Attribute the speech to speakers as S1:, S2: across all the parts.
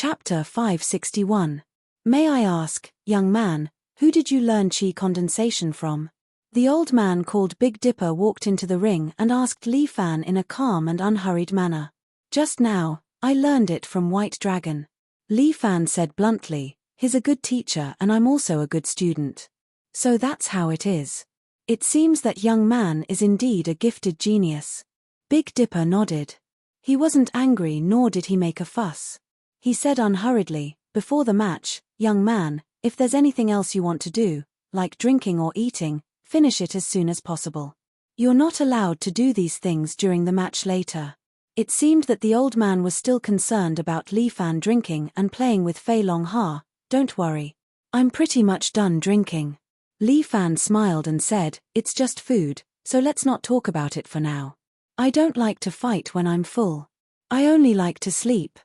S1: Chapter 561. May I ask, young man, who did you learn chi condensation from? The old man called Big Dipper walked into the ring and asked Li Fan in a calm and unhurried manner. Just now, I learned it from White Dragon. Li Fan said bluntly, he's a good teacher and I'm also a good student. So that's how it is. It seems that young man is indeed a gifted genius. Big Dipper nodded. He wasn't angry nor did he make a fuss. He said unhurriedly, before the match, young man, if there's anything else you want to do, like drinking or eating, finish it as soon as possible. You're not allowed to do these things during the match later. It seemed that the old man was still concerned about Li Fan drinking and playing with Fei Long Ha. Don't worry. I'm pretty much done drinking. Li Fan smiled and said, it's just food, so let's not talk about it for now. I don't like to fight when I'm full. I only like to sleep.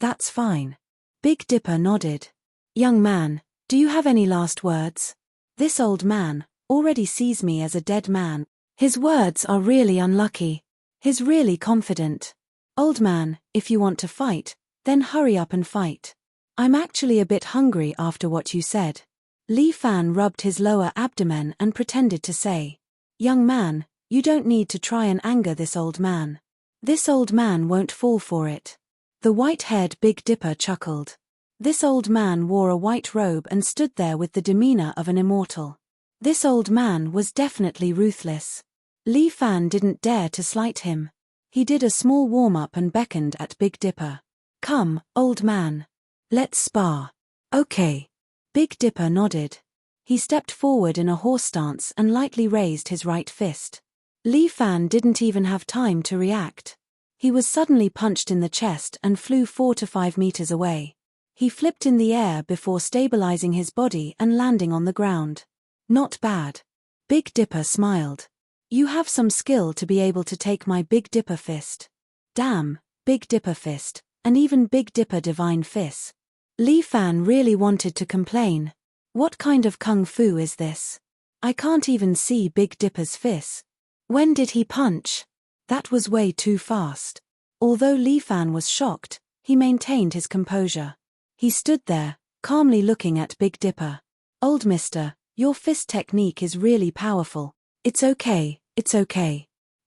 S1: That's fine. Big Dipper nodded. Young man, do you have any last words? This old man already sees me as a dead man. His words are really unlucky. He's really confident. Old man, if you want to fight, then hurry up and fight. I'm actually a bit hungry after what you said. Li Fan rubbed his lower abdomen and pretended to say, young man, you don't need to try and anger this old man. This old man won't fall for it. The white-haired Big Dipper chuckled. This old man wore a white robe and stood there with the demeanor of an immortal. This old man was definitely ruthless. Li Fan didn't dare to slight him. He did a small warm-up and beckoned at Big Dipper. Come, old man. Let's spar. Okay. Big Dipper nodded. He stepped forward in a horse stance and lightly raised his right fist. Li Fan didn't even have time to react. He was suddenly punched in the chest and flew 4 to 5 meters away. He flipped in the air before stabilizing his body and landing on the ground. Not bad. Big Dipper smiled. You have some skill to be able to take my Big Dipper fist. Damn, Big Dipper fist, and even Big Dipper divine fist. Li Fan really wanted to complain. What kind of kung fu is this? I can't even see Big Dipper's fist. When did he punch? That was way too fast. Although Li Fan was shocked, he maintained his composure. He stood there, calmly looking at Big Dipper. Old mister, your fist technique is really powerful. It's okay.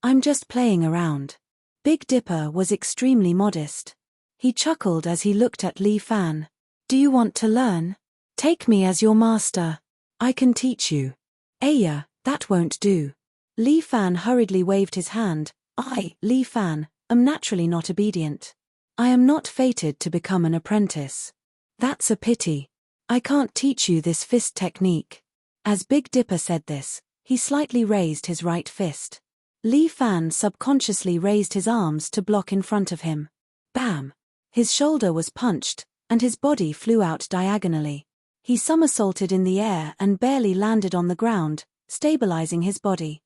S1: I'm just playing around. Big Dipper was extremely modest. He chuckled as he looked at Li Fan. Do you want to learn? Take me as your master. I can teach you. Aya, that won't do. Li Fan hurriedly waved his hand. I, Li Fan, am naturally not obedient. I am not fated to become an apprentice. That's a pity. I can't teach you this fist technique. As Big Dipper said this, he slightly raised his right fist. Li Fan subconsciously raised his arms to block in front of him. Bam! His shoulder was punched, and his body flew out diagonally. He somersaulted in the air and barely landed on the ground, stabilizing his body.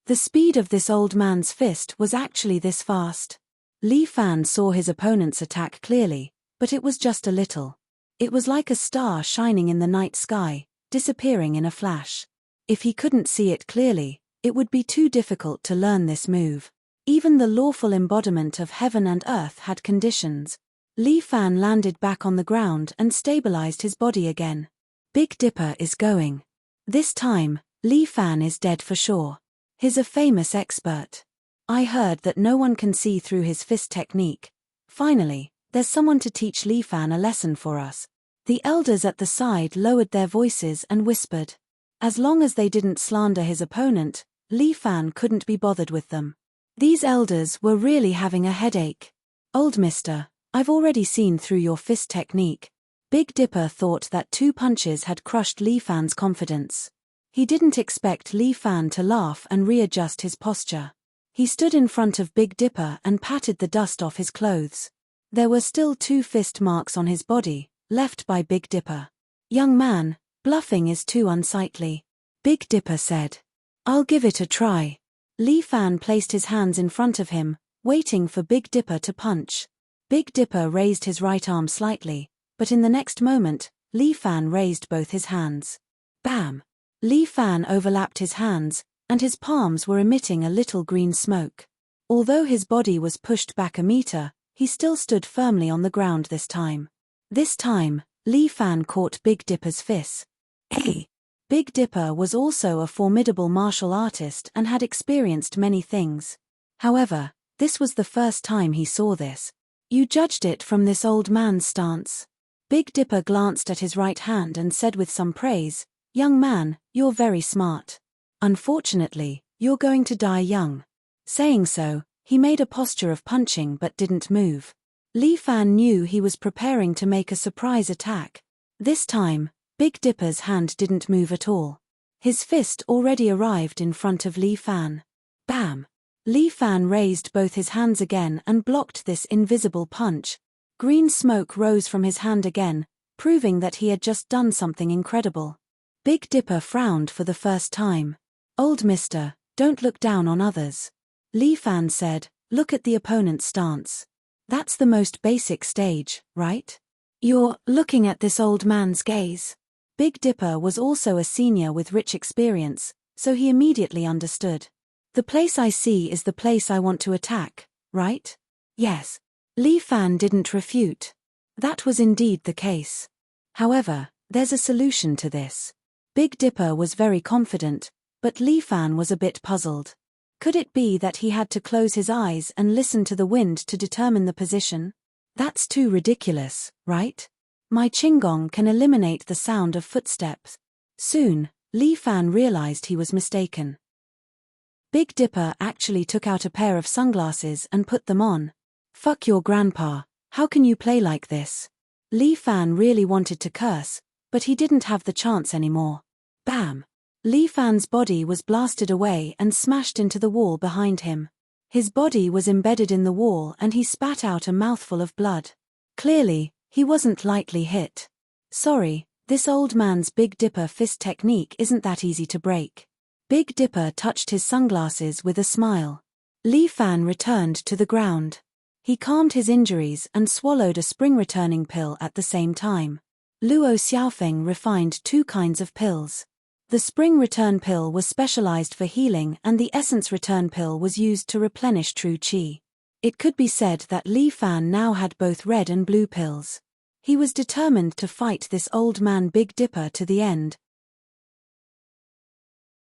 S1: The speed of this old man's fist was actually this fast. Li Fan saw his opponent's attack clearly, but it was just a little. It was like a star shining in the night sky, disappearing in a flash. If he couldn't see it clearly, it would be too difficult to learn this move. Even the lawful embodiment of heaven and earth had conditions. Li Fan landed back on the ground and stabilized his body again. Big Dipper is going. This time, Li Fan is dead for sure. He's a famous expert. I heard that no one can see through his fist technique. Finally, there's someone to teach Li Fan a lesson for us. The elders at the side lowered their voices and whispered. As long as they didn't slander his opponent, Li Fan couldn't be bothered with them. These elders were really having a headache. Old mister, I've already seen through your fist technique. Big Dipper thought that 2 punches had crushed Li Fan's confidence. He didn't expect Li Fan to laugh and readjust his posture. He stood in front of Big Dipper and patted the dust off his clothes. There were still 2 fist marks on his body, left by Big Dipper. Young man, bluffing is too unsightly. Big Dipper said. I'll give it a try. Li Fan placed his hands in front of him, waiting for Big Dipper to punch. Big Dipper raised his right arm slightly, but in the next moment, Li Fan raised both his hands. Bam! Li Fan overlapped his hands, and his palms were emitting a little green smoke. Although his body was pushed back a meter, he still stood firmly on the ground this time. This time, Li Fan caught Big Dipper's fist. Hey! Big Dipper was also a formidable martial artist and had experienced many things. However, this was the first time he saw this. You judged it from this old man's stance. Big Dipper glanced at his right hand and said with some praise, "Young man, you're very smart. Unfortunately, you're going to die young." Saying so, he made a posture of punching but didn't move. Li Fan knew he was preparing to make a surprise attack. This time, Big Dipper's hand didn't move at all. His fist already arrived in front of Li Fan. Bam! Li Fan raised both his hands again and blocked this invisible punch. Green smoke rose from his hand again, proving that he had just done something incredible. Big Dipper frowned for the first time. "Old mister, don't look down on others." Li Fan said, "Look at the opponent's stance. That's the most basic stage, right? You're looking at this old man's gaze." Big Dipper was also a senior with rich experience, so he immediately understood. "The place I see is the place I want to attack, right?" "Yes." Li Fan didn't refute. That was indeed the case. "However, there's a solution to this." Big Dipper was very confident, but Li Fan was a bit puzzled. Could it be that he had to close his eyes and listen to the wind to determine the position? That's too ridiculous, right? My Qigong can eliminate the sound of footsteps. Soon, Li Fan realized he was mistaken. Big Dipper actually took out a pair of sunglasses and put them on. "Fuck your grandpa, how can you play like this?" Li Fan really wanted to curse, but he didn't have the chance anymore. Bam! Li Fan's body was blasted away and smashed into the wall behind him. His body was embedded in the wall and he spat out a mouthful of blood. Clearly, he wasn't lightly hit. "Sorry, this old man's Big Dipper fist technique isn't that easy to break." Big Dipper touched his sunglasses with a smile. Li Fan returned to the ground. He calmed his injuries and swallowed a spring-returning pill at the same time. Luo Xiaofeng refined 2 kinds of pills. The spring return pill was specialized for healing and the essence return pill was used to replenish true qi. It could be said that Li Fan now had both red and blue pills. He was determined to fight this old man Big Dipper to the end.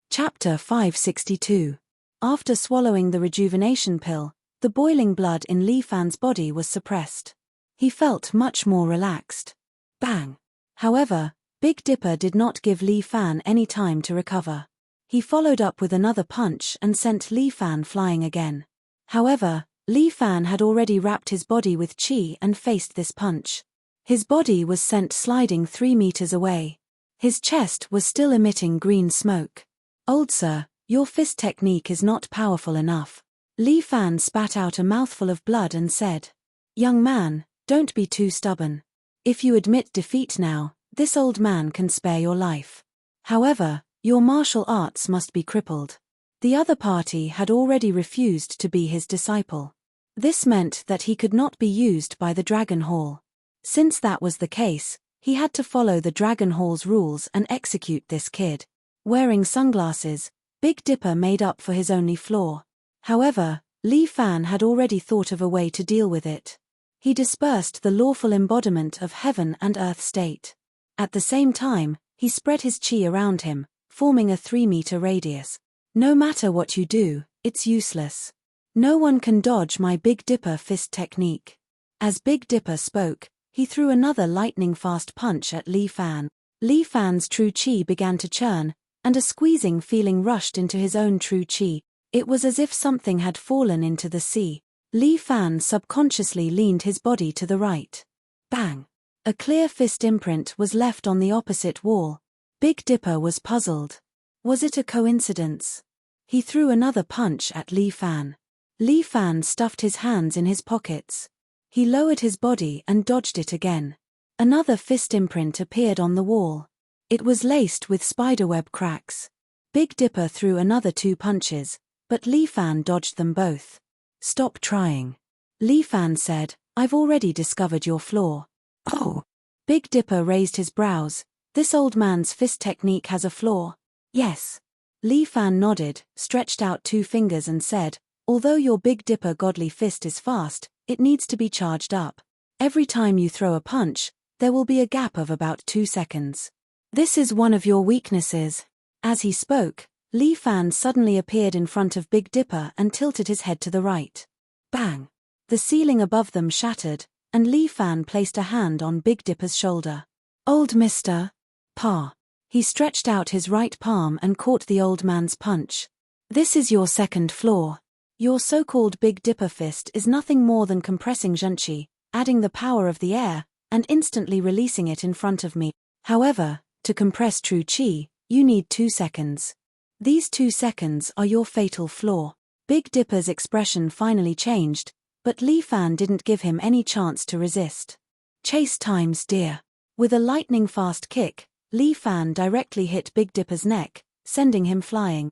S1: Chapter 562. After swallowing the rejuvenation pill, the boiling blood in Li Fan's body was suppressed. He felt much more relaxed. Bang! However, Big Dipper did not give Li Fan any time to recover. He followed up with another punch and sent Li Fan flying again. However, Li Fan had already wrapped his body with qi and faced this punch. His body was sent sliding 3 meters away. His chest was still emitting green smoke. "Old sir, your fist technique is not powerful enough." Li Fan spat out a mouthful of blood and said, "Young man, don't be too stubborn. If you admit defeat now, this old man can spare your life. However, your martial arts must be crippled." The other party had already refused to be his disciple. This meant that he could not be used by the Dragon Hall. Since that was the case, he had to follow the Dragon Hall's rules and execute this kid. Wearing sunglasses, Big Dipper made up for his only flaw. However, Li Fan had already thought of a way to deal with it. He dispersed the lawful embodiment of heaven and earth state. At the same time, he spread his qi around him, forming a 3-meter radius. "No matter what you do, it's useless. No one can dodge my Big Dipper fist technique." As Big Dipper spoke, he threw another lightning-fast punch at Li Fan. Li Fan's true qi began to churn, and a squeezing feeling rushed into his own true qi. It was as if something had fallen into the sea. Li Fan subconsciously leaned his body to the right. Bang! A clear fist imprint was left on the opposite wall. Big Dipper was puzzled. Was it a coincidence? He threw another punch at Li Fan. Li Fan stuffed his hands in his pockets. He lowered his body and dodged it again. Another fist imprint appeared on the wall. It was laced with spiderweb cracks. Big Dipper threw another 2 punches, but Li Fan dodged them both. "Stop trying." Li Fan said, "I've already discovered your flaw." "Oh." Big Dipper raised his brows. "This old man's fist technique has a flaw." "Yes." Li Fan nodded, stretched out 2 fingers and said, "Although your Big Dipper godly fist is fast, it needs to be charged up. Every time you throw a punch, there will be a gap of about 2 seconds. This is one of your weaknesses. As he spoke, Li Fan suddenly appeared in front of Big Dipper and tilted his head to the right. Bang! The ceiling above them shattered, and Li Fan placed a hand on Big Dipper's shoulder. Old Mr. Pa. He stretched out his right palm and caught the old man's punch. This is your second flaw. Your so-called Big Dipper fist is nothing more than compressing Zhenqi, adding the power of the air, and instantly releasing it in front of me. However, to compress true Qi, you need 2 seconds. These 2 seconds are your fatal flaw. Big Dipper's expression finally changed, but Li Fan didn't give him any chance to resist. Chase times dear. With a lightning-fast kick, Li Fan directly hit Big Dipper's neck, sending him flying.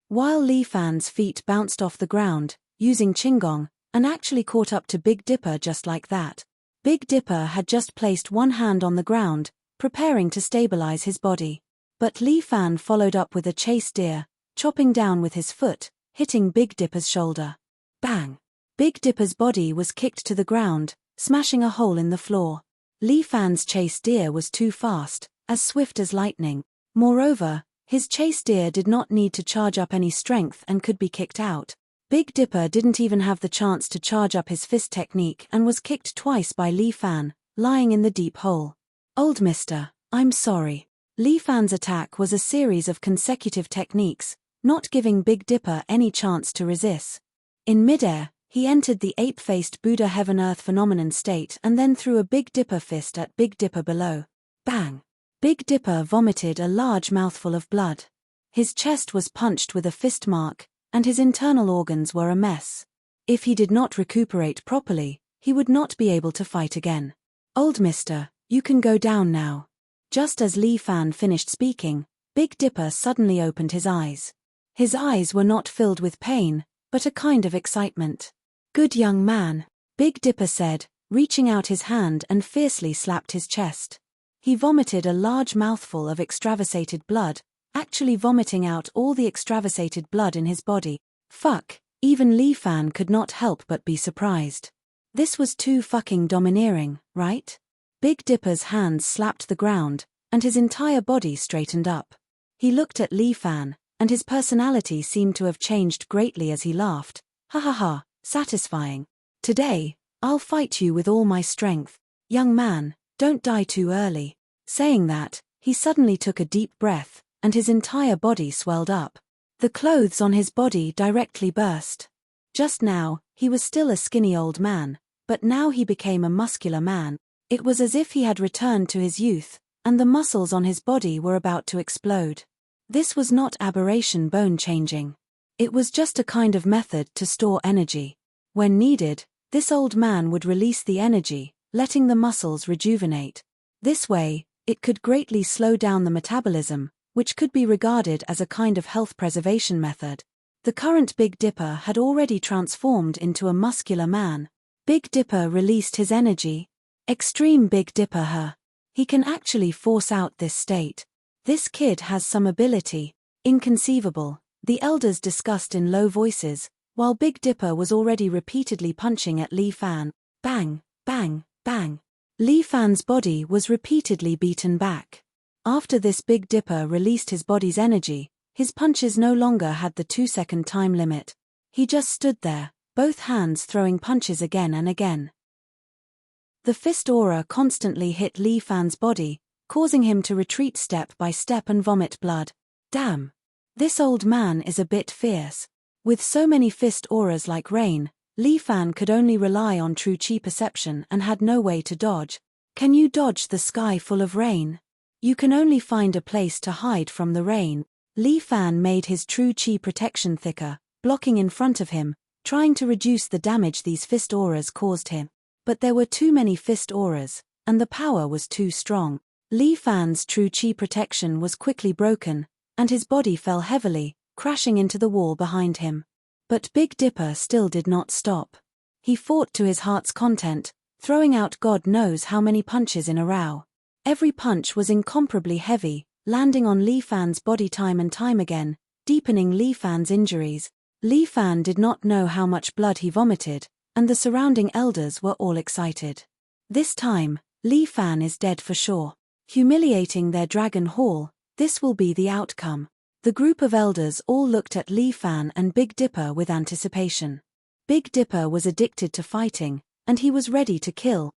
S1: While Li Fan's feet bounced off the ground, using Qinggong, and actually caught up to Big Dipper just like that. Big Dipper had just placed one hand on the ground, preparing to stabilize his body. But Li Fan followed up with a chase deer, chopping down with his foot, hitting Big Dipper's shoulder. Bang! Big Dipper's body was kicked to the ground, smashing a hole in the floor. Li Fan's chase deer was too fast, as swift as lightning. Moreover, his chase deer did not need to charge up any strength and could be kicked out. Big Dipper didn't even have the chance to charge up his fist technique and was kicked twice by Li Fan, lying in the deep hole. Old Mister, I'm sorry. Li Fan's attack was a series of consecutive techniques, not giving Big Dipper any chance to resist. In midair, he entered the ape-faced Buddha Heaven-Earth phenomenon state and then threw a Big Dipper fist at Big Dipper below. Bang! Big Dipper vomited a large mouthful of blood. His chest was punched with a fist mark, and his internal organs were a mess. If he did not recuperate properly, he would not be able to fight again. Old Mister, you can go down now. Just as Li Fan finished speaking, Big Dipper suddenly opened his eyes. His eyes were not filled with pain, but a kind of excitement. Good young man, Big Dipper said, reaching out his hand and fiercely slapped his chest. He vomited a large mouthful of extravasated blood, actually vomiting out all the extravasated blood in his body. Fuck, even Li Fan could not help but be surprised. This was too fucking domineering, right? Big Dipper's hands slapped the ground, and his entire body straightened up. He looked at Li Fan, and his personality seemed to have changed greatly as he laughed. Ha ha ha, satisfying. Today, I'll fight you with all my strength. Young man, don't die too early. Saying that, he suddenly took a deep breath, and his entire body swelled up. The clothes on his body directly burst. Just now, he was still a skinny old man, but now he became a muscular man. It was as if he had returned to his youth, and the muscles on his body were about to explode. This was not aberration bone changing. It was just a kind of method to store energy. When needed, this old man would release the energy, letting the muscles rejuvenate. This way, it could greatly slow down the metabolism, which could be regarded as a kind of health preservation method. The current Big Dipper had already transformed into a muscular man. Big Dipper released his energy. Extreme Big Dipper He can actually force out this state. This kid has some ability. Inconceivable, the elders discussed in low voices, while Big Dipper was already repeatedly punching at Li Fan. Bang, bang, bang. Li Fan's body was repeatedly beaten back. After this, Big Dipper released his body's energy. His punches no longer had the 2-second time limit. He just stood there, both hands throwing punches again and again. The fist aura constantly hit Li Fan's body, causing him to retreat step by step and vomit blood. Damn. This old man is a bit fierce. With so many fist auras like rain, Li Fan could only rely on true Qi perception and had no way to dodge. Can you dodge the sky full of rain? You can only find a place to hide from the rain. Li Fan made his true Qi protection thicker, blocking in front of him, trying to reduce the damage these fist auras caused him. But there were too many fist auras, and the power was too strong. Li Fan's true Qi protection was quickly broken, and his body fell heavily, crashing into the wall behind him. But Big Dipper still did not stop. He fought to his heart's content, throwing out God knows how many punches in a row. Every punch was incomparably heavy, landing on Li Fan's body time and time again, deepening Li Fan's injuries. Li Fan did not know how much blood he vomited, and the surrounding elders were all excited. This time, Li Fan is dead for sure. Humiliating their dragon hall, this will be the outcome. The group of elders all looked at Li Fan and Big Dipper with anticipation. Big Dipper was addicted to fighting, and he was ready to kill.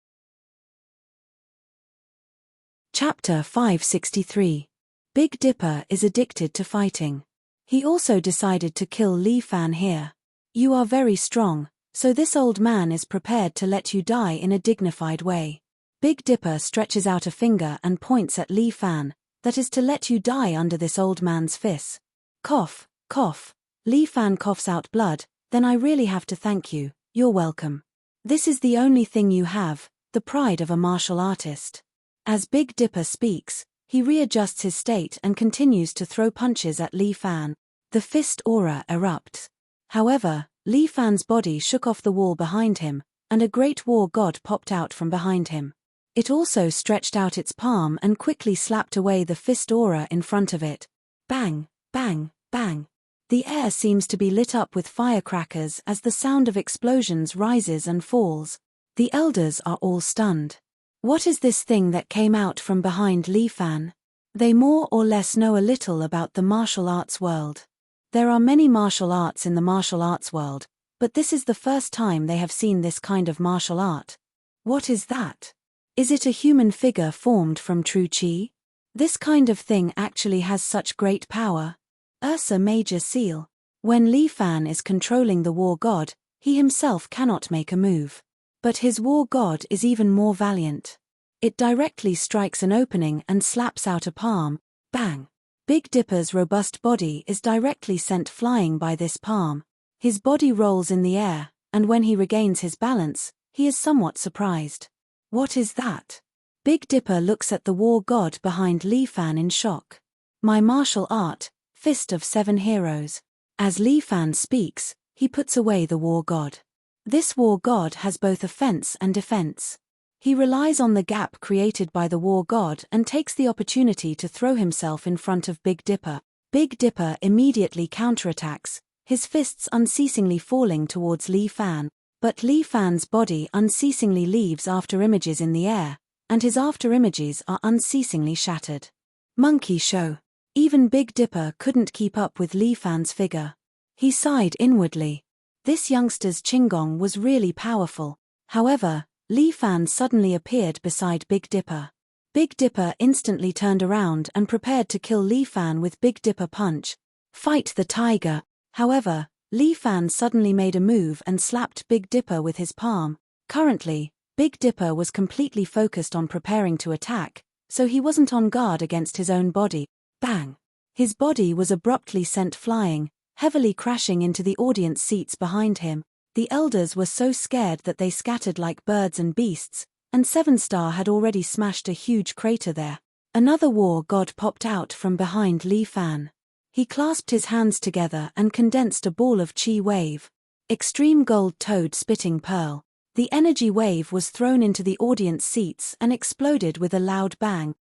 S1: Chapter 563. Big Dipper is addicted to fighting. He also decided to kill Li Fan here. You are very strong, so this old man is prepared to let you die in a dignified way. Big Dipper stretches out a finger and points at Li Fan, that is to let you die under this old man's fists. Cough, cough. Li Fan coughs out blood. Then I really have to thank you, you're welcome. This is the only thing you have, the pride of a martial artist. As Big Dipper speaks, he readjusts his state and continues to throw punches at Li Fan. The fist aura erupts. However, Li Fan's body shook off the wall behind him, and a great war god popped out from behind him. It also stretched out its palm and quickly slapped away the fist aura in front of it. Bang, bang, bang. The air seems to be lit up with firecrackers as the sound of explosions rises and falls. The elders are all stunned. What is this thing that came out from behind Li Fan? They more or less know a little about the martial arts world. There are many martial arts in the martial arts world, but this is the first time they have seen this kind of martial art. What is that? Is it a human figure formed from true chi? This kind of thing actually has such great power. Ursa Major Seal. When Li Fan is controlling the war god, he himself cannot make a move. But his war god is even more valiant. It directly strikes an opening and slaps out a palm. Bang! Big Dipper's robust body is directly sent flying by this palm. His body rolls in the air, and when he regains his balance, he is somewhat surprised. What is that? Big Dipper looks at the war god behind Li Fan in shock. My martial art, Fist of 7 Heroes. As Li Fan speaks, he puts away the war god. This war god has both offense and defense. He relies on the gap created by the war god and takes the opportunity to throw himself in front of Big Dipper. Big Dipper immediately counterattacks, his fists unceasingly falling towards Li Fan. But Li Fan's body unceasingly leaves after images in the air, and his after images are unceasingly shattered. Monkey show. Even Big Dipper couldn't keep up with Li Fan's figure. He sighed inwardly. This youngster's Qigong was really powerful. However, Li Fan suddenly appeared beside Big Dipper. Big Dipper instantly turned around and prepared to kill Li Fan with Big Dipper punch. Fight the tiger. However, Li Fan suddenly made a move and slapped Big Dipper with his palm. Currently, Big Dipper was completely focused on preparing to attack, so he wasn't on guard against his own body. Bang! His body was abruptly sent flying, heavily crashing into the audience seats behind him. The elders were so scared that they scattered like birds and beasts, and 7-Star had already smashed a huge crater there. Another war god popped out from behind Li Fan. He clasped his hands together and condensed a ball of chi wave. Extreme Gold Toad Spitting Pearl. The energy wave was thrown into the audience seats and exploded with a loud bang.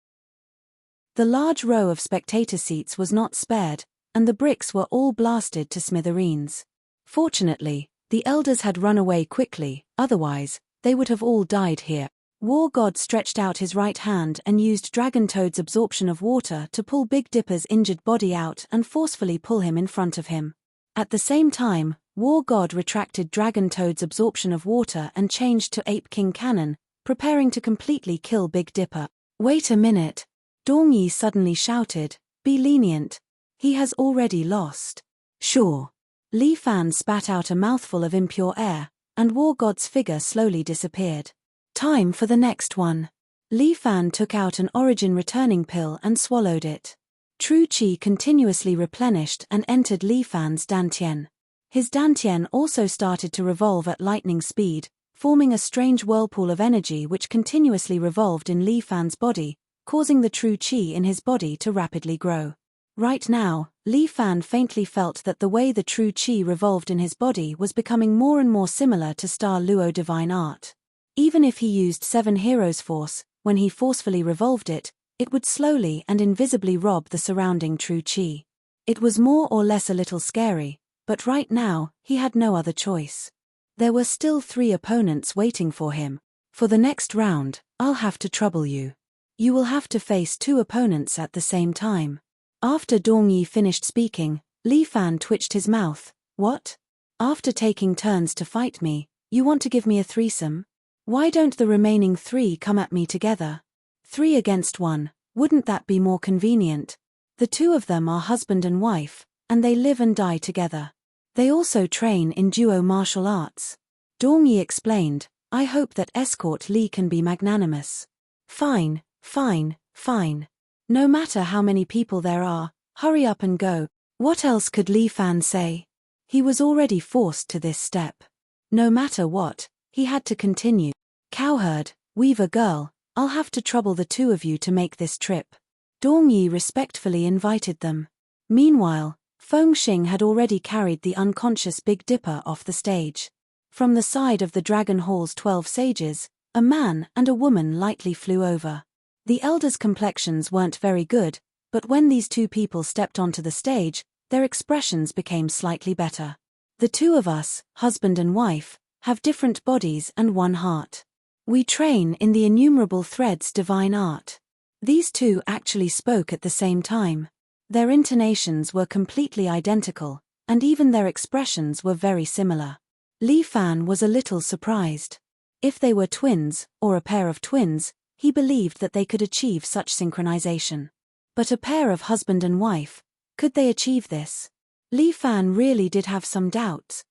S1: The large row of spectator seats was not spared, and the bricks were all blasted to smithereens. Fortunately, the elders had run away quickly, otherwise, they would have all died here. War God stretched out his right hand and used Dragon Toad's absorption of water to pull Big Dipper's injured body out and forcefully pull him in front of him. At the same time, War God retracted Dragon Toad's absorption of water and changed to Ape King Cannon, preparing to completely kill Big Dipper. Wait a minute. Dongyi suddenly shouted, be lenient. He has already lost. Sure. Li Fan spat out a mouthful of impure air, and War God's figure slowly disappeared. Time for the next one. Li Fan took out an origin returning pill and swallowed it. True Qi continuously replenished and entered Li Fan's Dantian. His Dantian also started to revolve at lightning speed, forming a strange whirlpool of energy which continuously revolved in Li Fan's body, causing the true Qi in his body to rapidly grow. Right now, Li Fan faintly felt that the way the true Qi revolved in his body was becoming more and more similar to Star Luo Divine Art. Even if he used 7 Heroes Force, when he forcefully revolved it, it would slowly and invisibly rob the surrounding true Qi. It was more or less a little scary, but right now, he had no other choice. There were still 3 opponents waiting for him. For the next round, I'll have to trouble you. You will have to face two opponents at the same time. After Dongyi finished speaking, Li Fan twitched his mouth. What? After taking turns to fight me, you want to give me a threesome? Why don't the remaining three come at me together? 3 against 1, wouldn't that be more convenient? The two of them are husband and wife, and they live and die together. They also train in duo martial arts. Dongyi explained, I hope that escort Li can be magnanimous. Fine, fine, fine. No matter how many people there are, hurry up and go. What else could Li Fan say? He was already forced to this step. No matter what, he had to continue. Cowherd, weaver girl, I'll have to trouble the two of you to make this trip. Dongyi respectfully invited them. Meanwhile, Fengxing had already carried the unconscious Big Dipper off the stage. From the side of the Dragon Hall's 12 sages, a man and a woman lightly flew over. The elders' complexions weren't very good, but when these two people stepped onto the stage, their expressions became slightly better. The two of us, husband and wife, have different bodies and one heart. We train in the innumerable threads divine art. These two actually spoke at the same time. Their intonations were completely identical, and even their expressions were very similar. Li Fan was a little surprised. If they were twins, or a pair of twins, he believed that they could achieve such synchronization. But a pair of husband and wife, could they achieve this? Li Fan really did have some doubts.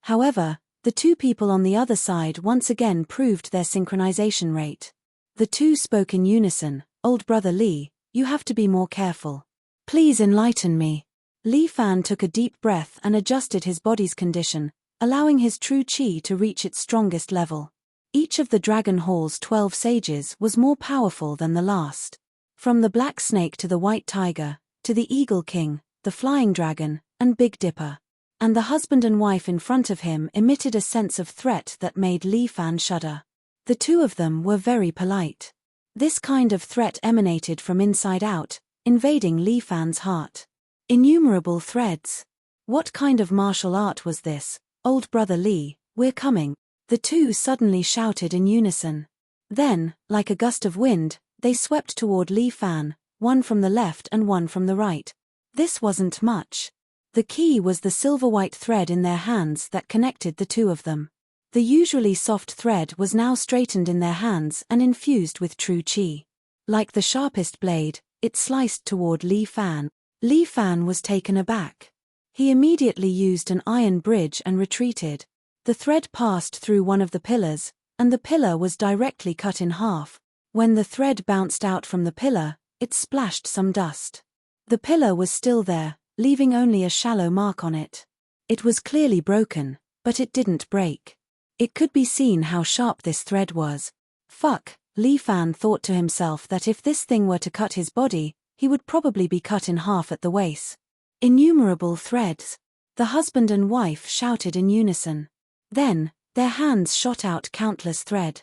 S1: However, the two people on the other side once again proved their synchronization rate. The two spoke in unison, Old brother Li, you have to be more careful. Please enlighten me. Li Fan took a deep breath and adjusted his body's condition, allowing his true qi to reach its strongest level. Each of the Dragon Hall's 12 sages was more powerful than the last. From the Black Snake to the White Tiger, to the Eagle King, the Flying Dragon, and Big Dipper. And the husband and wife in front of him emitted a sense of threat that made Li Fan shudder. The two of them were very polite. This kind of threat emanated from inside out, invading Li Fan's heart. Innumerable threads. What kind of martial art was this? Old brother Li, we're coming. The two suddenly shouted in unison. Then, like a gust of wind, they swept toward Li Fan, one from the left and one from the right. This wasn't much. The key was the silver-white thread in their hands that connected the two of them. The usually soft thread was now straightened in their hands and infused with true qi. Like the sharpest blade, it sliced toward Li Fan. Li Fan was taken aback. He immediately used an iron bridge and retreated. The thread passed through one of the pillars, and the pillar was directly cut in half. When the thread bounced out from the pillar, it splashed some dust. The pillar was still there, leaving only a shallow mark on it. It was clearly broken, but it didn't break. It could be seen how sharp this thread was. Fuck, Li Fan thought to himself that if this thing were to cut his body, he would probably be cut in half at the waist. Innumerable threads. The husband and wife shouted in unison. Then, their hands shot out countless thread.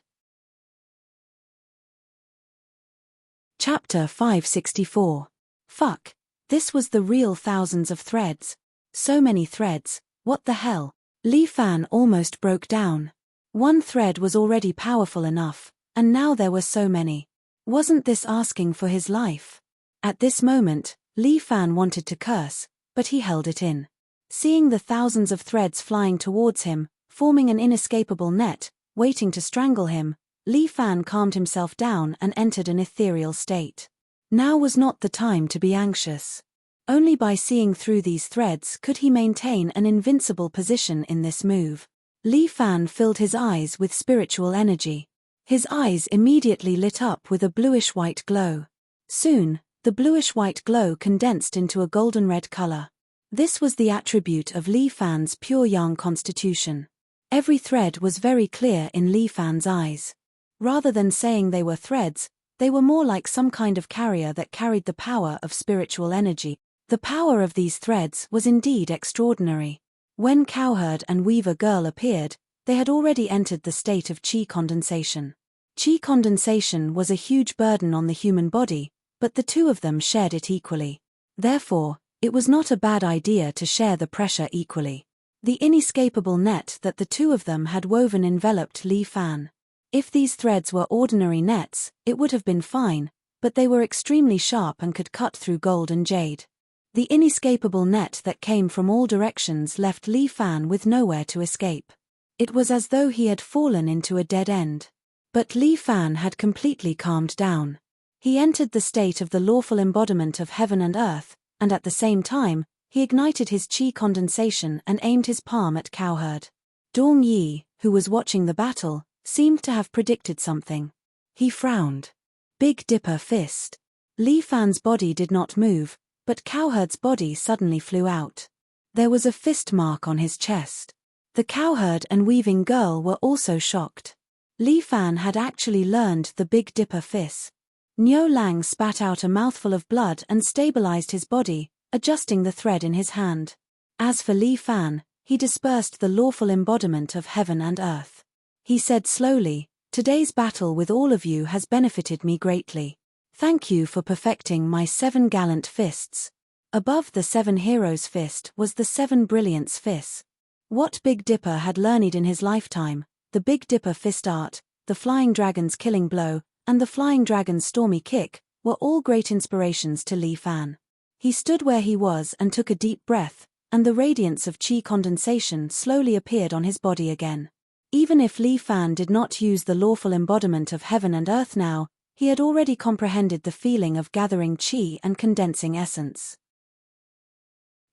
S1: Chapter 564. Fuck. This was the real thousands of threads. So many threads, what the hell? Li Fan almost broke down. One thread was already powerful enough, and now there were so many. Wasn't this asking for his life? At this moment, Li Fan wanted to curse, but he held it in. Seeing the thousands of threads flying towards him, forming an inescapable net, waiting to strangle him, Li Fan calmed himself down and entered an ethereal state. Now was not the time to be anxious. Only by seeing through these threads could he maintain an invincible position in this move. Li Fan filled his eyes with spiritual energy. His eyes immediately lit up with a bluish-white glow. Soon, the bluish-white glow condensed into a golden-red color. This was the attribute of Li Fan's pure yang constitution. Every thread was very clear in Li Fan's eyes. Rather than saying they were threads, they were more like some kind of carrier that carried the power of spiritual energy. The power of these threads was indeed extraordinary. When Cowherd and Weaver Girl appeared, they had already entered the state of qi condensation. Qi condensation was a huge burden on the human body, but the two of them shared it equally. Therefore, it was not a bad idea to share the pressure equally. The inescapable net that the two of them had woven enveloped Li Fan. If these threads were ordinary nets, it would have been fine, but they were extremely sharp and could cut through gold and jade. The inescapable net that came from all directions left Li Fan with nowhere to escape. It was as though he had fallen into a dead end. But Li Fan had completely calmed down. He entered the state of the lawful embodiment of heaven and earth, and at the same time, he ignited his qi condensation and aimed his palm at Cowherd. Dong Yi, who was watching the battle, seemed to have predicted something. He frowned. Big Dipper fist. Li Fan's body did not move, but Cowherd's body suddenly flew out. There was a fist mark on his chest. The Cowherd and weaving girl were also shocked. Li Fan had actually learned the Big Dipper fist. Niu Lang spat out a mouthful of blood and stabilized his body, adjusting the thread in his hand. As for Li Fan, he dispersed the lawful embodiment of heaven and earth. He said slowly, "Today's battle with all of you has benefited me greatly. Thank you for perfecting my 7 gallant fists." Above the 7 heroes' fist was the 7 brilliance fists. What Big Dipper had learned in his lifetime, the Big Dipper fist art, the Flying Dragon's killing blow, and the Flying Dragon's stormy kick, were all great inspirations to Li Fan. He stood where he was and took a deep breath, and the radiance of qi condensation slowly appeared on his body again. Even if Li Fan did not use the lawful embodiment of heaven and earth now, he had already comprehended the feeling of gathering qi and condensing essence.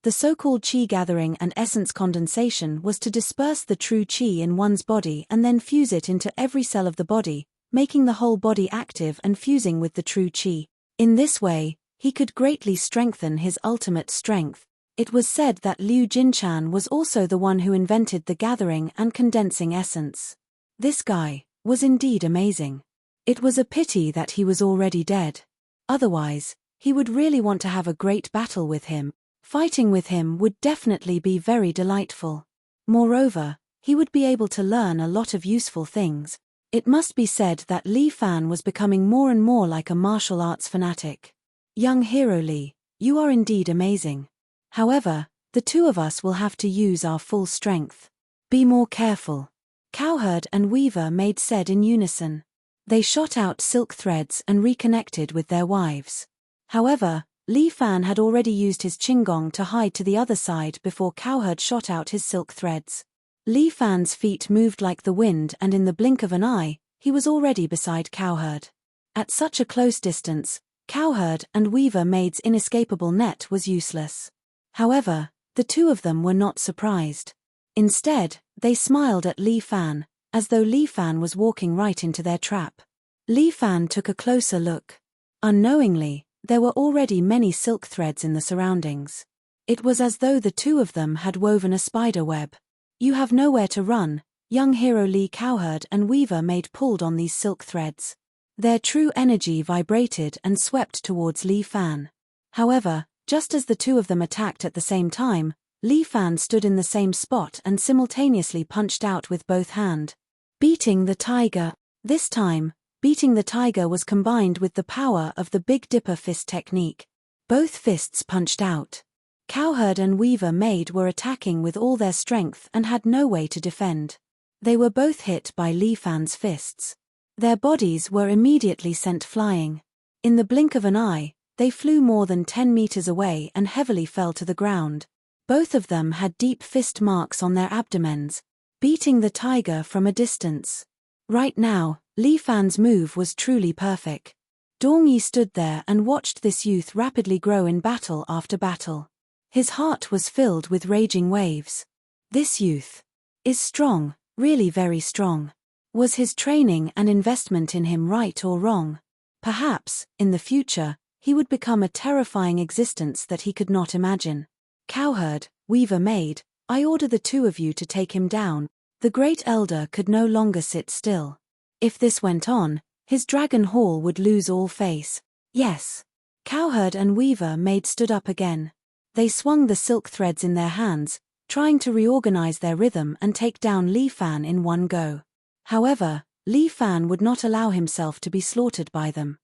S1: The so-called qi gathering and essence condensation was to disperse the true qi in one's body and then fuse it into every cell of the body, making the whole body active and fusing with the true qi. In this way, he could greatly strengthen his ultimate strength. It was said that Liu Jinchan was also the one who invented the gathering and condensing essence. This guy was indeed amazing. It was a pity that he was already dead. Otherwise, he would really want to have a great battle with him. Fighting with him would definitely be very delightful. Moreover, he would be able to learn a lot of useful things. It must be said that Li Fan was becoming more and more like a martial arts fanatic. Young hero Li, you are indeed amazing. However, the two of us will have to use our full strength. Be more careful. Cowherd and Weaver maid said in unison. They shot out silk threads and reconnected with their wives. However, Li Fan had already used his Qinggong to hide to the other side before Cowherd shot out his silk threads. Li Fan's feet moved like the wind, and in the blink of an eye, he was already beside Cowherd. At such a close distance, Cowherd and Weaver maid's inescapable net was useless. However, the two of them were not surprised. Instead, they smiled at Li Fan, as though Li Fan was walking right into their trap. Li Fan took a closer look. Unknowingly, there were already many silk threads in the surroundings. It was as though the two of them had woven a spider web. You have nowhere to run, young hero Li. Cowherd and Weaver maid pulled on these silk threads. Their true energy vibrated and swept towards Li Fan. However, just as the two of them attacked at the same time, Li Fan stood in the same spot and simultaneously punched out with both hands. Beating the tiger. This time, beating the tiger was combined with the power of the Big Dipper fist technique. Both fists punched out. Cowherd and Weaver maid were attacking with all their strength and had no way to defend. They were both hit by Li Fan's fists. Their bodies were immediately sent flying. In the blink of an eye, they flew more than 10 meters away and heavily fell to the ground. Both of them had deep fist marks on their abdomens, beating the tiger from a distance. Right now, Li Fan's move was truly perfect. Dong Yi stood there and watched this youth rapidly grow in battle after battle. His heart was filled with raging waves. This youth is strong, really very strong. Was his training and investment in him right or wrong? Perhaps, in the future, he would become a terrifying existence that he could not imagine. Cowherd, Weaver maid, I order the two of you to take him down. The great elder could no longer sit still. If this went on, his dragon hall would lose all face. Yes. Cowherd and Weaver maid stood up again. They swung the silk threads in their hands, trying to reorganize their rhythm and take down Li Fan in one go. However, Li Fan would not allow himself to be slaughtered by them.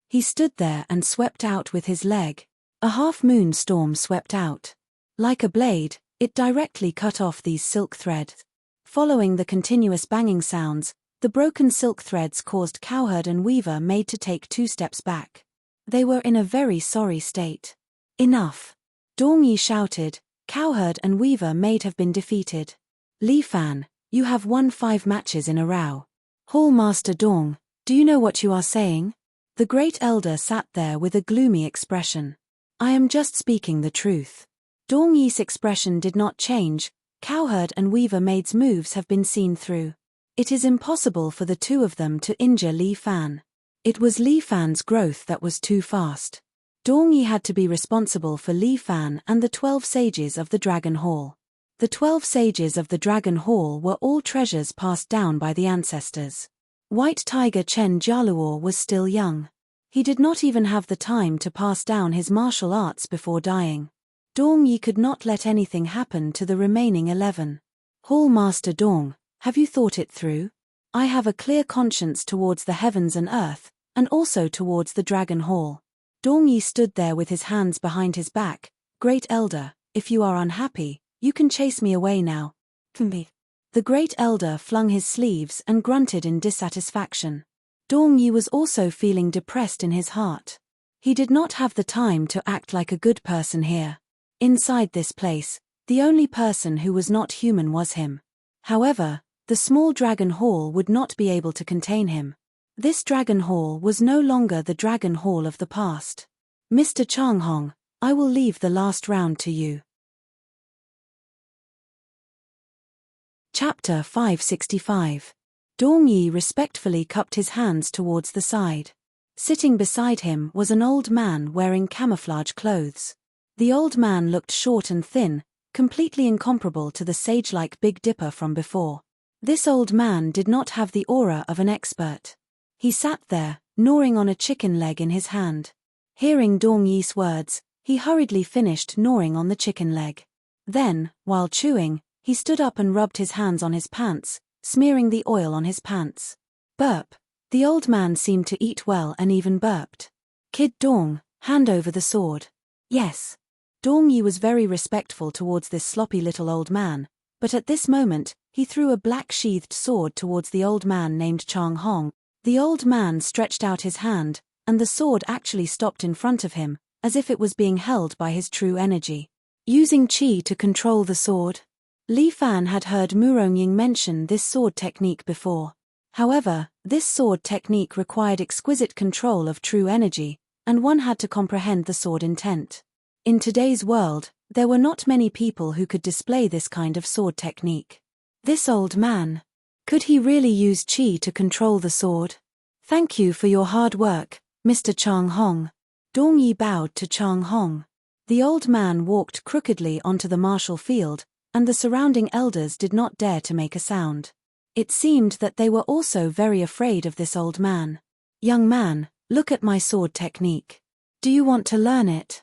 S1: He stood there and swept out with his leg. A half-moon storm swept out. Like a blade, it directly cut off these silk threads. Following the continuous banging sounds, the broken silk threads caused cowherd and weaver maid to take 2 steps back. They were in a very sorry state. Enough! Dong Yi shouted, cowherd and weaver maid have been defeated. Li Fan, you have won 5 matches in a row. Hall Master Dong, do you know what you are saying? The great elder sat there with a gloomy expression. I am just speaking the truth. Dong Yi's expression did not change. Cowherd and weaver maid's moves have been seen through. It is impossible for the 2 of them to injure Li Fan. It was Li Fan's growth that was too fast. Dong Yi had to be responsible for Li Fan and the 12 sages of the Dragon Hall. The 12 sages of the Dragon Hall were all treasures passed down by the ancestors. White Tiger Chen Jialuo was still young. He did not even have the time to pass down his martial arts before dying. Dong Yi could not let anything happen to the remaining 11. Hall Master Dong, have you thought it through? I have a clear conscience towards the heavens and earth, and also towards the Dragon Hall. Dong Yi stood there with his hands behind his back. Great Elder, if you are unhappy, you can chase me away now. The Great Elder flung his sleeves and grunted in dissatisfaction. Dong Yi was also feeling depressed in his heart. He did not have the time to act like a good person here. Inside this place, the only person who was not human was him. However, the small Dragon Hall would not be able to contain him. This Dragon Hall was no longer the Dragon Hall of the past. Mr. Changhong, I will leave the last round to you. Chapter 565. Dong Yi respectfully cupped his hands towards the side. Sitting beside him was an old man wearing camouflage clothes. The old man looked short and thin, completely incomparable to the sage-like Big Dipper from before. This old man did not have the aura of an expert. He sat there, gnawing on a chicken leg in his hand. Hearing Dong Yi's words, he hurriedly finished gnawing on the chicken leg. Then, while chewing, he stood up and rubbed his hands on his pants, smearing the oil on his pants. Burp. The old man seemed to eat well and even burped. Kid Dong, hand over the sword. Yes. Dong Yi was very respectful towards this sloppy little old man, but at this moment, he threw a black-sheathed sword towards the old man named Chang Hong. The old man stretched out his hand, and the sword actually stopped in front of him, as if it was being held by his true energy. Using qi to control the sword. Li Fan had heard Murongying mention this sword technique before. However, this sword technique required exquisite control of true energy, and one had to comprehend the sword intent. In today's world, there were not many people who could display this kind of sword technique. This old man. Could he really use qi to control the sword? Thank you for your hard work, Mr. Chang Hong. Dong Yi bowed to Chang Hong. The old man walked crookedly onto the martial field, and the surrounding elders did not dare to make a sound. It seemed that they were also very afraid of this old man. Young man, look at my sword technique. Do you want to learn it?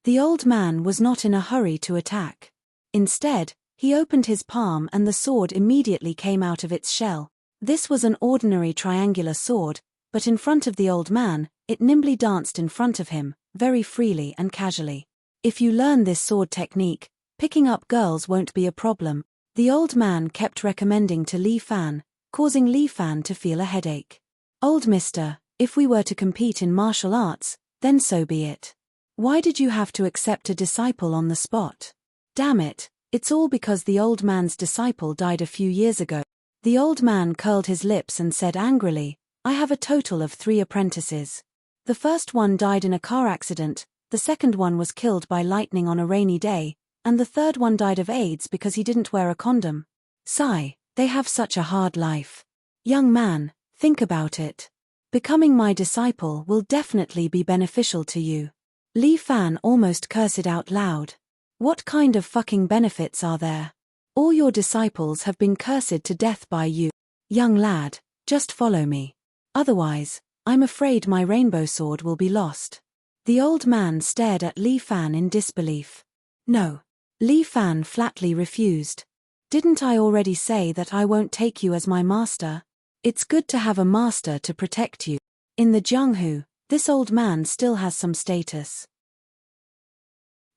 S1: The old man was not in a hurry to attack. Instead, he opened his palm and the sword immediately came out of its shell. This was an ordinary triangular sword, but in front of the old man, it nimbly danced in front of him, very freely and casually. If you learn this sword technique, picking up girls won't be a problem, the old man kept recommending to Li Fan, causing Li Fan to feel a headache. Old mister, if we were to compete in martial arts, then so be it. Why did you have to accept a disciple on the spot? Damn it, it's all because the old man's disciple died a few years ago. The old man curled his lips and said angrily, I have a total of 3 apprentices. The first one died in a car accident, the second one was killed by lightning on a rainy day, and the third one died of AIDS because he didn't wear a condom. Sigh, they have such a hard life. Young man, think about it. Becoming my disciple will definitely be beneficial to you. Li Fan almost cursed out loud. What kind of fucking benefits are there? All your disciples have been cursed to death by you. Young lad, just follow me. Otherwise, I'm afraid my rainbow sword will be lost. The old man stared at Li Fan in disbelief. No. Li Fan flatly refused. Didn't I already say that I won't take you as my master? It's good to have a master to protect you. In the Jianghu, this old man still has some status.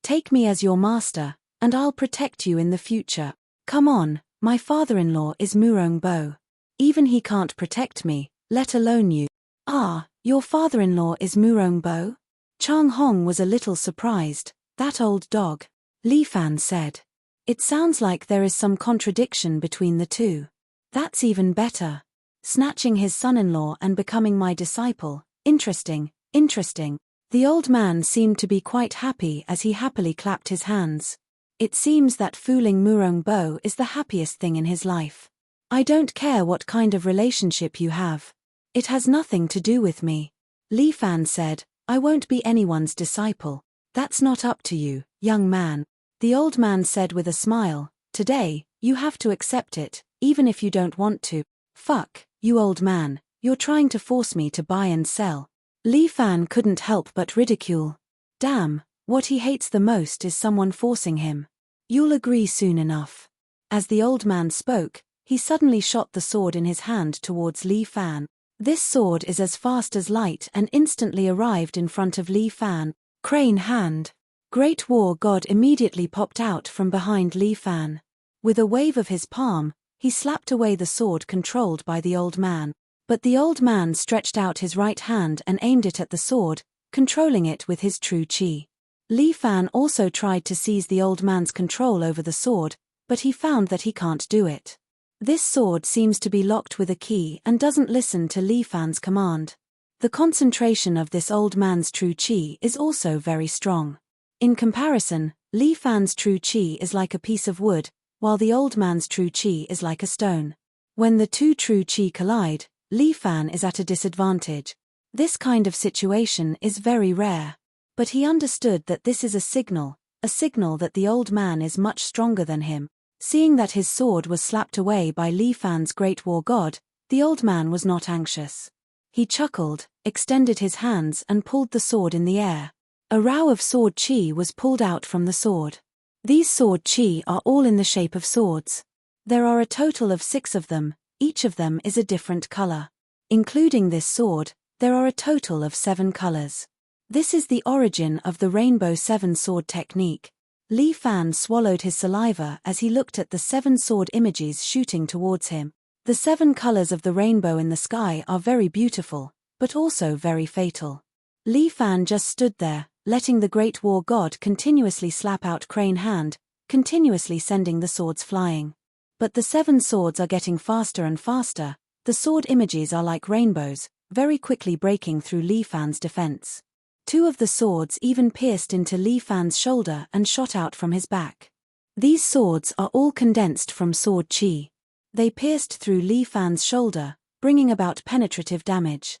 S1: Take me as your master, and I'll protect you in the future. Come on, My father-in-law is Murong Bo. Even he can't protect me, let alone you. Ah, your father-in-law is Murong Bo? Chang Hong was a little surprised. That old dog. Li Fan said. It sounds like there is some contradiction between the two. That's even better. Snatching his son-in-law and becoming my disciple. Interesting, interesting. The old man seemed to be quite happy as he happily clapped his hands. It seems that fooling Murong Bo is the happiest thing in his life. I don't care what kind of relationship you have. It has nothing to do with me. Li Fan said, I won't be anyone's disciple. That's not up to you, young man. The old man said with a smile, today, you have to accept it, even if you don't want to. Fuck, you old man, you're trying to force me to buy and sell. Li Fan couldn't help but ridicule. Damn, what he hates the most is someone forcing him. You'll agree soon enough. As the old man spoke, he suddenly shot the sword in his hand towards Li Fan. This sword is as fast as light and instantly arrived in front of Li Fan. Crane hand. Great War God immediately popped out from behind Li Fan. With a wave of his palm, he slapped away the sword controlled by the old man. But the old man stretched out his right hand and aimed it at the sword, controlling it with his true chi. Li Fan also tried to seize the old man's control over the sword, but he found that he can't do it. This sword seems to be locked with a key and doesn't listen to Li Fan's command. The concentration of this old man's true chi is also very strong. In comparison, Li Fan's true chi is like a piece of wood, while the old man's true chi is like a stone. When the two true chi collide, Li Fan is at a disadvantage. This kind of situation is very rare. But he understood that this is a signal that the old man is much stronger than him. Seeing that his sword was slapped away by Li Fan's Great War God, the old man was not anxious. He chuckled, extended his hands and pulled the sword in the air. A row of sword chi was pulled out from the sword. These sword chi are all in the shape of swords. There are a total of 6 of them, each of them is a different color. Including this sword, there are a total of 7 colors. This is the origin of the Rainbow 7 sword technique. Li Fan swallowed his saliva as he looked at the 7 sword images shooting towards him. The 7 colors of the rainbow in the sky are very beautiful, but also very fatal. Li Fan just stood there, letting the Great War God continuously slap out Crane hand, continuously sending the swords flying. But the 7 swords are getting faster and faster. The sword images are like rainbows, very quickly breaking through Li Fan's defense. 2 of the swords even pierced into Li Fan's shoulder and shot out from his back. These swords are all condensed from sword chi. They pierced through Li Fan's shoulder, bringing about penetrative damage.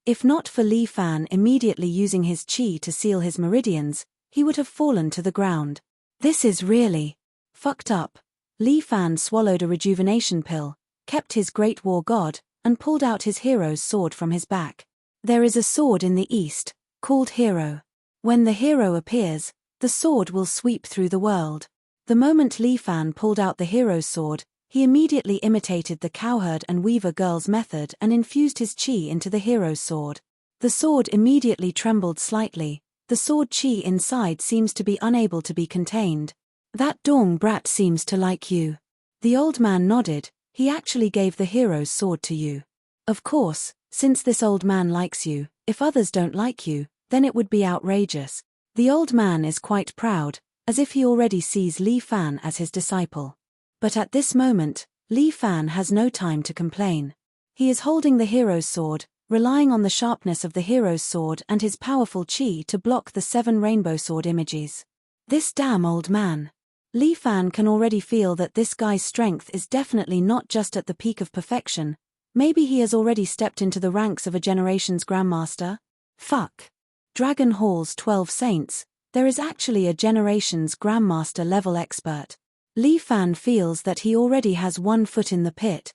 S1: If not for Li Fan immediately using his chi to seal his meridians, he would have fallen to the ground. This is really fucked up. Li Fan swallowed a rejuvenation pill, kept his Great War God, and pulled out his hero's sword from his back. There is a sword in the east, called Hero. When the hero appears, the sword will sweep through the world. The moment Li Fan pulled out the hero's sword, he immediately imitated the cowherd and weaver girl's method and infused his chi into the hero's sword. The sword immediately trembled slightly. The sword chi inside seems to be unable to be contained. That dong brat seems to like you. The old man nodded. He actually gave the hero's sword to you. Of course, since this old man likes you, if others don't like you, then it would be outrageous. The old man is quite proud, as if he already sees Li Fan as his disciple. But at this moment, Li Fan has no time to complain. He is holding the hero's sword, relying on the sharpness of the hero's sword and his powerful chi to block the 7 rainbow sword images. This damn old man. Li Fan can already feel that this guy's strength is definitely not just at the peak of perfection. Maybe he has already stepped into the ranks of a generation's grandmaster? Fuck. Dragon Hall's 12 saints, there is actually a generation's grandmaster level expert. Li Fan feels that he already has 1 foot in the pit.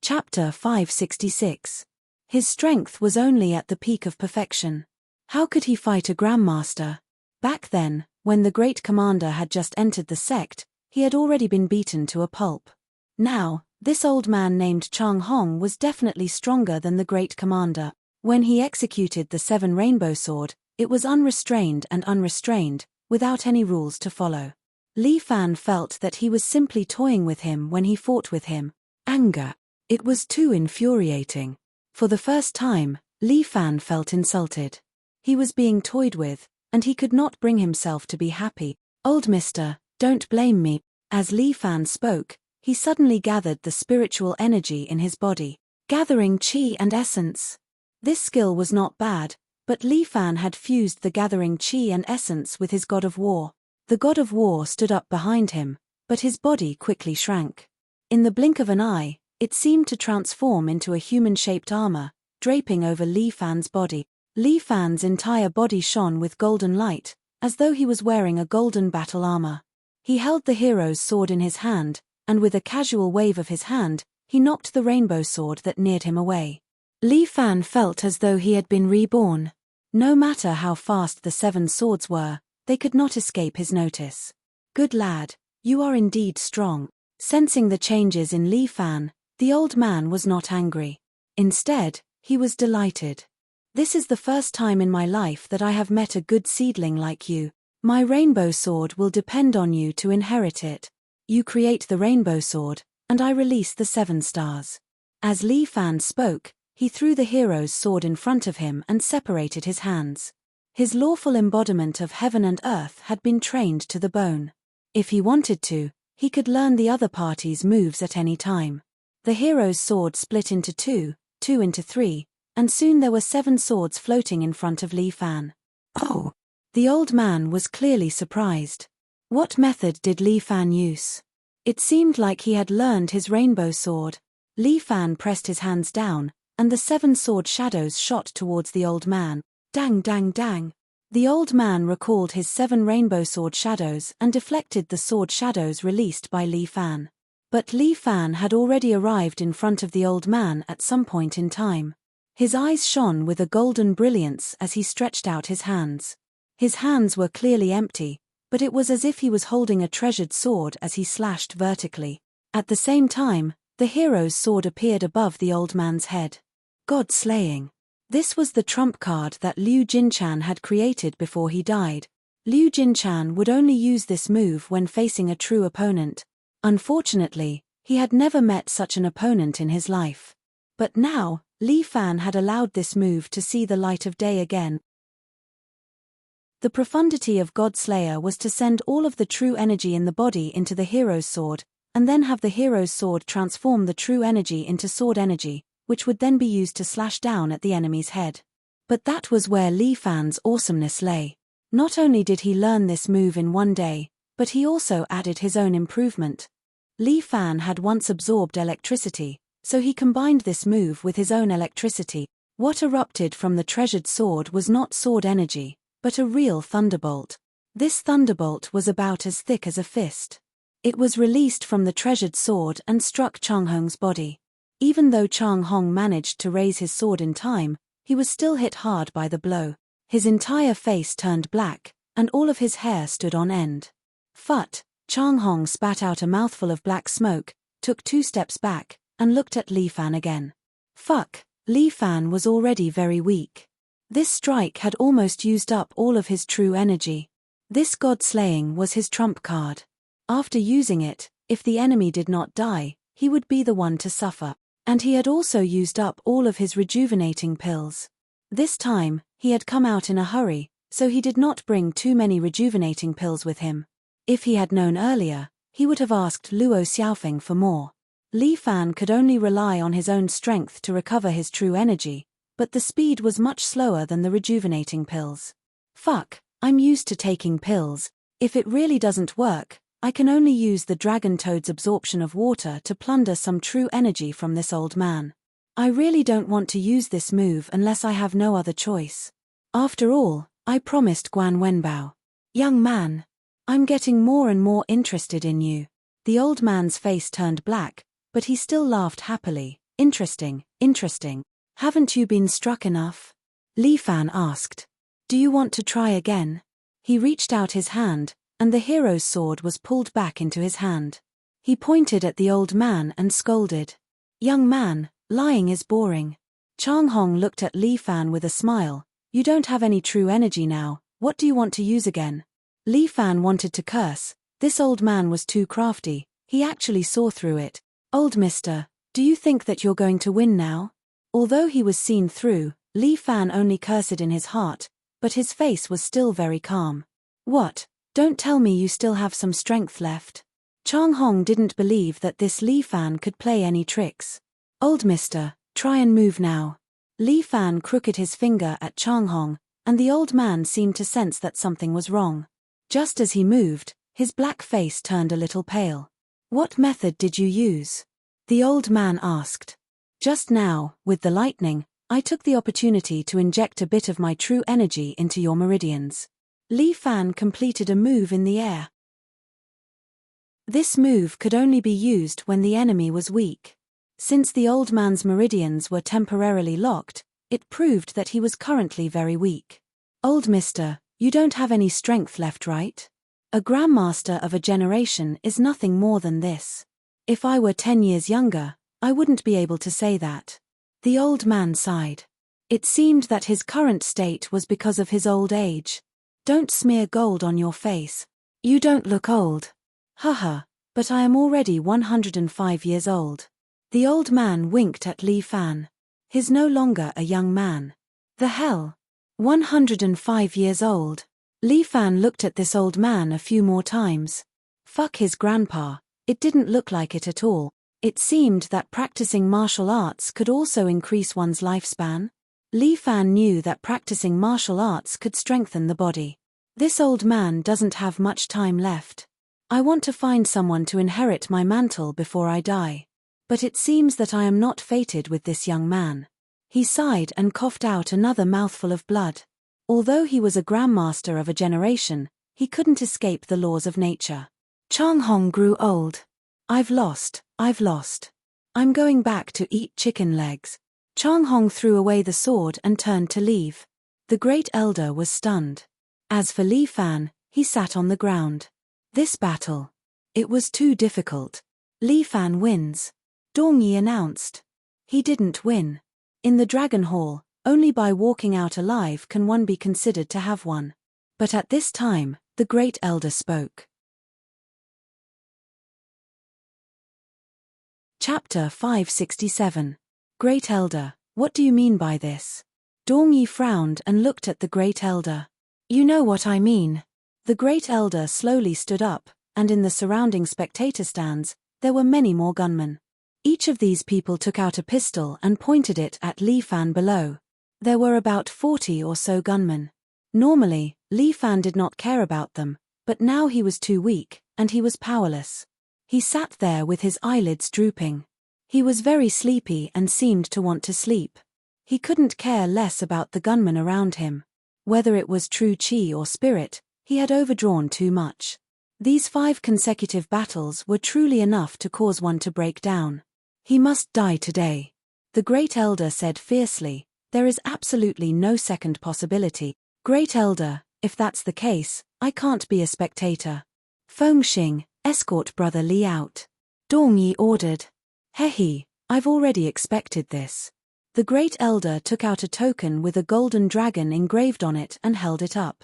S1: Chapter 566. His strength was only at the peak of perfection. How could he fight a grandmaster? Back then, when the great commander had just entered the sect, he had already been beaten to a pulp. Now, this old man named Chang Hong was definitely stronger than the great commander. When he executed the 7 rainbow sword, it was unrestrained, without any rules to follow. Li Fan felt that he was simply toying with him when he fought with him. Anger. It was too infuriating. For the first time, Li Fan felt insulted. He was being toyed with, and he could not bring himself to be happy. "Old mister, don't blame me." As Li Fan spoke, he suddenly gathered the spiritual energy in his body, gathering qi and essence. This skill was not bad, but Li Fan had fused the gathering qi and essence with his god of war. The god of war stood up behind him, but his body quickly shrank. In the blink of an eye, it seemed to transform into a human-shaped armor, draping over Li Fan's body. Li Fan's entire body shone with golden light, as though he was wearing a golden battle armor. He held the hero's sword in his hand, and with a casual wave of his hand, he knocked the rainbow sword that neared him away. Li Fan felt as though he had been reborn. No matter how fast the 7 swords were, they could not escape his notice. "Good lad, you are indeed strong." Sensing the changes in Li Fan, the old man was not angry. Instead, he was delighted. "This is the first time in my life that I have met a good seedling like you. My rainbow sword will depend on you to inherit it. You create the rainbow sword, and I release the 7 stars." As Li Fan spoke, he threw the hero's sword in front of him and separated his hands. His lawful embodiment of heaven and earth had been trained to the bone. If he wanted to, he could learn the other party's moves at any time. The hero's sword split into 2, 2 into 3, and soon there were 7 swords floating in front of Li Fan. "Oh!" The old man was clearly surprised. What method did Li Fan use? It seemed like he had learned his rainbow sword. Li Fan pressed his hands down, and the 7 sword shadows shot towards the old man. Dang dang dang. The old man recalled his 7 rainbow sword shadows and deflected the sword shadows released by Li Fan. But Li Fan had already arrived in front of the old man at some point in time. His eyes shone with a golden brilliance as he stretched out his hands. His hands were clearly empty, but it was as if he was holding a treasured sword as he slashed vertically. At the same time, the hero's sword appeared above the old man's head. God slaying. This was the trump card that Liu Jinchan had created before he died. Liu Jinchan would only use this move when facing a true opponent. Unfortunately, he had never met such an opponent in his life. But now, Li Fan had allowed this move to see the light of day again. The profundity of God Slayer was to send all of the true energy in the body into the hero's sword, and then have the hero's sword transform the true energy into sword energy, which would then be used to slash down at the enemy's head. But that was where Li Fan's awesomeness lay. Not only did he learn this move in one day, but he also added his own improvement. Li Fan had once absorbed electricity, so he combined this move with his own electricity. What erupted from the treasured sword was not sword energy, but a real thunderbolt. This thunderbolt was about as thick as a fist. It was released from the treasured sword and struck Chang Hong's body. Even though Chang Hong managed to raise his sword in time, he was still hit hard by the blow. His entire face turned black, and all of his hair stood on end. Phut! Chang Hong spat out a mouthful of black smoke, took 2 steps back, and looked at Li Fan again. Fuck! Li Fan was already very weak. This strike had almost used up all of his true energy. This god-slaying was his trump card. After using it, if the enemy did not die, he would be the one to suffer. And he had also used up all of his rejuvenating pills. This time, he had come out in a hurry, so he did not bring too many rejuvenating pills with him. If he had known earlier, he would have asked Luo Xiaofeng for more. Li Fan could only rely on his own strength to recover his true energy, but the speed was much slower than the rejuvenating pills. Fuck, I'm used to taking pills. If it really doesn't work, I can only use the dragon toad's absorption of water to plunder some true energy from this old man. I really don't want to use this move unless I have no other choice. After all, I promised Guan Wenbao. Young man, I'm getting more and more interested in you. The old man's face turned black, but he still laughed happily. Interesting, interesting. Haven't you been struck enough? Li Fan asked. Do you want to try again? He reached out his hand, and the hero's sword was pulled back into his hand. He pointed at the old man and scolded. Young man, lying is boring. Chang Hong looked at Li Fan with a smile. You don't have any true energy now, what do you want to use again? Li Fan wanted to curse. This old man was too crafty, he actually saw through it. Old mister, do you think that you're going to win now? Although he was seen through, Li Fan only cursed in his heart, but his face was still very calm. What? Don't tell me you still have some strength left. Chang Hong didn't believe that this Li Fan could play any tricks. Old mister, try and move now. Li Fan crooked his finger at Chang Hong, and the old man seemed to sense that something was wrong. Just as he moved, his black face turned a little pale. What method did you use? The old man asked. Just now, with the lightning, I took the opportunity to inject a bit of my true energy into your meridians. Li Fan completed a move in the air. This move could only be used when the enemy was weak. Since the old man's meridians were temporarily locked, it proved that he was currently very weak. Old mister, you don't have any strength left, right? A grandmaster of a generation is nothing more than this. If I were 10 years younger, I wouldn't be able to say that. The old man sighed. It seemed that his current state was because of his old age. Don't smear gold on your face. You don't look old. Haha, but I am already 105 years old. The old man winked at Li Fan. He's no longer a young man. The hell? 105 years old. Li Fan looked at this old man a few more times. Fuck his grandpa, it didn't look like it at all. It seemed that practicing martial arts could also increase one's lifespan. Li Fan knew that practicing martial arts could strengthen the body. This old man doesn't have much time left. I want to find someone to inherit my mantle before I die. But it seems that I am not fated with this young man. He sighed and coughed out another mouthful of blood. Although he was a grandmaster of a generation, he couldn't escape the laws of nature. Chang Hong grew old. I've lost. I'm going back to eat chicken legs. Chang Hong threw away the sword and turned to leave. The great elder was stunned. As for Li Fan, he sat on the ground. This battle. It was too difficult. Li Fan wins. Dong Yi announced. He didn't win. In the Dragon Hall, only by walking out alive can one be considered to have won. But at this time, the great elder spoke. Chapter 567. Great Elder, what do you mean by this? Dong Yi frowned and looked at the Great Elder. You know what I mean. The Great Elder slowly stood up, and in the surrounding spectator stands, there were many more gunmen. Each of these people took out a pistol and pointed it at Li Fan below. There were about 40 or so gunmen. Normally, Li Fan did not care about them, but now he was too weak, and he was powerless. He sat there with his eyelids drooping. He was very sleepy and seemed to want to sleep. He couldn't care less about the gunmen around him. Whether it was true chi or spirit, he had overdrawn too much. These 5 consecutive battles were truly enough to cause one to break down. He must die today. The Great Elder said fiercely, there is absolutely no second possibility. Great Elder, if that's the case, I can't be a spectator. Feng Xing, escort Brother Li out. Dong Yi ordered. Hehe, I've already expected this. The Great Elder took out a token with a golden dragon engraved on it and held it up.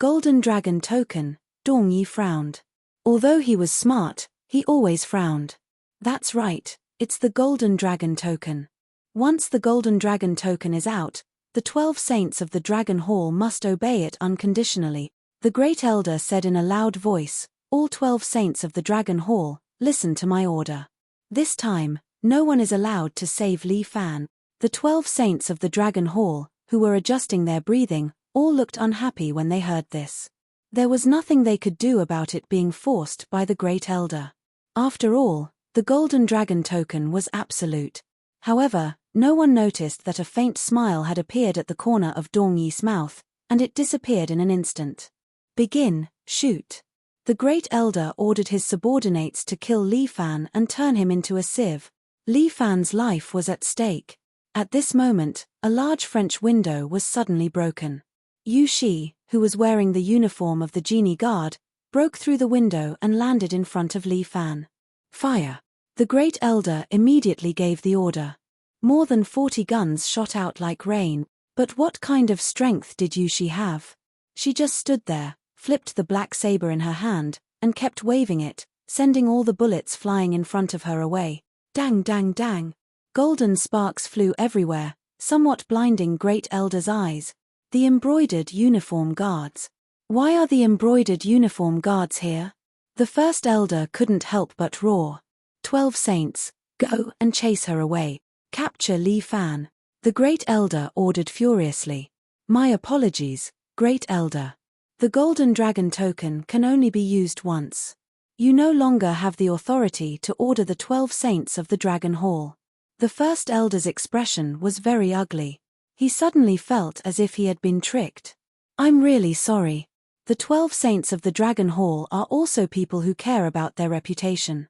S1: Golden dragon token, Dong Yi frowned. Although he was smart, he always frowned. That's right, it's the golden dragon token. Once the golden dragon token is out, the 12 saints of the Dragon Hall must obey it unconditionally. The Great Elder said in a loud voice, all 12 saints of the Dragon Hall, listen to my order. This time, no one is allowed to save Li Fan. The 12 saints of the Dragon Hall, who were adjusting their breathing, all looked unhappy when they heard this. There was nothing they could do about it being forced by the Great Elder. After all, the Golden Dragon token was absolute. However, no one noticed that a faint smile had appeared at the corner of Dong Yi's mouth, and it disappeared in an instant. Begin, shoot. The Great Elder ordered his subordinates to kill Li Fan and turn him into a sieve. Li Fan's life was at stake. At this moment, a large French window was suddenly broken. Yu Shi, who was wearing the uniform of the Genie Guard, broke through the window and landed in front of Li Fan. Fire! The Great Elder immediately gave the order. More than 40 guns shot out like rain, but what kind of strength did Yu Shi have? She just stood there, flipped the black saber in her hand, and kept waving it, sending all the bullets flying in front of her away. Dang, dang, dang. Golden sparks flew everywhere, somewhat blinding Great Elder's eyes. The embroidered uniform guards. Why are the embroidered uniform guards here? The first elder couldn't help but roar. 12 saints, go and chase her away. Capture Li Fan. The Great Elder ordered furiously. My apologies, Great Elder. The Golden Dragon token can only be used once. You no longer have the authority to order the 12 saints of the Dragon Hall. The first elder's expression was very ugly. He suddenly felt as if he had been tricked. I'm really sorry. The 12 saints of the Dragon Hall are also people who care about their reputation.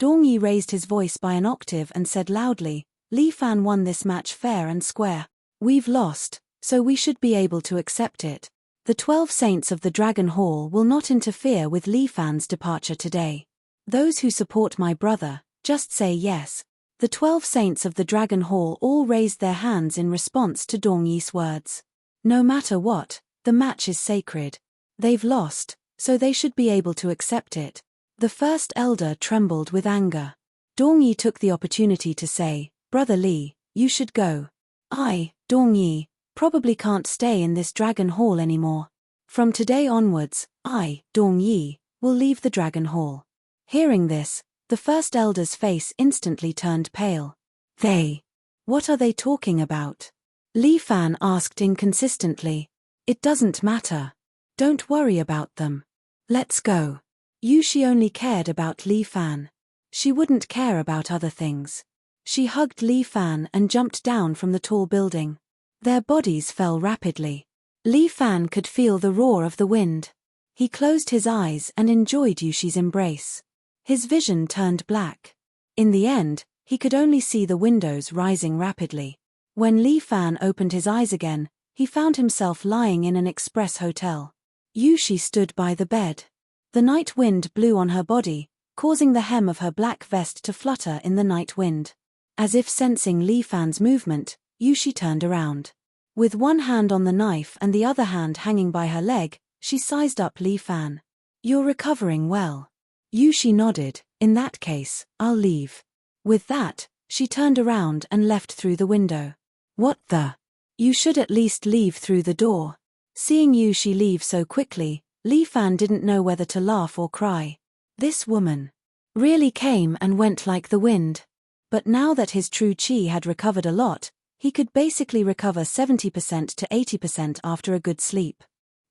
S1: Dongyi raised his voice by an octave and said loudly, Li Fan won this match fair and square. We've lost, so we should be able to accept it. The 12 saints of the Dragon Hall will not interfere with Li Fan's departure today. Those who support my brother, just say yes. The 12 saints of the Dragon Hall all raised their hands in response to Dongyi's words. No matter what, the match is sacred. They've lost, so they should be able to accept it. The first elder trembled with anger. Dongyi took the opportunity to say, Brother Li, you should go. I, Dongyi, probably can't stay in this Dragon Hall anymore. From today onwards, I, Dongyi, will leave the Dragon Hall. Hearing this, the first elder's face instantly turned pale. They? What are they talking about? Li Fan asked inconsistently. It doesn't matter. Don't worry about them. Let's go. Yushi only cared about Li Fan. She wouldn't care about other things. She hugged Li Fan and jumped down from the tall building. Their bodies fell rapidly. Li Fan could feel the roar of the wind. He closed his eyes and enjoyed Yushi's embrace. His vision turned black. In the end, he could only see the windows rising rapidly. When Li Fan opened his eyes again, he found himself lying in an express hotel. Yushi stood by the bed. The night wind blew on her body, causing the hem of her black vest to flutter in the night wind. As if sensing Li Fan's movement, Yushi turned around. With one hand on the knife and the other hand hanging by her leg, she sized up Li Fan. You're recovering well. Yushi nodded. In that case, I'll leave. With that, she turned around and left through the window. What the? You should at least leave through the door. Seeing Yushi leave so quickly, Li Fan didn't know whether to laugh or cry. This woman really came and went like the wind. But now that his true chi had recovered a lot, he could basically recover 70% to 80% after a good sleep.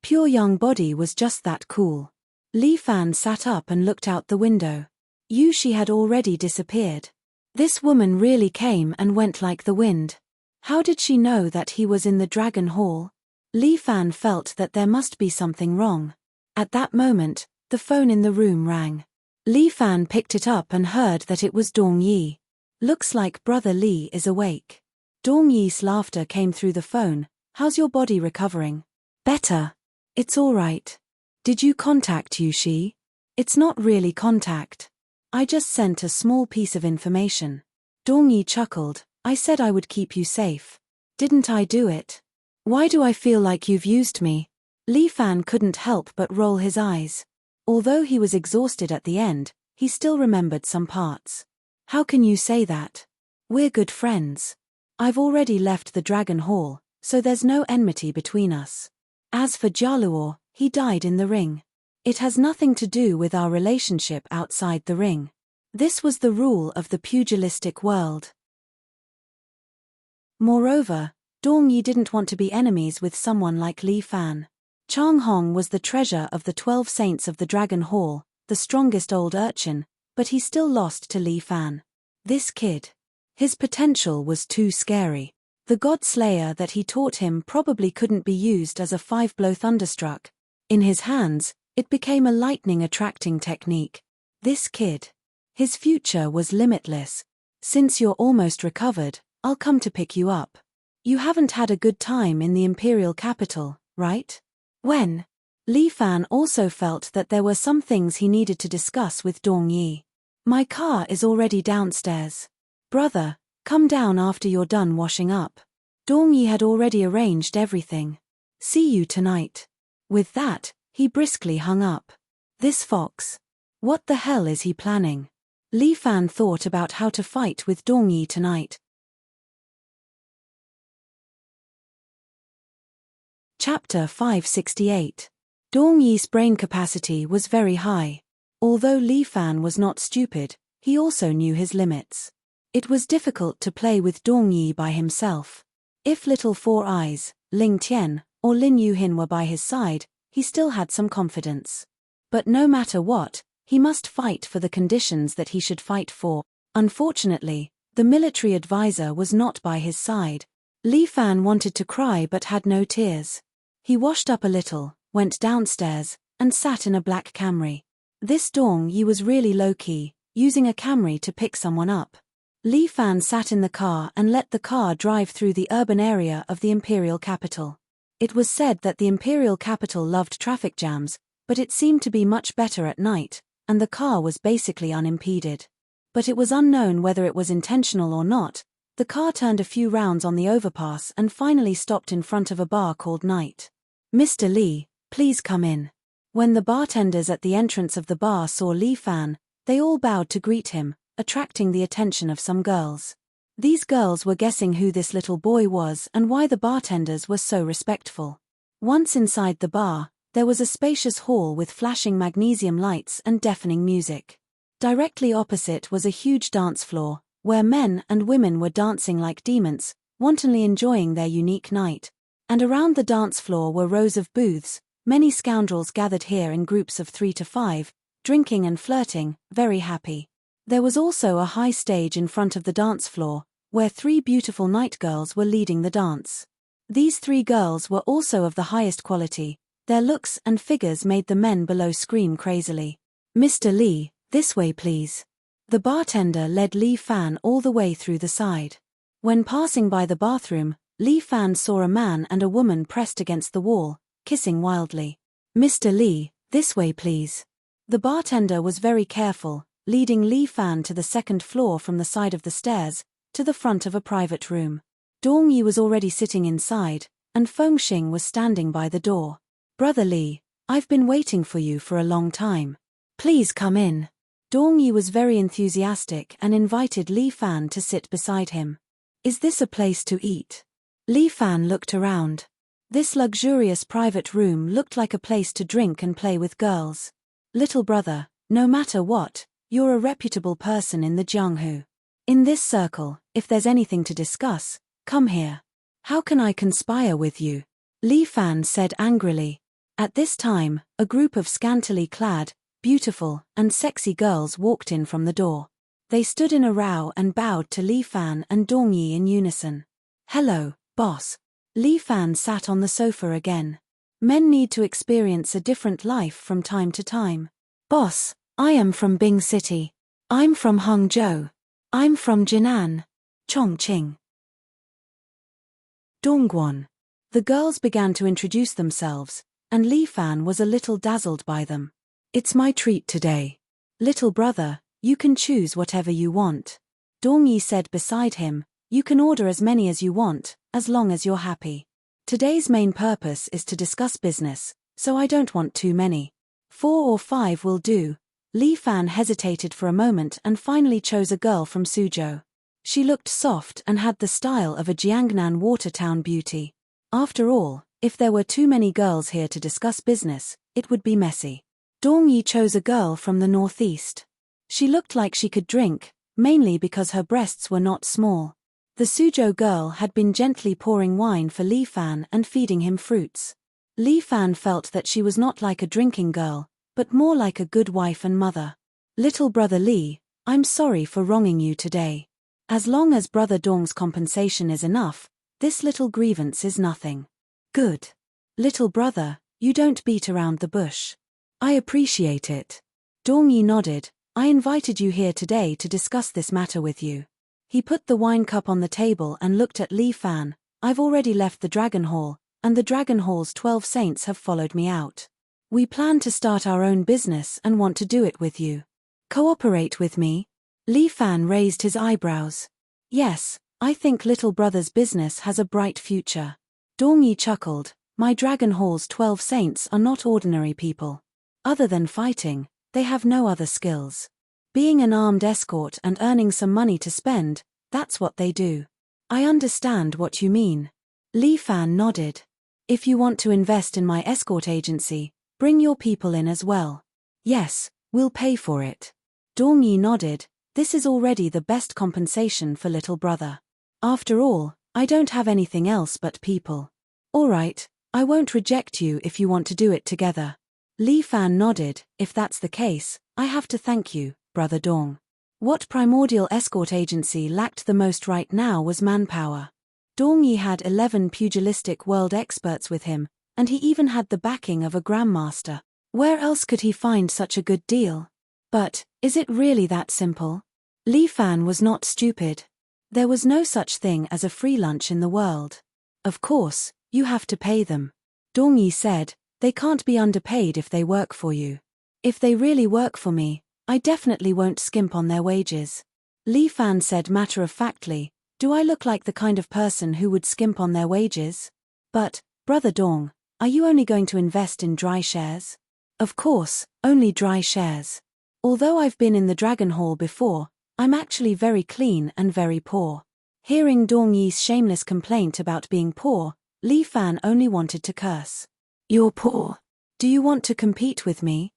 S1: Pure young body was just that cool. Li Fan sat up and looked out the window. Yushi had already disappeared. This woman really came and went like the wind. How did she know that he was in the Dragon Hall? Li Fan felt that there must be something wrong. At that moment, the phone in the room rang. Li Fan picked it up and heard that it was Dongyi. Looks like Brother Li is awake. Dongyi's laughter came through the phone. How's your body recovering? Better. It's all right. Did you contact Yushi? It's not really contact. I just sent a small piece of information. Dongyi chuckled. I said I would keep you safe. Didn't I do it? Why do I feel like you've used me? Li Fan couldn't help but roll his eyes. Although he was exhausted at the end, he still remembered some parts. How can you say that? We're good friends. I've already left the Dragon Hall, so there's no enmity between us. As for Jialuo, he died in the ring. It has nothing to do with our relationship outside the ring. This was the rule of the pugilistic world. Moreover, Dongyi didn't want to be enemies with someone like Li Fan. Chang Hong was the treasure of the 12 saints of the Dragon Hall, the strongest old urchin, but he still lost to Li Fan. This kid. His potential was too scary. The God Slayer that he taught him probably couldn't be used as a 5-blow thunderstruck. In his hands, it became a lightning-attracting technique. This kid. His future was limitless. Since you're almost recovered, I'll come to pick you up. You haven't had a good time in the imperial capital, right? When? Li Fan also felt that there were some things he needed to discuss with Dongyi. My car is already downstairs. Brother, come down after you're done washing up. Dongyi had already arranged everything. See you tonight. With that, he briskly hung up. This fox. What the hell is he planning? Li Fan thought about how to fight with Dongyi tonight. Chapter 568. Dongyi's brain capacity was very high. Although Li Fan was not stupid, he also knew his limits. It was difficult to play with Dongyi by himself. If Little Four Eyes, Ling Tian, or Lin Yuhin were by his side, he still had some confidence. But no matter what, he must fight for the conditions that he should fight for. Unfortunately, the military advisor was not by his side. Li Fan wanted to cry but had no tears. He washed up a little, went downstairs, and sat in a black Camry. This Dongyi was really low-key, using a Camry to pick someone up. Li Fan sat in the car and let the car drive through the urban area of the imperial capital. It was said that the imperial capital loved traffic jams, but it seemed to be much better at night, and the car was basically unimpeded. But it was unknown whether it was intentional or not. The car turned a few rounds on the overpass and finally stopped in front of a bar called Night. "Mr. Li, please come in." When the bartenders at the entrance of the bar saw Li Fan, they all bowed to greet him, attracting the attention of some girls. These girls were guessing who this little boy was and why the bartenders were so respectful. Once inside the bar, there was a spacious hall with flashing magnesium lights and deafening music. Directly opposite was a huge dance floor, where men and women were dancing like demons, wantonly enjoying their unique night. And around the dance floor were rows of booths, many scoundrels gathered here in groups of 3 to 5, drinking and flirting, very happy. There was also a high stage in front of the dance floor, where 3 beautiful night girls were leading the dance. These 3 girls were also of the highest quality. Their looks and figures made the men below scream crazily. "Mr. Li, this way please." The bartender led Li Fan all the way through the side. When passing by the bathroom, Li Fan saw a man and a woman pressed against the wall, kissing wildly. "Mr. Li, this way please." The bartender was very careful, leading Li Fan to the second floor from the side of the stairs, to the front of a private room. Dongyi was already sitting inside, and Fengxing was standing by the door. "Brother Li, I've been waiting for you for a long time. Please come in." Dongyi was very enthusiastic and invited Li Fan to sit beside him. "Is this a place to eat?" Li Fan looked around. This luxurious private room looked like a place to drink and play with girls. "Little brother, no matter what, you're a reputable person in the Jianghu. In this circle, if there's anything to discuss, come here. How can I conspire with you?" Li Fan said angrily. At this time, a group of scantily clad, beautiful, and sexy girls walked in from the door. They stood in a row and bowed to Li Fan and Dongyi in unison. "Hello, boss." Li Fan sat on the sofa again. Men need to experience a different life from time to time. "Boss, I am from Bing City. I'm from Hangzhou. I'm from Jinan. Chongqing. Dongguan." The girls began to introduce themselves, and Li Fan was a little dazzled by them. "It's my treat today. Little brother, you can choose whatever you want." Dongyi said beside him, "You can order as many as you want, as long as you're happy. Today's main purpose is to discuss business, so I don't want too many. 4 or 5 will do." Li Fan hesitated for a moment and finally chose a girl from Suzhou. She looked soft and had the style of a Jiangnan watertown beauty. After all, if there were too many girls here to discuss business, it would be messy. Dongyi chose a girl from the northeast. She looked like she could drink, mainly because her breasts were not small. The Suzhou girl had been gently pouring wine for Li Fan and feeding him fruits. Li Fan felt that she was not like a drinking girl, but more like a good wife and mother. "Little brother Li, I'm sorry for wronging you today. As long as brother Dong's compensation is enough, this little grievance is nothing." "Good. Little brother, you don't beat around the bush. I appreciate it." Dongyi nodded. "I invited you here today to discuss this matter with you." He put the wine cup on the table and looked at Li Fan. "I've already left the Dragon Hall, and the Dragon Hall's 12 saints have followed me out. We plan to start our own business and want to do it with you. Cooperate with me?" Li Fan raised his eyebrows. "Yes, I think little brother's business has a bright future." Dongyi chuckled. My Dragon Hall's 12 saints are not ordinary people. Other than fighting, they have no other skills. Being an armed escort and earning some money to spend, that's what they do. I understand what you mean. Li Fan nodded. If you want to invest in my escort agency, bring your people in as well. Yes, we'll pay for it. Dong Yi nodded. This is already the best compensation for little brother. After all, I don't have anything else but people. All right, I won't reject you if you want to do it together. Li Fan nodded. If that's the case, I have to thank you, Brother Dong. What primordial escort agency lacked the most right now was manpower. Dong Yi had 11 pugilistic world experts with him, and he even had the backing of a grandmaster. Where else could he find such a good deal? But, is it really that simple? Li Fan was not stupid. There was no such thing as a free lunch in the world. Of course, you have to pay them. Dong Yi said, they can't be underpaid if they work for you. If they really work for me, I definitely won't skimp on their wages. Li Fan said matter-of-factly, do I look like the kind of person who would skimp on their wages? But, Brother Dong, are you only going to invest in dry shares? Of course, only dry shares. Although I've been in the Dragon Hall before, I'm actually very clean and very poor. Hearing Dong Yi's shameless complaint about being poor, Li Fan only wanted to curse. You're poor. Do you want to compete with me?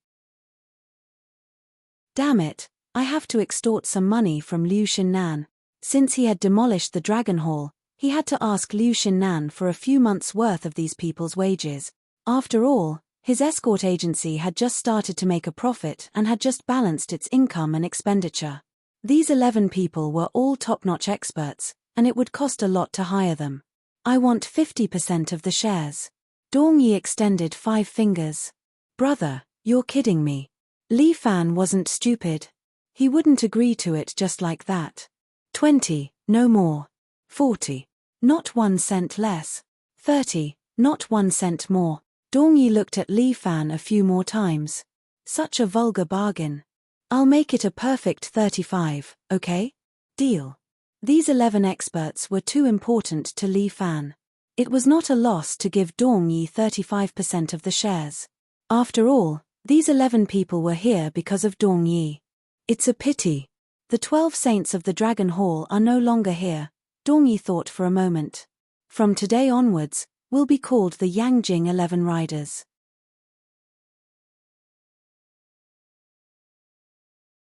S1: Damn it, I have to extort some money from Liu Xinnan. Since he had demolished the Dragon Hall, he had to ask Liu Xinnan for a few months' worth of these people's wages. After all, his escort agency had just started to make a profit and had just balanced its income and expenditure. These 11 people were all top-notch experts, and it would cost a lot to hire them. I want 50% of the shares. Dong Yi extended 5 fingers. Brother, you're kidding me. Li Fan wasn't stupid. He wouldn't agree to it just like that. 20, no more. 40, not 1 cent less. 30, not 1 cent more. Dong Yi looked at Li Fan a few more times. Such a vulgar bargain. I'll make it a perfect 35, okay? Deal. These 11 experts were too important to Li Fan. It was not a loss to give Dong Yi 35% of the shares. After all, these 11 people were here because of Dong Yi. It's a pity. The 12 saints of the Dragon Hall are no longer here, Dong Yi thought for a moment. From today onwards, we'll be called the Yangjing 11 Riders.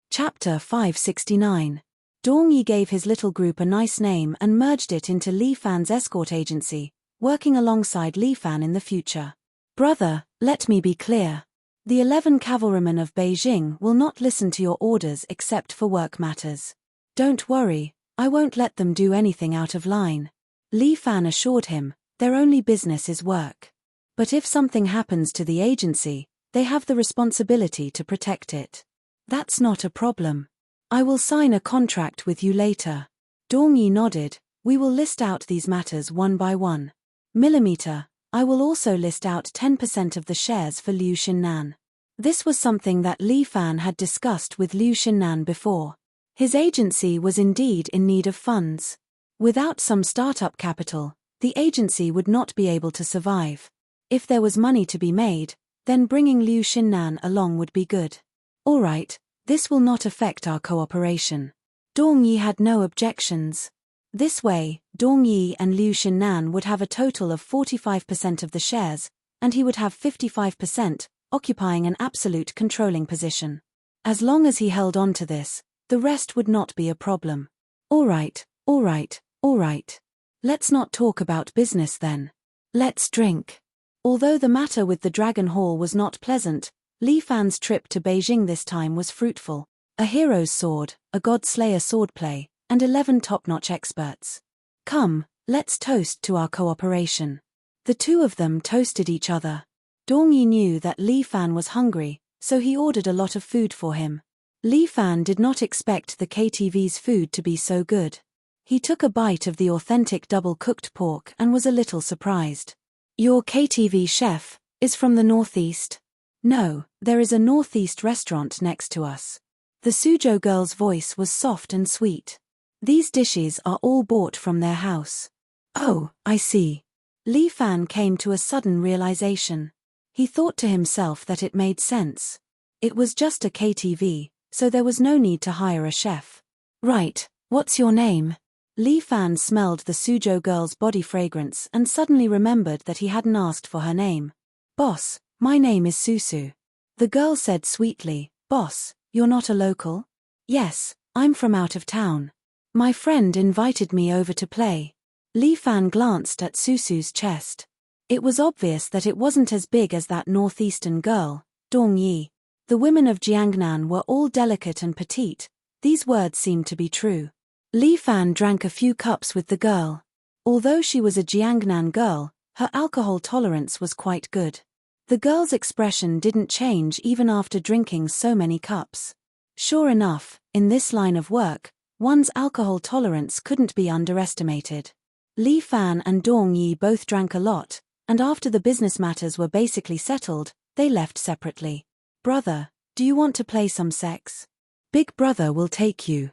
S1: Chapter 569. Dong Yi gave his little group a nice name and merged it into Li Fan's escort agency, working alongside Li Fan in the future. Brother, let me be clear. The 11 cavalrymen of Beijing will not listen to your orders except for work matters. Don't worry, I won't let them do anything out of line. Li Fan assured him, their only business is work. But if something happens to the agency, they have the responsibility to protect it. That's not a problem. I will sign a contract with you later. Dong Yi nodded, we will list out these matters one by one. Millimeter, I will also list out 10% of the shares for Liu Xinnan. This was something that Li Fan had discussed with Liu Xinnan before. His agency was indeed in need of funds. Without some startup capital, the agency would not be able to survive. If there was money to be made, then bringing Liu Xinnan along would be good. All right, this will not affect our cooperation. Dong Yi had no objections. This way, Dong Yi and Liu Xinnan would have a total of 45% of the shares, and he would have 55%, occupying an absolute controlling position. As long as he held on to this, the rest would not be a problem. All right, all right, all right. Let's not talk about business then. Let's drink. Although the matter with the Dragon Hall was not pleasant, Li Fan's trip to Beijing this time was fruitful. A hero's sword, a god-slayer swordplay, and 11 top-notch experts. Come, let's toast to our cooperation. The two of them toasted each other. Dong Yi knew that Li Fan was hungry, so he ordered a lot of food for him. Li Fan did not expect the KTV's food to be so good. He took a bite of the authentic double-cooked pork and was a little surprised. Your KTV chef is from the northeast? No, there is a northeast restaurant next to us. The Suzhou girl's voice was soft and sweet. These dishes are all bought from their house. Oh, I see. Li Fan came to a sudden realization. He thought to himself that it made sense. It was just a KTV, so there was no need to hire a chef. Right, what's your name? Li Fan smelled the Suzhou girl's body fragrance and suddenly remembered that he hadn't asked for her name. Boss, my name is Susu. The girl said sweetly. Boss, you're not a local? Yes, I'm from out of town. My friend invited me over to play. Li Fan glanced at Susu's chest. It was obvious that it wasn't as big as that northeastern girl, Dong Yi. The women of Jiangnan were all delicate and petite. These words seemed to be true. Li Fan drank a few cups with the girl. Although she was a Jiangnan girl, her alcohol tolerance was quite good. The girl's expression didn't change even after drinking so many cups. Sure enough, in this line of work, one's alcohol tolerance couldn't be underestimated. Li Fan and Dong Yi both drank a lot, and after the business matters were basically settled, they left separately. Brother, do you want to play some sex? Big brother will take you.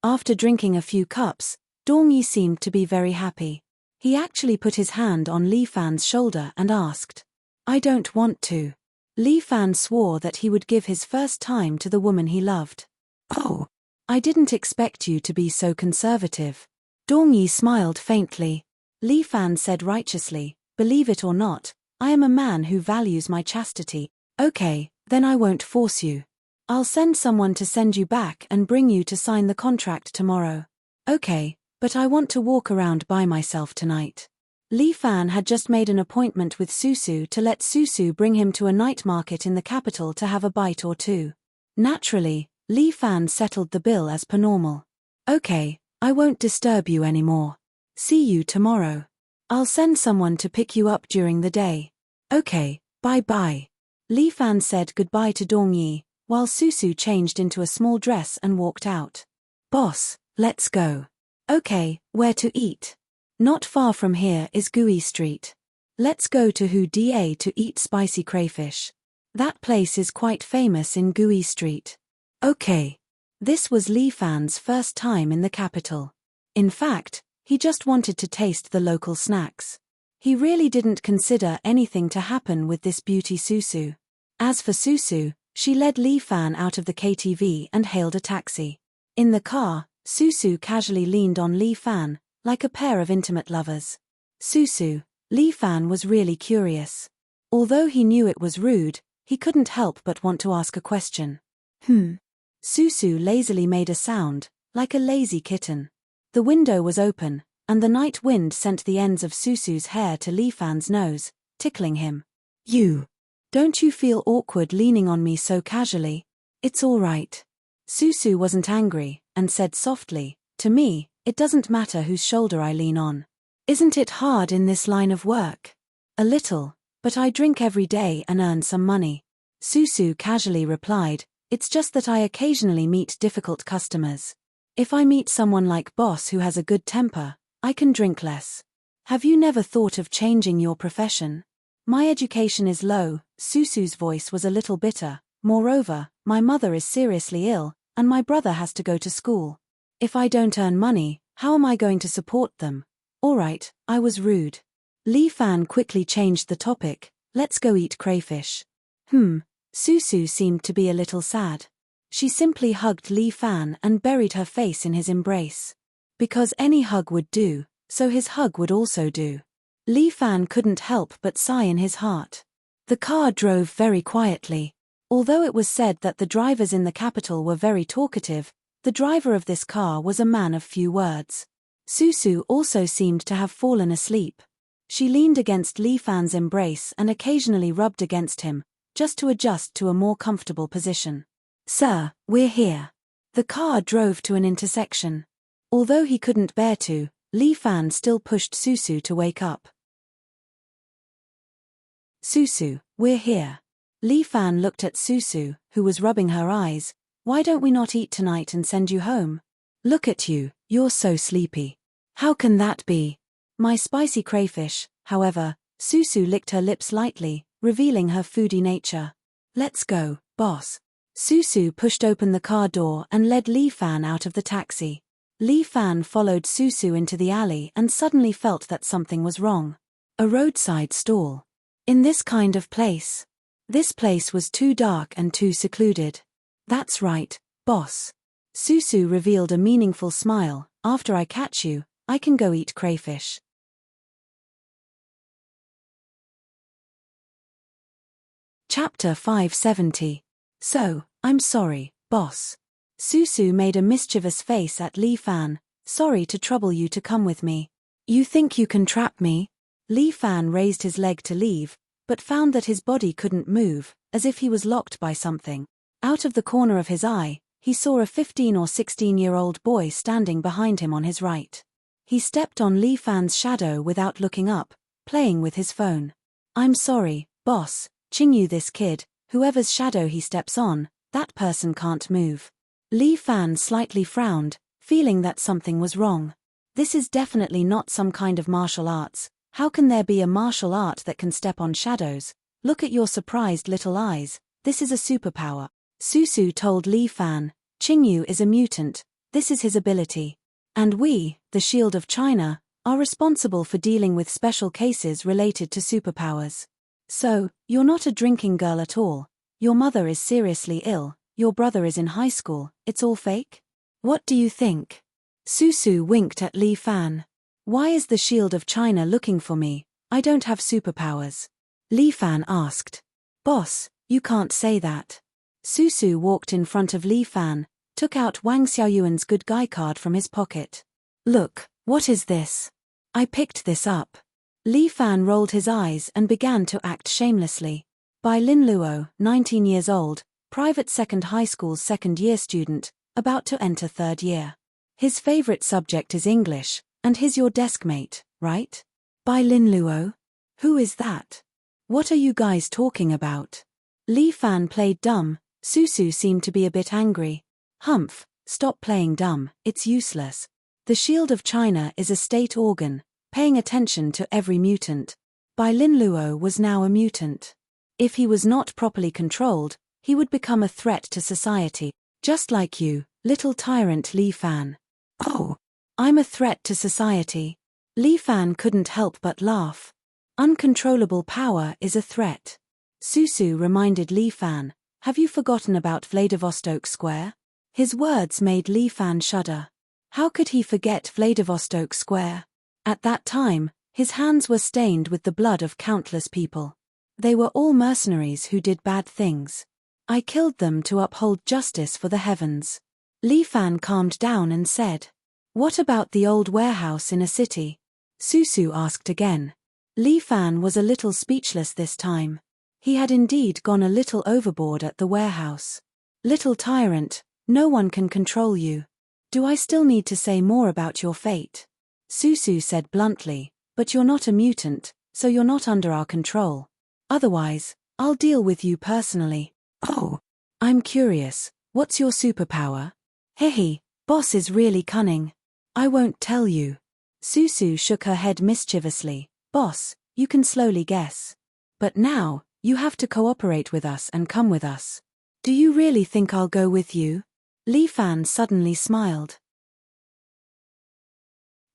S1: After drinking a few cups, Dong Yi seemed to be very happy. He actually put his hand on Li Fan's shoulder and asked, I don't want to. Li Fan swore that he would give his first time to the woman he loved. Oh, I didn't expect you to be so conservative. Dong Yi smiled faintly. Li Fan said righteously, believe it or not, I am a man who values my chastity. Okay, then I won't force you. I'll send someone to send you back and bring you to sign the contract tomorrow. Okay, but I want to walk around by myself tonight. Li Fan had just made an appointment with Susu to let Susu bring him to a night market in the capital to have a bite or two. Naturally, Li Fan settled the bill as per normal. Okay, I won't disturb you anymore. See you tomorrow. I'll send someone to pick you up during the day. Okay, bye-bye. Li Fan said goodbye to Dong Yi, while Susu changed into a small dress and walked out. Boss, let's go. Okay, where to eat? Not far from here is Gui Street. Let's go to Hu Da to eat spicy crayfish. That place is quite famous in Gui Street. Okay. This was Li Fan's first time in the capital. In fact, he just wanted to taste the local snacks. He really didn't consider anything to happen with this beauty Susu. As for Susu, she led Li Fan out of the KTV and hailed a taxi. In the car, Susu casually leaned on Li Fan, like a pair of intimate lovers. Susu, Li Fan was really curious. Although he knew it was rude, he couldn't help but want to ask a question. Susu lazily made a sound, like a lazy kitten. The window was open, and the night wind sent the ends of Susu's hair to Li Fan's nose, tickling him. Don't you feel awkward leaning on me so casually? It's all right. Susu wasn't angry, and said softly, to me, it doesn't matter whose shoulder I lean on. Isn't it hard in this line of work? A little, but I drink every day and earn some money. Susu casually replied, it's just that I occasionally meet difficult customers. If I meet someone like Boss who has a good temper, I can drink less. Have you never thought of changing your profession? My education is low. Susu's voice was a little bitter. Moreover, my mother is seriously ill, and my brother has to go to school. If I don't earn money, how am I going to support them? Alright, I was rude. Li Fan quickly changed the topic. Let's go eat crayfish. Susu seemed to be a little sad. She simply hugged Li Fan and buried her face in his embrace. Because any hug would do, so his hug would also do. Li Fan couldn't help but sigh in his heart. The car drove very quietly. Although it was said that the drivers in the capital were very talkative, the driver of this car was a man of few words. Susu also seemed to have fallen asleep. She leaned against Li Fan's embrace and occasionally rubbed against him, just to adjust to a more comfortable position. Sir, we're here. The car drove to an intersection. Although he couldn't bear to, Li Fan still pushed Susu to wake up. Susu, we're here. Li Fan looked at Susu, who was rubbing her eyes. Why don't we not eat tonight and send you home? Look at you, you're so sleepy. How can that be? My spicy crayfish. However, Susu licked her lips lightly, revealing her foodie nature. Let's go, boss. Susu pushed open the car door and led Li Fan out of the taxi. Li Fan followed Susu into the alley and suddenly felt that something was wrong. A roadside stall. In this kind of place. This place was too dark and too secluded. That's right, boss. Susu revealed a meaningful smile. After I catch you, I can go eat crayfish. Chapter 570. So, I'm sorry, boss. Susu made a mischievous face at Li Fan. Sorry to trouble you to come with me. You think you can trap me? Li Fan raised his leg to leave, but found that his body couldn't move, as if he was locked by something. Out of the corner of his eye, he saw a 15 or 16-year-old boy standing behind him on his right. He stepped on Li Fan's shadow without looking up, playing with his phone. I'm sorry, boss, Qingyu this kid, whoever's shadow he steps on, that person can't move. Li Fan slightly frowned, feeling that something was wrong. This is definitely not some kind of martial arts. How can there be a martial art that can step on shadows? Look at your surprised little eyes, this is a superpower. Susu told Li Fan, Qingyu is a mutant, this is his ability. And we, the Shield of China, are responsible for dealing with special cases related to superpowers. So, you're not a drinking girl at all. Your mother is seriously ill, your brother is in high school, it's all fake? What do you think? Susu winked at Li Fan. Why is the Shield of China looking for me? I don't have superpowers. Li Fan asked. Boss, you can't say that. Susu walked in front of Li Fan, took out Wang Xiaoyuan's good guy card from his pocket. Look, what is this? I picked this up. Li Fan rolled his eyes and began to act shamelessly. By Lin Luo, 19 years old, private second high school's second-year student, about to enter third year. His favorite subject is English, and he's your deskmate, right? By Lin Luo? Who is that? What are you guys talking about? Li Fan played dumb. Susu seemed to be a bit angry. Humph, stop playing dumb, it's useless. The Shield of China is a state organ, paying attention to every mutant. Bai Lin Luo was now a mutant. If he was not properly controlled, he would become a threat to society, just like you, little tyrant Li Fan. Oh, I'm a threat to society. Li Fan couldn't help but laugh. Uncontrollable power is a threat. Susu reminded Li Fan, have you forgotten about Vladivostok Square? His words made Li Fan shudder. How could he forget Vladivostok Square? At that time, his hands were stained with the blood of countless people. They were all mercenaries who did bad things. I killed them to uphold justice for the heavens. Li Fan calmed down and said, what about the old warehouse in a city? Susu asked again. Li Fan was a little speechless this time. He had indeed gone a little overboard at the warehouse. Little tyrant, no one can control you. Do I still need to say more about your fate? Susu said bluntly, but you're not a mutant, so you're not under our control. Otherwise, I'll deal with you personally. Oh, I'm curious, what's your superpower? Hehe, boss is really cunning. I won't tell you. Susu shook her head mischievously. Boss, you can slowly guess. But now, you have to cooperate with us and come with us. Do you really think I'll go with you? Li Fan suddenly smiled.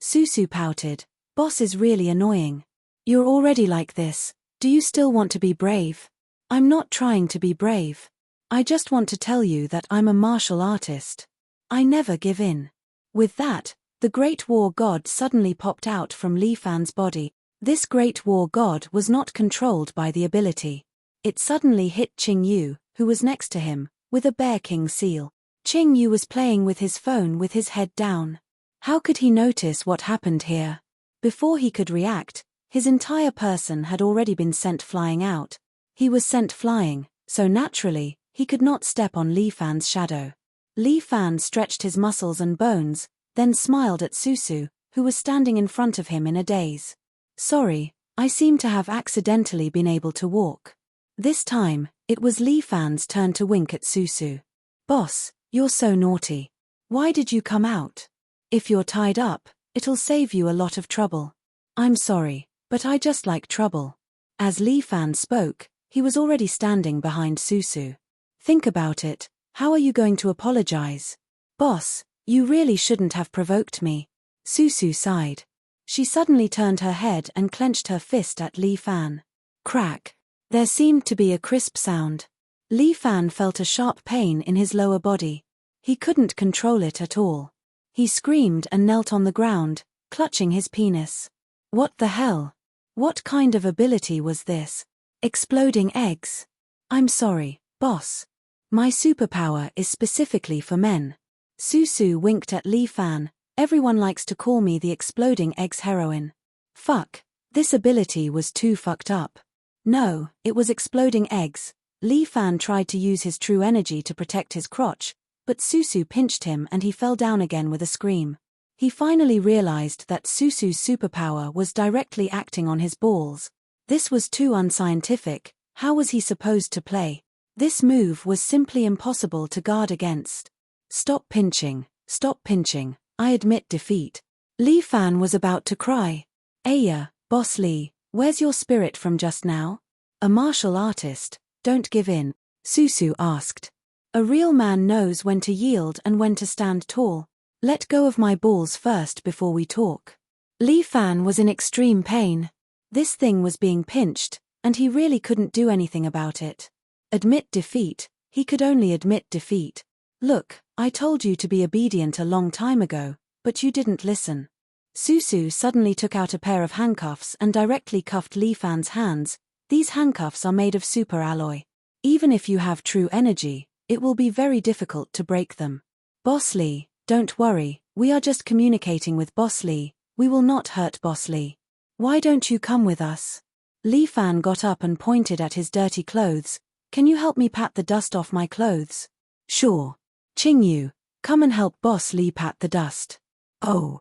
S1: Susu pouted. Boss is really annoying. You're already like this. Do you still want to be brave? I'm not trying to be brave. I just want to tell you that I'm a martial artist. I never give in. With that, the Great War God suddenly popped out from Li Fan's body. This Great War God was not controlled by the ability. It suddenly hit Qingyu, who was next to him, with a Bear King seal. Qingyu was playing with his phone with his head down. How could he notice what happened here? Before he could react, his entire person had already been sent flying out. He was sent flying, so naturally, he could not step on Li Fan's shadow. Li Fan stretched his muscles and bones, then smiled at Susu, who was standing in front of him in a daze. Sorry, I seem to have accidentally been able to walk. This time, it was Li Fan's turn to wink at Susu. Boss, you're so naughty. Why did you come out? If you're tied up, it'll save you a lot of trouble. I'm sorry, but I just like trouble. As Li Fan spoke, he was already standing behind Susu. Think about it, how are you going to apologize? Boss, You really shouldn't have provoked me. Susu sighed. She suddenly turned her head and clenched her fist at Li Fan. Crack. There seemed to be a crisp sound. Li Fan felt a sharp pain in his lower body. He couldn't control it at all. He screamed and knelt on the ground, clutching his penis. What the hell? What kind of ability was this? Exploding eggs? I'm sorry, boss. My superpower is specifically for men. Susu winked at Li Fan. Everyone likes to call me the exploding eggs heroine. Fuck. This ability was too fucked up. No, it was exploding eggs. Li Fan tried to use his true energy to protect his crotch, but Susu pinched him and he fell down again with a scream. He finally realized that Susu's superpower was directly acting on his balls. This was too unscientific. How was he supposed to play? This move was simply impossible to guard against. Stop pinching. Stop pinching. I admit defeat. Li Fan was about to cry. Aya, Boss Li, where's your spirit from just now? A martial artist, don't give in, Susu asked. A real man knows when to yield and when to stand tall. Let go of my balls first before we talk. Li Fan was in extreme pain. This thing was being pinched, and he really couldn't do anything about it. Admit defeat, he could only admit defeat. Look, I told you to be obedient a long time ago, but you didn't listen. Susu suddenly took out a pair of handcuffs and directly cuffed Li Fan's hands. These handcuffs are made of super alloy. Even if you have true energy, it will be very difficult to break them. Boss Li, don't worry, we are just communicating with Boss Li. We will not hurt Boss Li. Why don't you come with us? Li Fan got up and pointed at his dirty clothes. Can you help me pat the dust off my clothes? Sure. Qingyu, come and help Boss Li pat the dust. Oh.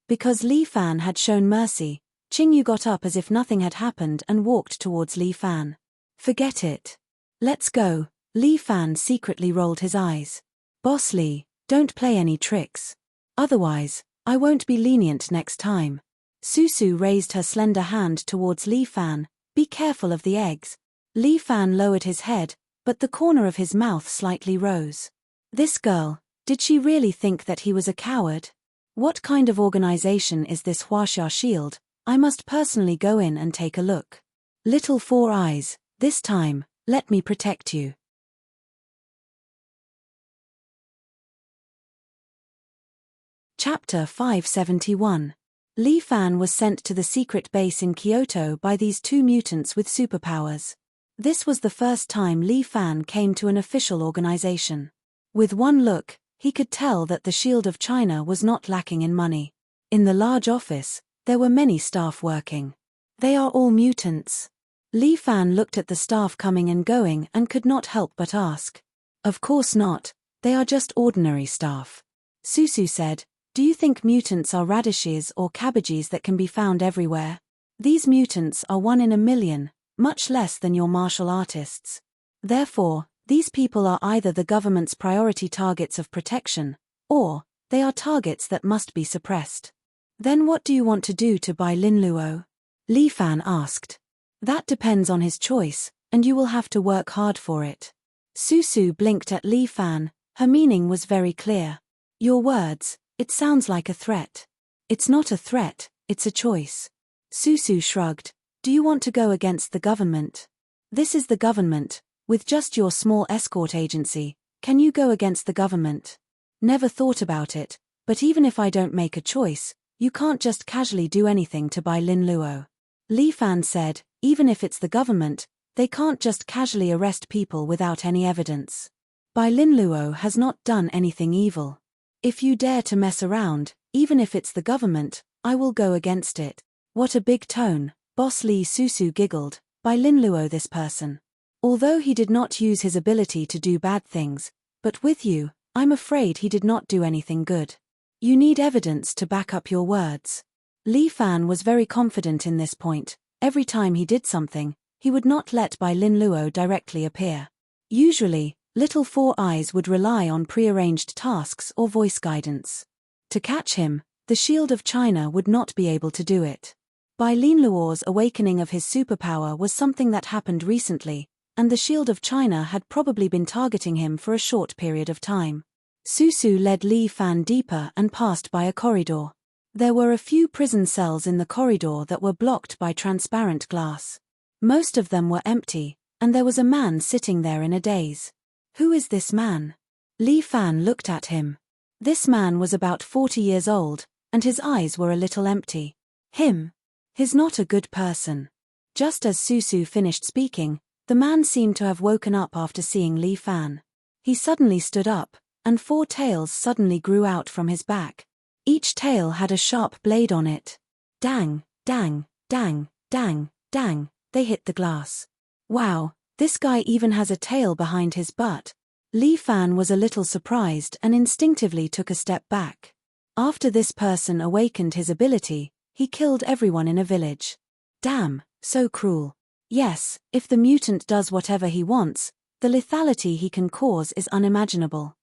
S1: Because Li Fan had shown mercy, Qingyu got up as if nothing had happened and walked towards Li Fan. Forget it. Let's go. Li Fan secretly rolled his eyes. Boss Li, don't play any tricks. Otherwise, I won't be lenient next time. Susu raised her slender hand towards Li Fan. Be careful of the eggs. Li Fan lowered his head, but the corner of his mouth slightly rose. This girl, did she really think that he was a coward? What kind of organization is this Huaxia Shield? I must personally go in and take a look. Little Four Eyes, this time, let me protect you. Chapter 571. Li Fan was sent to the secret base in Kyoto by these two mutants with superpowers. This was the first time Li Fan came to an official organization. With one look, he could tell that the Shield of China was not lacking in money. In the large office, there were many staff working. They are all mutants. Li Fan looked at the staff coming and going and could not help but ask. Of course not, they are just ordinary staff. Susu said, do you think mutants are radishes or cabbages that can be found everywhere? These mutants are 1 in a million, much less than your martial artists. Therefore, these people are either the government's priority targets of protection, or they are targets that must be suppressed. Then what do you want to do to Bai Linluo? Li Fan asked. That depends on his choice, and you will have to work hard for it. Susu blinked at Li Fan, her meaning was very clear. Your words, it sounds like a threat. It's not a threat, it's a choice. Susu shrugged. Do you want to go against the government? This is the government. With just your small escort agency, can you go against the government? Never thought about it, but even if I don't make a choice, you can't just casually do anything to Bai Linluo. Li Fan said, even if it's the government, they can't just casually arrest people without any evidence. Bai Linluo has not done anything evil. If you dare to mess around, even if it's the government, I will go against it. What a big tone, Boss Li. Susu giggled. Bai Linluo, this person. Although he did not use his ability to do bad things, but with you, I'm afraid he did not do anything good. You need evidence to back up your words. Li Fan was very confident in this point. Every time he did something, he would not let Bai Linluo directly appear. Usually, Little Four Eyes would rely on prearranged tasks or voice guidance. To catch him, the Shield of China would not be able to do it. Bai Linluo's awakening of his superpower was something that happened recently, and the Shield of China had probably been targeting him for a short period of time. Susu led Li Fan deeper and passed by a corridor. There were a few prison cells in the corridor that were blocked by transparent glass. Most of them were empty, and there was a man sitting there in a daze. Who is this man? Li Fan looked at him. This man was about 40 years old, and his eyes were a little empty. Him? He's not a good person. Just as Susu finished speaking, the man seemed to have woken up after seeing Li Fan. He suddenly stood up, and 4 tails suddenly grew out from his back. Each tail had a sharp blade on it. Dang, dang, dang, dang, dang, they hit the glass. Wow, this guy even has a tail behind his butt. Li Fan was a little surprised and instinctively took a step back. After this person awakened his ability, he killed everyone in a village. Damn, so cruel. Yes, if the mutant does whatever he wants, the lethality he can cause is unimaginable.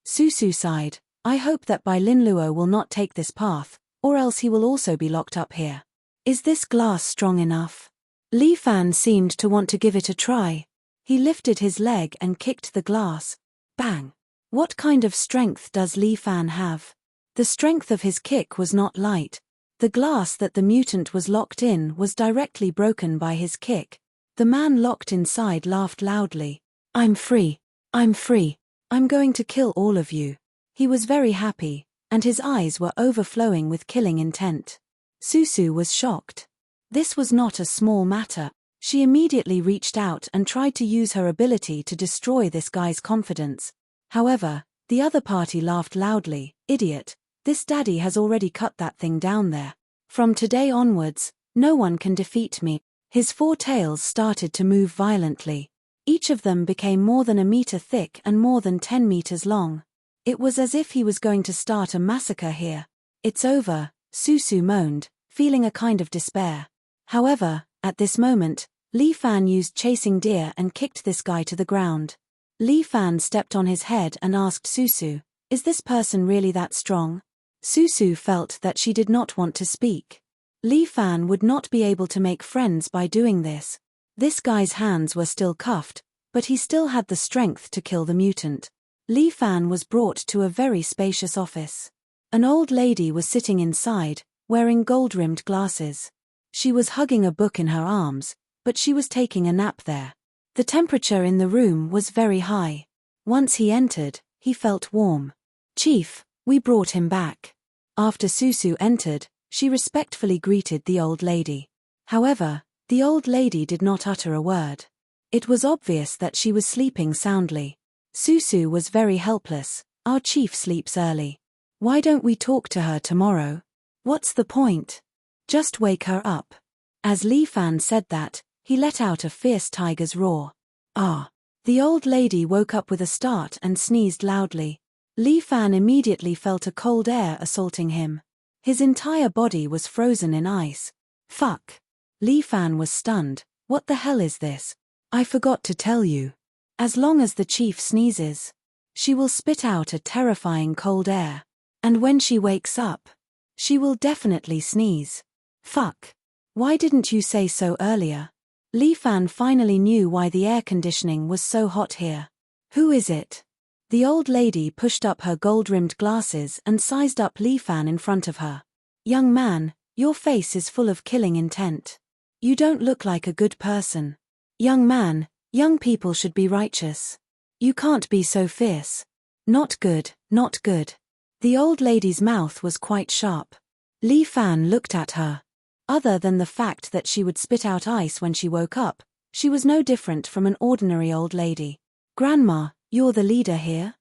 S1: Susu sighed. I hope that Bai Linluo will not take this path, or else he will also be locked up here. Is this glass strong enough? Li Fan seemed to want to give it a try. He lifted his leg and kicked the glass. Bang! What kind of strength does Li Fan have? The strength of his kick was not light. The glass that the mutant was locked in was directly broken by his kick. The man locked inside laughed loudly. I'm free. I'm free. I'm going to kill all of you. He was very happy, and his eyes were overflowing with killing intent. Susu was shocked. This was not a small matter. She immediately reached out and tried to use her ability to destroy this guy's confidence. However, the other party laughed loudly. Idiot, this daddy has already cut that thing down there. From today onwards, no one can defeat me. His 4 tails started to move violently. Each of them became more than a meter thick and more than 10 meters long. It was as if he was going to start a massacre here. It's over, Susu moaned, feeling a kind of despair. However, at this moment, Li Fan used chasing deer and kicked this guy to the ground. Li Fan stepped on his head and asked Susu, is this person really that strong? Susu felt that she did not want to speak. Li Fan would not be able to make friends by doing this. This guy's hands were still cuffed, but he still had the strength to kill the mutant. Li Fan was brought to a very spacious office. An old lady was sitting inside, wearing gold-rimmed glasses. She was hugging a book in her arms, but she was taking a nap there. The temperature in the room was very high. Once he entered, he felt warm. Chief, we brought him back. After Susu entered, she respectfully greeted the old lady. However, the old lady did not utter a word. It was obvious that she was sleeping soundly. Susu was very helpless. Our chief sleeps early. Why don't we talk to her tomorrow? What's the point? Just wake her up. As Li Fan said that, he let out a fierce tiger's roar. Ah! The old lady woke up with a start and sneezed loudly. Li Fan immediately felt a cold air assaulting him. His entire body was frozen in ice. Fuck! Li Fan was stunned. What the hell is this? I forgot to tell you. As long as the chief sneezes, she will spit out a terrifying cold air. And when she wakes up, she will definitely sneeze. Fuck. Why didn't you say so earlier? Li Fan finally knew why the air conditioning was so hot here. Who is it? The old lady pushed up her gold-rimmed glasses and sized up Li Fan in front of her. Young man, your face is full of killing intent. You don't look like a good person. Young man, young people should be righteous. You can't be so fierce. Not good, not good. The old lady's mouth was quite sharp. Li Fan looked at her. Other than the fact that she would spit out ice when she woke up, she was no different from an ordinary old lady. Grandma, you're the leader here?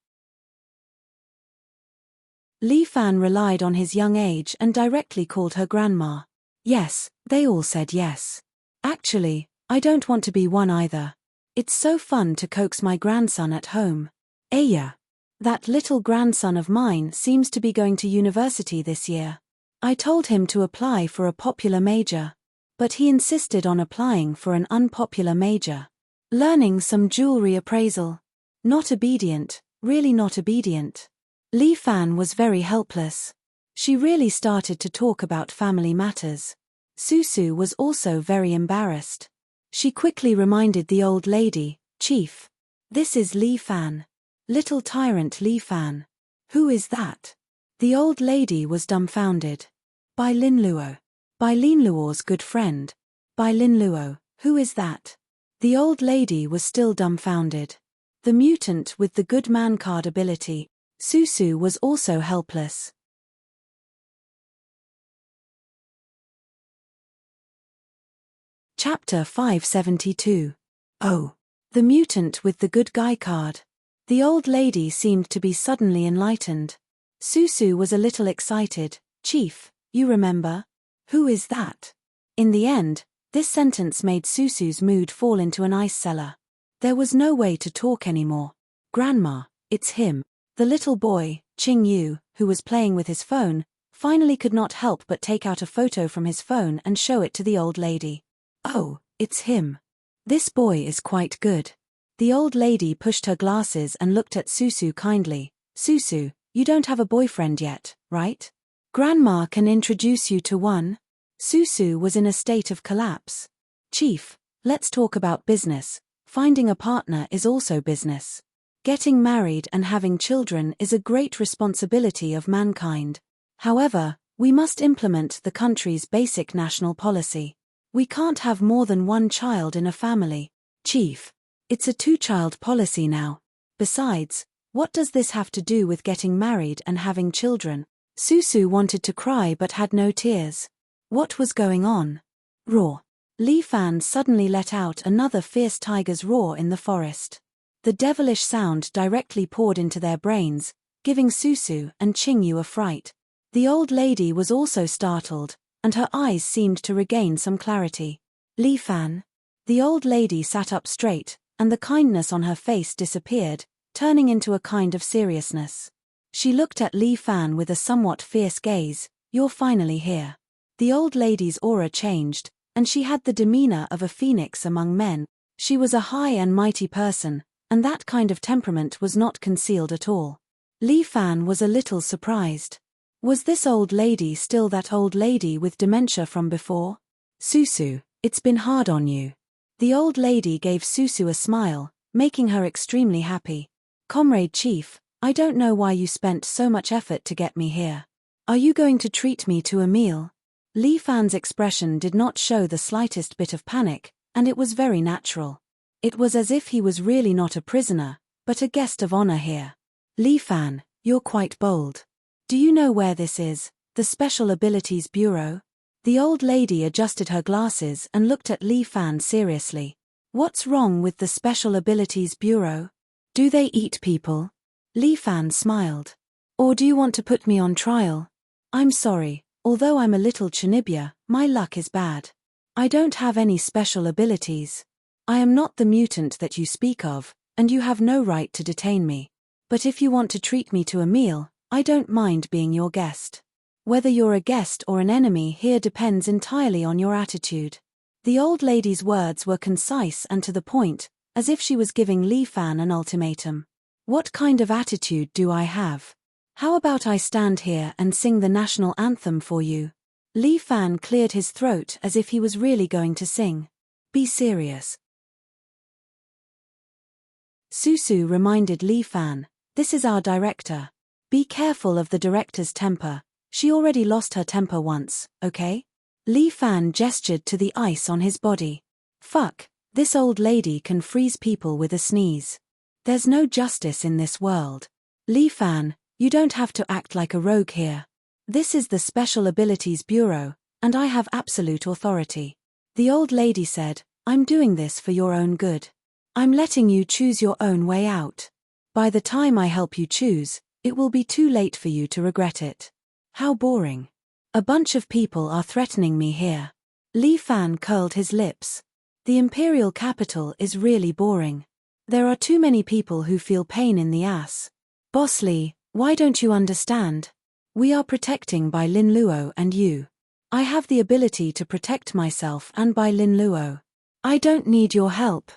S1: Li Fan relied on his young age and directly called her grandma. Yes, they all said yes. Actually, I don't want to be one either. It's so fun to coax my grandson at home. Aya. That little grandson of mine seems to be going to university this year. I told him to apply for a popular major, but he insisted on applying for an unpopular major. Learning some jewelry appraisal. Not obedient, really not obedient. Li Fan was very helpless. She really started to talk about family matters. Susu was also very embarrassed. She quickly reminded the old lady, Chief, this is Li Fan. Little tyrant Li Fan. Who is that? The old lady was dumbfounded. Bai Lin Luo. Bai Lin Luo's good friend. Bai Lin Luo, who is that? The old lady was still dumbfounded. The mutant with the good man card ability. Susu was also helpless. Chapter 572. Oh. The mutant with the good guy card. The old lady seemed to be suddenly enlightened. Susu was a little excited. Chief, you remember? Who is that? In the end, this sentence made Susu's mood fall into an ice cellar. There was no way to talk anymore. Grandma, it's him. The little boy, Qing Yu, who was playing with his phone, finally could not help but take out a photo from his phone and show it to the old lady. Oh, it's him. This boy is quite good. The old lady pushed her glasses and looked at Susu kindly. Susu, you don't have a boyfriend yet, right? Grandma can introduce you to one. Susu was in a state of collapse. Chief, let's talk about business. Finding a partner is also business. Getting married and having children is a great responsibility of mankind. However, we must implement the country's basic national policy. We can't have more than one child in a family. Chief, it's a two-child policy now. Besides, what does this have to do with getting married and having children? Susu wanted to cry but had no tears. What was going on? Roar. Li Fan suddenly let out another fierce tiger's roar in the forest. The devilish sound directly poured into their brains, giving Susu and Qingyu a fright. The old lady was also startled, and her eyes seemed to regain some clarity. Li Fan. The old lady sat up straight, and the kindness on her face disappeared, turning into a kind of seriousness. She looked at Li Fan with a somewhat fierce gaze. You're finally here. The old lady's aura changed, and she had the demeanor of a phoenix among men. She was a high and mighty person, and that kind of temperament was not concealed at all. Li Fan was a little surprised. Was this old lady still that old lady with dementia from before? Susu, it's been hard on you. The old lady gave Susu a smile, making her extremely happy. Comrade Chief, I don't know why you spent so much effort to get me here. Are you going to treat me to a meal? Li Fan's expression did not show the slightest bit of panic, and it was very natural. It was as if he was really not a prisoner, but a guest of honor here. Li Fan, you're quite bold. Do you know where this is, the Special Abilities Bureau? The old lady adjusted her glasses and looked at Li Fan seriously. What's wrong with the Special Abilities Bureau? Do they eat people? Li Fan smiled. Or do you want to put me on trial? I'm sorry, although I'm a little Chinibya, my luck is bad. I don't have any special abilities. I am not the mutant that you speak of, and you have no right to detain me. But if you want to treat me to a meal, I don't mind being your guest. Whether you're a guest or an enemy here depends entirely on your attitude. The old lady's words were concise and to the point, as if she was giving Li Fan an ultimatum. What kind of attitude do I have? How about I stand here and sing the national anthem for you? Li Fan cleared his throat as if he was really going to sing. Be serious. Susu reminded Li Fan, this is our director. Be careful of the director's temper. She already lost her temper once, okay? Li Fan gestured to the ice on his body. Fuck, this old lady can freeze people with a sneeze. There's no justice in this world. Li Fan, you don't have to act like a rogue here. This is the Special Abilities Bureau, and I have absolute authority. The old lady said, I'm doing this for your own good. I'm letting you choose your own way out. By the time I help you choose, it will be too late for you to regret it. How boring. A bunch of people are threatening me here. Li Fan curled his lips. The imperial capital is really boring. There are too many people who feel pain in the ass. Boss Li, why don't you understand? We are protecting Bai Lin Luo and you. I have the ability to protect myself and Bai Lin Luo. I don't need your help.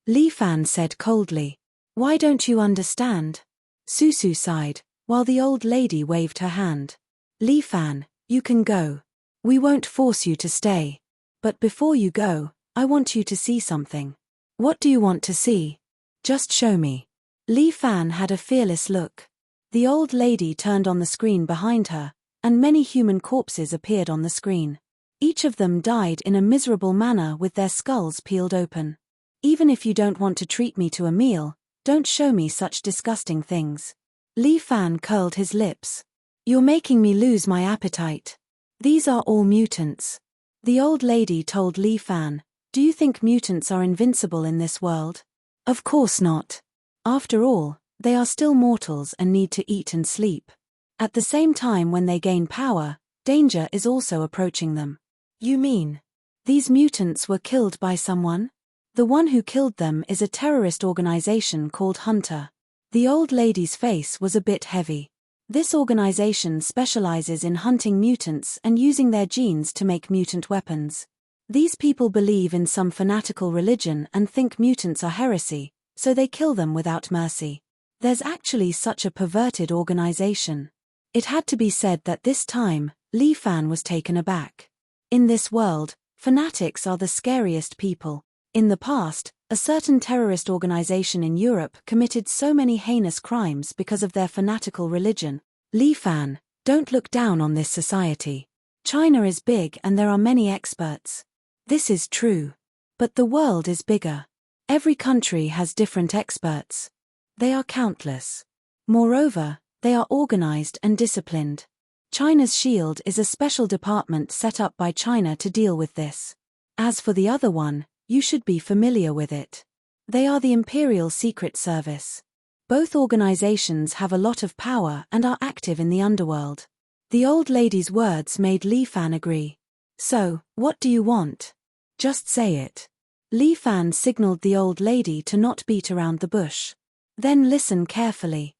S1: Li Fan said coldly. Why don't you understand? Susu sighed, while the old lady waved her hand. Li Fan, you can go. We won't force you to stay. But before you go, I want you to see something. What do you want to see? Just show me. Li Fan had a fearless look. The old lady turned on the screen behind her, and many human corpses appeared on the screen. Each of them died in a miserable manner with their skulls peeled open. Even if you don't want to treat me to a meal, don't show me such disgusting things. Li Fan curled his lips. You're making me lose my appetite. These are all mutants. The old lady told Li Fan, do you think mutants are invincible in this world? Of course not. After all, they are still mortals and need to eat and sleep. At the same time, when they gain power, danger is also approaching them. You mean these mutants were killed by someone? The one who killed them is a terrorist organization called Hunter. The old lady's face was a bit heavy. This organization specializes in hunting mutants and using their genes to make mutant weapons. These people believe in some fanatical religion and think mutants are heresy, so they kill them without mercy. There's actually such a perverted organization. It had to be said that this time, Li Fan was taken aback. In this world, fanatics are the scariest people. In the past, a certain terrorist organization in Europe committed so many heinous crimes because of their fanatical religion. Li Fan, don't look down on this society. China is big and there are many experts. This is true. But the world is bigger. Every country has different experts. They are countless. Moreover, they are organized and disciplined. China's Shield is a special department set up by China to deal with this. As for the other one, you should be familiar with it. They are the Imperial Secret Service. Both organizations have a lot of power and are active in the underworld. The old lady's words made Li Fan agree. So, what do you want? Just say it. Li Fan signaled the old lady to not beat around the bush. Then listen carefully.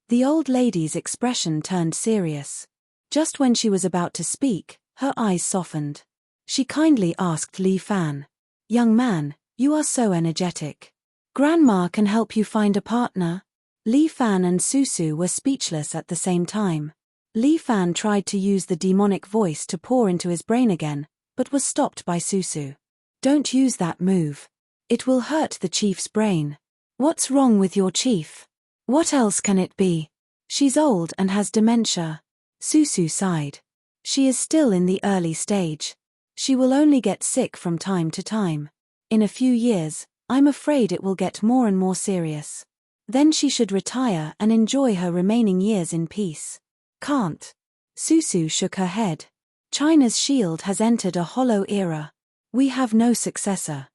S1: The old lady's expression turned serious. Just when she was about to speak, her eyes softened. She kindly asked Li Fan, young man, you are so energetic. Grandma can help you find a partner? Li Fan and Susu were speechless at the same time. Li Fan tried to use the demonic voice to pour into his brain again, but was stopped by Susu. Don't use that move. It will hurt the chief's brain. What's wrong with your chief? What else can it be? She's old and has dementia. Susu sighed. She is still in the early stage. She will only get sick from time to time. In a few years, I'm afraid it will get more and more serious. Then she should retire and enjoy her remaining years in peace. Can't. Susu shook her head. China's Shield has entered a hollow era. We have no successor.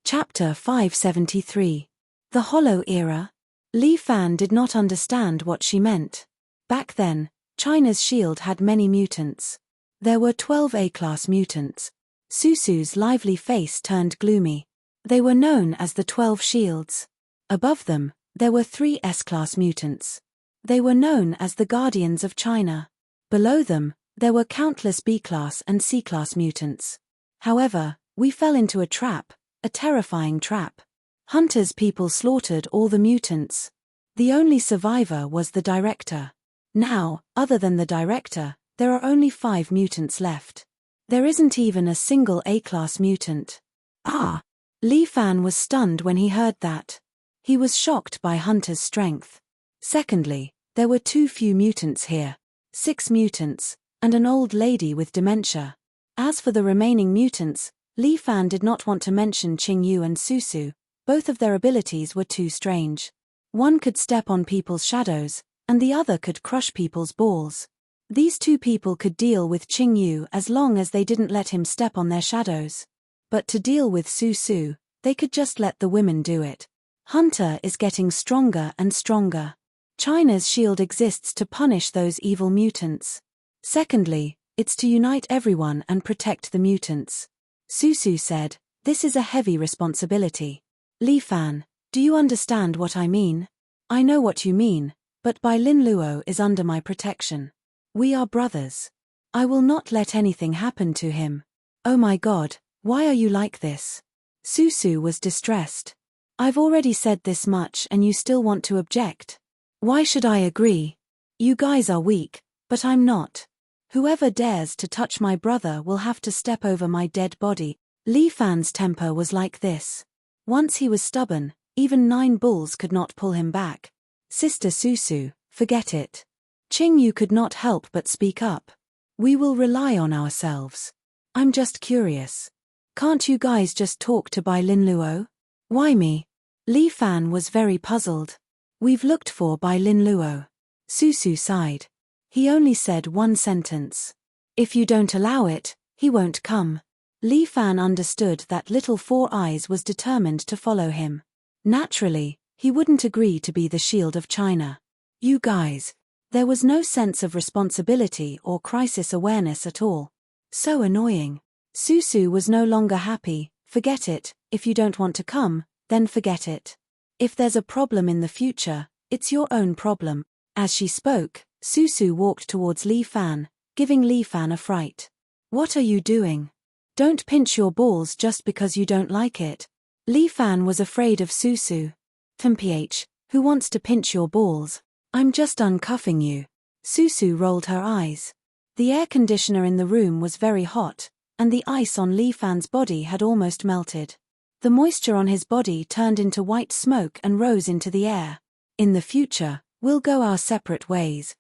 S1: Chapter 573. The Hollow Era. Li Fan did not understand what she meant. Back then, China's Shield had many mutants. There were 12 A-class mutants. Susu's lively face turned gloomy. They were known as the 12 Shields. Above them, there were 3 S-class mutants. They were known as the Guardians of China. Below them, there were countless B-class and C-class mutants. However, we fell into a trap. A terrifying trap. Hunter's people slaughtered all the mutants. The only survivor was the director. Now, other than the director, there are only 5 mutants left. There isn't even a single A-class mutant. Ah! Li Fan was stunned when he heard that. He was shocked by Hunter's strength. Secondly, there were too few mutants here. 6 mutants, and an old lady with dementia. As for the remaining mutants, Li Fan did not want to mention Qingyu and Susu. Both of their abilities were too strange. One could step on people's shadows, and the other could crush people's balls. These 2 people could deal with Qingyu as long as they didn't let him step on their shadows. But to deal with Susu, they could just let the women do it. Hunter is getting stronger and stronger. China's Shield exists to punish those evil mutants. Secondly, it's to unite everyone and protect the mutants. Susu said, this is a heavy responsibility. Li Fan, do you understand what I mean? I know what you mean, but Bai Lin Luo is under my protection. We are brothers. I will not let anything happen to him. Oh my God, why are you like this? Susu was distressed. I've already said this much and you still want to object. Why should I agree? You guys are weak, but I'm not. Whoever dares to touch my brother will have to step over my dead body. Li Fan's temper was like this. Once he was stubborn, even 9 bulls could not pull him back. Sister Susu, forget it. Qing Yu could not help but speak up. We will rely on ourselves. I'm just curious. Can't you guys just talk to Bai Lin Luo? Why me? Li Fan was very puzzled. We've looked for Bai Lin Luo. Susu sighed. He only said 1 sentence. If you don't allow it, he won't come. Li Fan understood that Little Four Eyes was determined to follow him. Naturally, he wouldn't agree to be the shield of China. You guys. There was no sense of responsibility or crisis awareness at all. So annoying. Susu was no longer happy. Forget it, if you don't want to come, then forget it. If there's a problem in the future, it's your own problem. As she spoke, Susu walked towards Li Fan, giving Li Fan a fright. What are you doing? Don't pinch your balls just because you don't like it. Li Fan was afraid of Susu. Mph, who wants to pinch your balls? I'm just uncuffing you. Susu rolled her eyes. The air conditioner in the room was very hot, and the ice on Li Fan's body had almost melted. The moisture on his body turned into white smoke and rose into the air. In the future, we'll go our separate ways.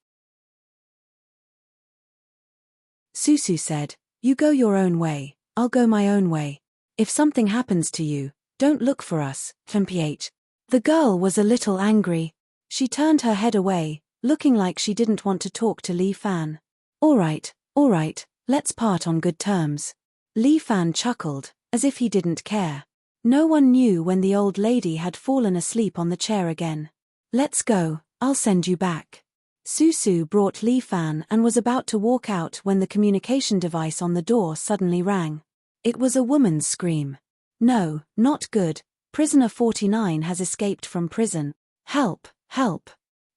S1: Susu said, you go your own way, I'll go my own way. If something happens to you, don't look for us, Mph. The girl was a little angry. She turned her head away, looking like she didn't want to talk to Li Fan. All right, let's part on good terms. Li Fan chuckled, as if he didn't care. No one knew when the old lady had fallen asleep on the chair again. Let's go, I'll send you back. Susu brought Li Fan and was about to walk out when the communication device on the door suddenly rang. It was a woman's scream. No, not good. Prisoner 49 has escaped from prison. Help, help.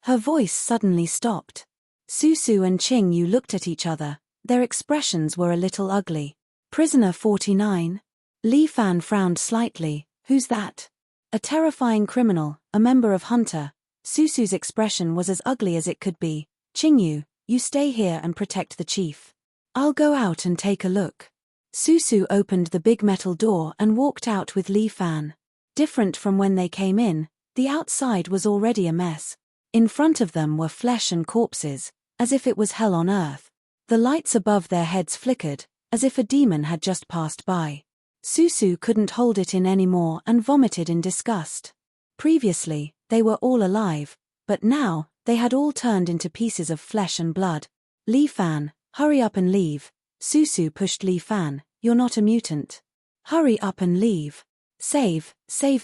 S1: Her voice suddenly stopped. Susu and Qing Yu looked at each other. Their expressions were a little ugly. Prisoner 49? Li Fan frowned slightly. Who's that? A terrifying criminal, a member of Hunter. Susu's expression was as ugly as it could be. Qing Yu, you stay here and protect the chief. I'll go out and take a look. Susu opened the big metal door and walked out with Li Fan. Different from when they came in, the outside was already a mess. In front of them were flesh and corpses, as if it was hell on earth. The lights above their heads flickered, as if a demon had just passed by. Susu couldn't hold it in anymore and vomited in disgust. Previously, they were all alive, but now, they had all turned into pieces of flesh and blood. Li Fan, hurry up and leave. Susu pushed Li Fan, you're not a mutant. Hurry up and leave. Save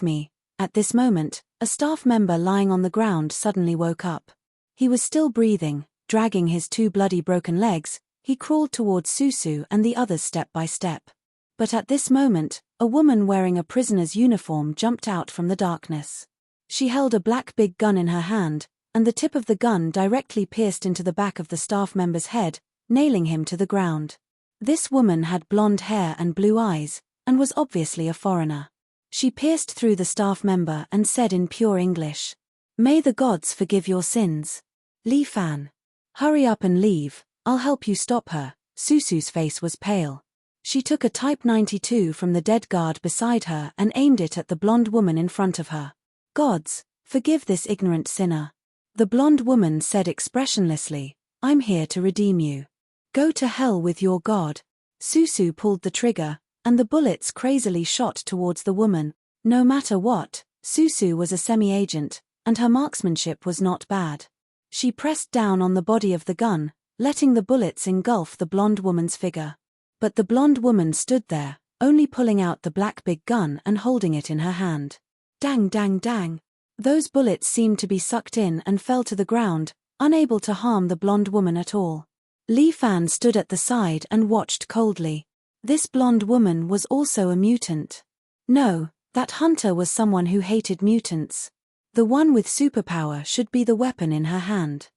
S1: me. At this moment, a staff member lying on the ground suddenly woke up. He was still breathing, dragging his 2 bloody broken legs. He crawled towards Susu and the others step by step. But at this moment, a woman wearing a prisoner's uniform jumped out from the darkness. She held a black big gun in her hand, and the tip of the gun directly pierced into the back of the staff member's head, nailing him to the ground. This woman had blonde hair and blue eyes, and was obviously a foreigner. She pierced through the staff member and said in pure English, "May the gods forgive your sins. Li Fan. Hurry up and leave, I'll help you stop her." Susu's face was pale. She took a Type 92 from the dead guard beside her and aimed it at the blonde woman in front of her. "Gods, forgive this ignorant sinner." The blonde woman said expressionlessly, "I'm here to redeem you. Go to hell with your god." Susu pulled the trigger, and the bullets crazily shot towards the woman. No matter what, Susu was a semi-agent, and her marksmanship was not bad. She pressed down on the body of the gun, letting the bullets engulf the blonde woman's figure. But the blonde woman stood there, only pulling out the black big gun and holding it in her hand. Dang dang dang. Those bullets seemed to be sucked in and fell to the ground, unable to harm the blonde woman at all. Li Fan stood at the side and watched coldly. This blonde woman was also a mutant. No, that hunter was someone who hated mutants. The one with superpower should be the weapon in her hand.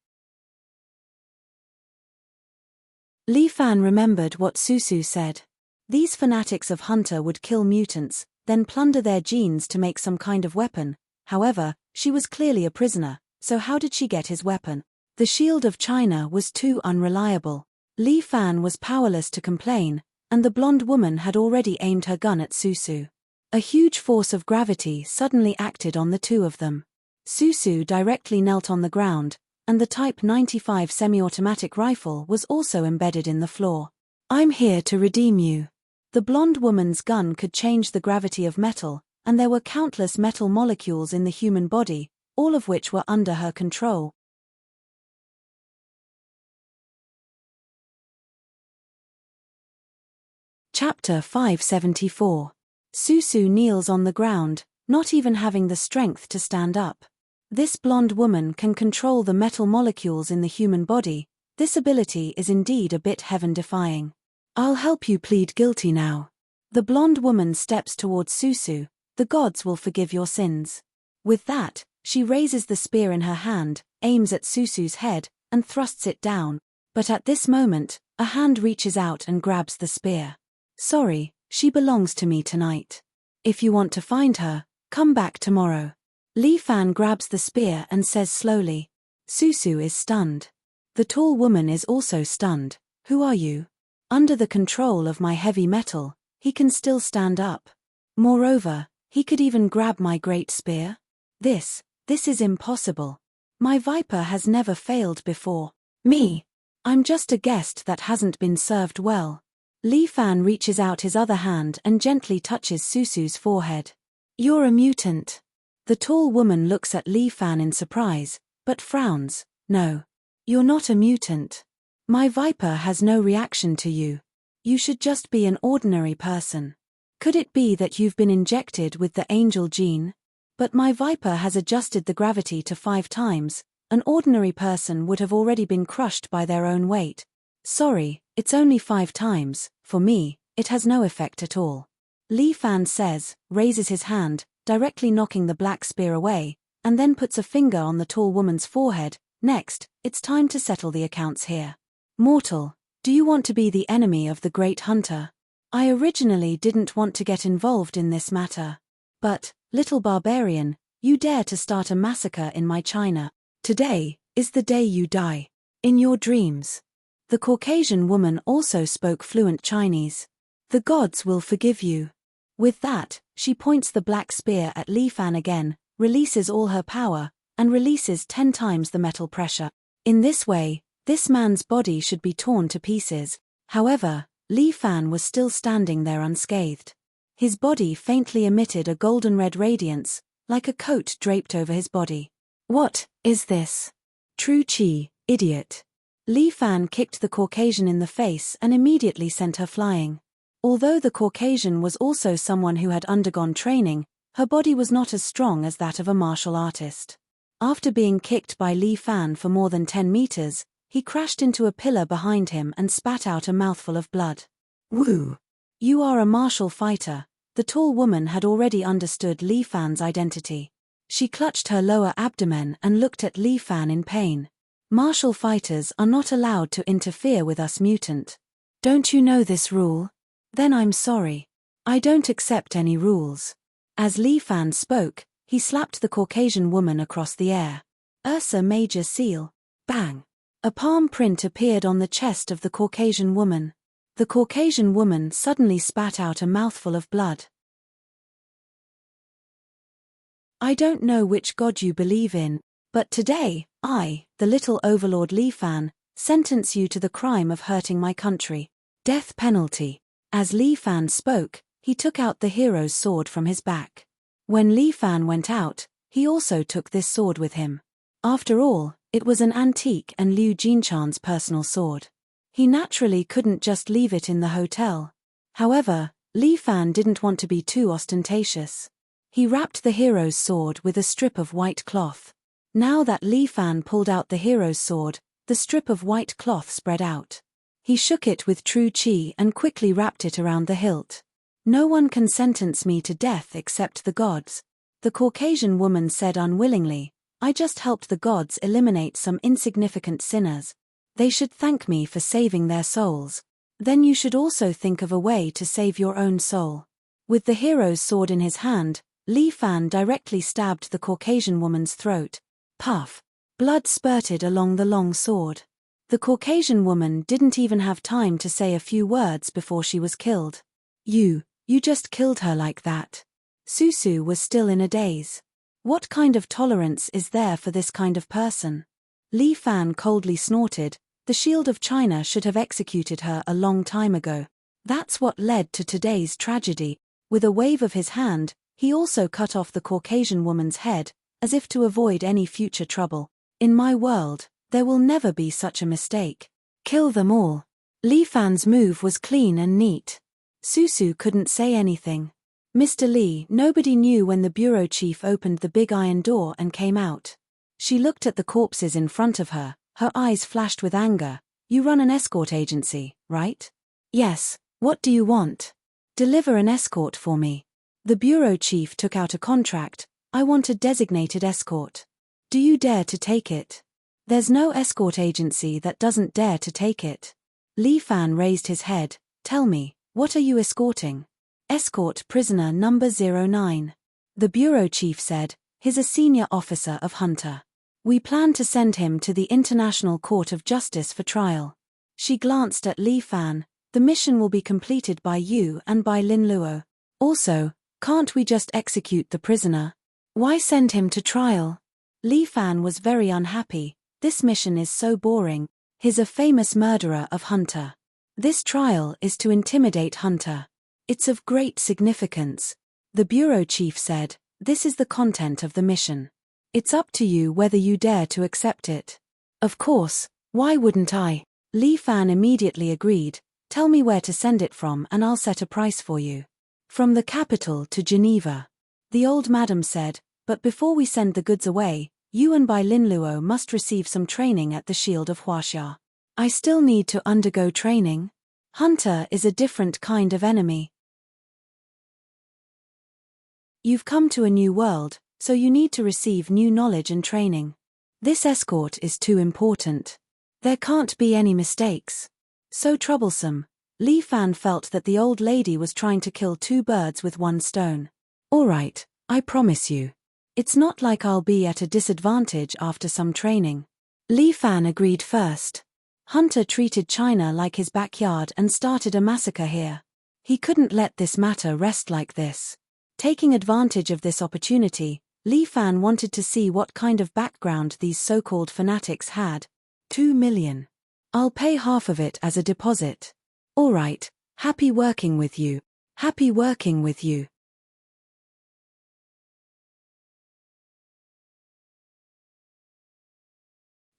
S1: Li Fan remembered what Susu said. These fanatics of Hunter would kill mutants, then plunder their genes to make some kind of weapon. However, she was clearly a prisoner, so how did she get his weapon? The shield of China was too unreliable. Li Fan was powerless to complain, and the blonde woman had already aimed her gun at Susu. A huge force of gravity suddenly acted on the two of them. Susu directly knelt on the ground, and the Type 95 semi-automatic rifle was also embedded in the floor. "I'm here to redeem you." The blonde woman's gun could change the gravity of metal, and there were countless metal molecules in the human body, all of which were under her control. Chapter 574. Susu kneels on the ground, not even having the strength to stand up. This blonde woman can control the metal molecules in the human body. This ability is indeed a bit heaven-defying. "I'll help you plead guilty now." The blonde woman steps towards Susu. "The gods will forgive your sins." With that, she raises the spear in her hand, aims at Susu's head, and thrusts it down. But at this moment, a hand reaches out and grabs the spear. "Sorry, she belongs to me tonight. If you want to find her, come back tomorrow." Li Fan grabs the spear and says slowly. Susu is stunned. The tall woman is also stunned. "Who are you?" Under the control of my heavy metal, he can still stand up. Moreover, he could even grab my great spear? This is impossible. My viper has never failed before. Me? I'm just a guest that hasn't been served well. Li Fan reaches out his other hand and gently touches Susu's forehead. "You're a mutant." The tall woman looks at Li Fan in surprise, but frowns. "No. You're not a mutant. My viper has no reaction to you. You should just be an ordinary person. Could it be that you've been injected with the angel gene? But my viper has adjusted the gravity to 5 times. An ordinary person would have already been crushed by their own weight. Sorry, it's only 5 times. For me, it has no effect at all." Li Fan says, raises his hand, directly knocking the black spear away, and then puts a finger on the tall woman's forehead. "Next, it's time to settle the accounts here. Mortal, do you want to be the enemy of the great hunter? I originally didn't want to get involved in this matter. But, little barbarian, you dare to start a massacre in my China. Today is the day you die. In your dreams." The Caucasian woman also spoke fluent Chinese. "The gods will forgive you." With that, she points the black spear at Li Fan again, releases all her power, and releases 10 times the metal pressure. In this way, this man's body should be torn to pieces. However, Li Fan was still standing there unscathed. His body faintly emitted a golden-red radiance, like a coat draped over his body. "What is this? True Qi, idiot." Li Fan kicked the Caucasian in the face and immediately sent her flying. Although the Caucasian was also someone who had undergone training, her body was not as strong as that of a martial artist. After being kicked by Li Fan for more than 10 meters, he crashed into a pillar behind him and spat out a mouthful of blood. "Woo! You are a martial fighter." The tall woman had already understood Li Fan's identity. She clutched her lower abdomen and looked at Li Fan in pain. "Martial fighters are not allowed to interfere with us mutant. Don't you know this rule? Then I'm sorry. I don't accept any rules." As Li Fan spoke, he slapped the Caucasian woman across the air. "Ursa Major Seal." Bang! A palm print appeared on the chest of the Caucasian woman. The Caucasian woman suddenly spat out a mouthful of blood. "I don't know which god you believe in, but today, I, the little overlord Li Fan, sentence you to the crime of hurting my country. Death penalty." As Li Fan spoke, he took out the hero's sword from his back. When Li Fan went out, he also took this sword with him. After all, it was an antique and Liu Jinchan's personal sword. He naturally couldn't just leave it in the hotel. However, Li Fan didn't want to be too ostentatious. He wrapped the hero's sword with a strip of white cloth. Now that Li Fan pulled out the hero's sword, the strip of white cloth spread out. He shook it with true qi and quickly wrapped it around the hilt. "No one can sentence me to death except the gods," the Caucasian woman said unwillingly. "I just helped the gods eliminate some insignificant sinners. They should thank me for saving their souls. Then you should also think of a way to save your own soul." With the hero's sword in his hand, Li Fan directly stabbed the Caucasian woman's throat. Puff! Blood spurted along the long sword. The Caucasian woman didn't even have time to say a few words before she was killed. You just killed her like that. Susu was still in a daze. What kind of tolerance is there for this kind of person? Li Fan coldly snorted. The Shield of China should have executed her a long time ago. That's what led to today's tragedy. With a wave of his hand, he also cut off the Caucasian woman's head, as if to avoid any future trouble. In my world, there will never be such a mistake. Kill them all. Li Fan's move was clean and neat. Susu couldn't say anything. Mr. Li, nobody knew when the bureau chief opened the big iron door and came out. She looked at the corpses in front of her, her eyes flashed with anger. You run an escort agency, right? Yes, what do you want? Deliver an escort for me. The bureau chief took out a contract. I want a designated escort. Do you dare to take it? There's no escort agency that doesn't dare to take it. Li Fan raised his head. Tell me, what are you escorting? Escort prisoner number 09. The bureau chief said, he's a senior officer of Hunter. We plan to send him to the International Court of Justice for trial. She glanced at Li Fan. The mission will be completed by you and by Lin Luo. Also, can't we just execute the prisoner? Why send him to trial? Li Fan was very unhappy. This mission is so boring. He's a famous murderer of Hunter. This trial is to intimidate Hunter. It's of great significance. The bureau chief said, this is the content of the mission. It's up to you whether you dare to accept it. Of course, why wouldn't I? Li Fan immediately agreed. Tell me where to send it from and I'll set a price for you. From the capital to Geneva. The old madam said, but before we send the goods away, you and Bai Lin Luo must receive some training at the Shield of Huaxia. I still need to undergo training. Hunter is a different kind of enemy. You've come to a new world, so you need to receive new knowledge and training. This escort is too important. There can't be any mistakes. So troublesome. Li Fan felt that the old lady was trying to kill two birds with one stone. All right, I promise you. It's not like I'll be at a disadvantage after some training. Li Fan agreed first. Hunter treated China like his backyard and started a massacre here. He couldn't let this matter rest like this. Taking advantage of this opportunity, Li Fan wanted to see what kind of background these so-called fanatics had. 2 million. I'll pay half of it as a deposit. All right, happy working with you. Happy working with you.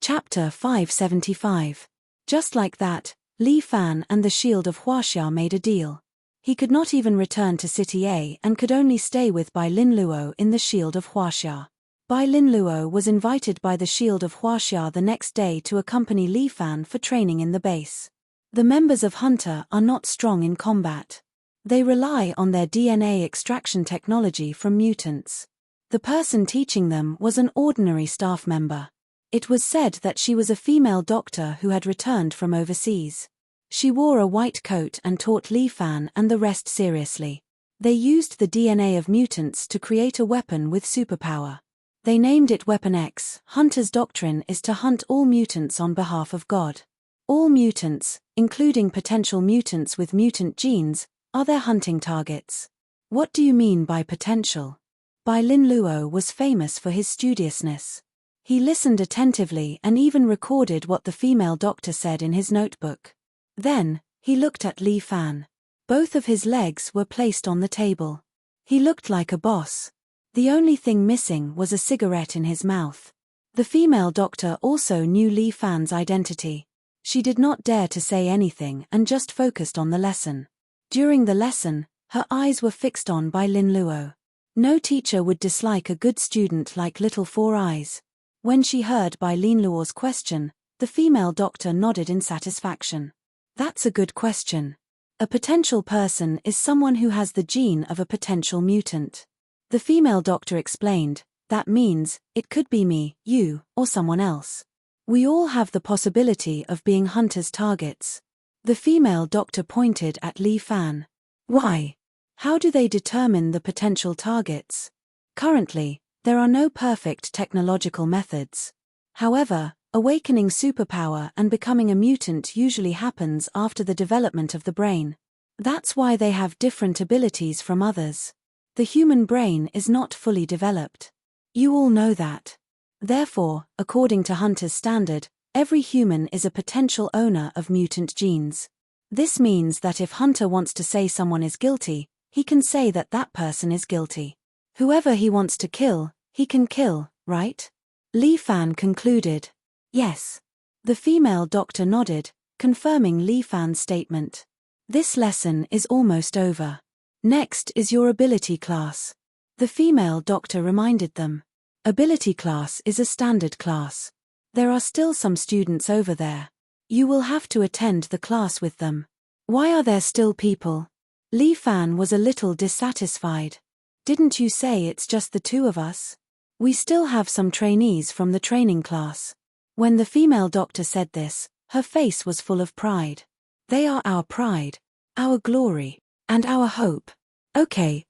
S1: Chapter 575. Just like that, Li Fan and the Shield of Huaxia made a deal. He could not even return to City A and could only stay with Bai Lin Luo in the Shield of Huaxia. Bai Lin Luo was invited by the Shield of Huaxia the next day to accompany Li Fan for training in the base. The members of Hunter are not strong in combat. They rely on their DNA extraction technology from mutants. The person teaching them was an ordinary staff member. It was said that she was a female doctor who had returned from overseas. She wore a white coat and taught Li Fan and the rest seriously. They used the DNA of mutants to create a weapon with superpower. They named it Weapon X. Hunter's doctrine is to hunt all mutants on behalf of God. All mutants, including potential mutants with mutant genes, are their hunting targets. What do you mean by potential? Bai Lin Luo was famous for his studiousness. He listened attentively and even recorded what the female doctor said in his notebook. Then, he looked at Li Fan. Both of his legs were placed on the table. He looked like a boss. The only thing missing was a cigarette in his mouth. The female doctor also knew Li Fan's identity. She did not dare to say anything and just focused on the lesson. During the lesson, her eyes were fixed on Bai Lin Luo. No teacher would dislike a good student like Little Four Eyes. When she heard Bai Lin Luo's question, the female doctor nodded in satisfaction. That's a good question. A potential person is someone who has the gene of a potential mutant. The female doctor explained, that means, it could be me, you, or someone else. We all have the possibility of being Hunter's targets. The female doctor pointed at Li Fan. Why? How do they determine the potential targets? Currently, there are no perfect technological methods. However, Awakening superpower and becoming a mutant usually happens after the development of the brain. That's why they have different abilities from others. The human brain is not fully developed. You all know that. Therefore, according to Hunter's standard, every human is a potential owner of mutant genes. This means that if Hunter wants to say someone is guilty, he can say that that person is guilty. Whoever he wants to kill, he can kill, right? Li Fan concluded. Yes. The female doctor nodded, confirming Li Fan's statement. This lesson is almost over. Next is your ability class. The female doctor reminded them. Ability class is a standard class. There are still some students over there. You will have to attend the class with them. Why are there still people? Li Fan was a little dissatisfied. Didn't you say it's just the two of us? We still have some trainees from the training class. When the female doctor said this, her face was full of pride. They are our pride, our glory, and our hope. Okay.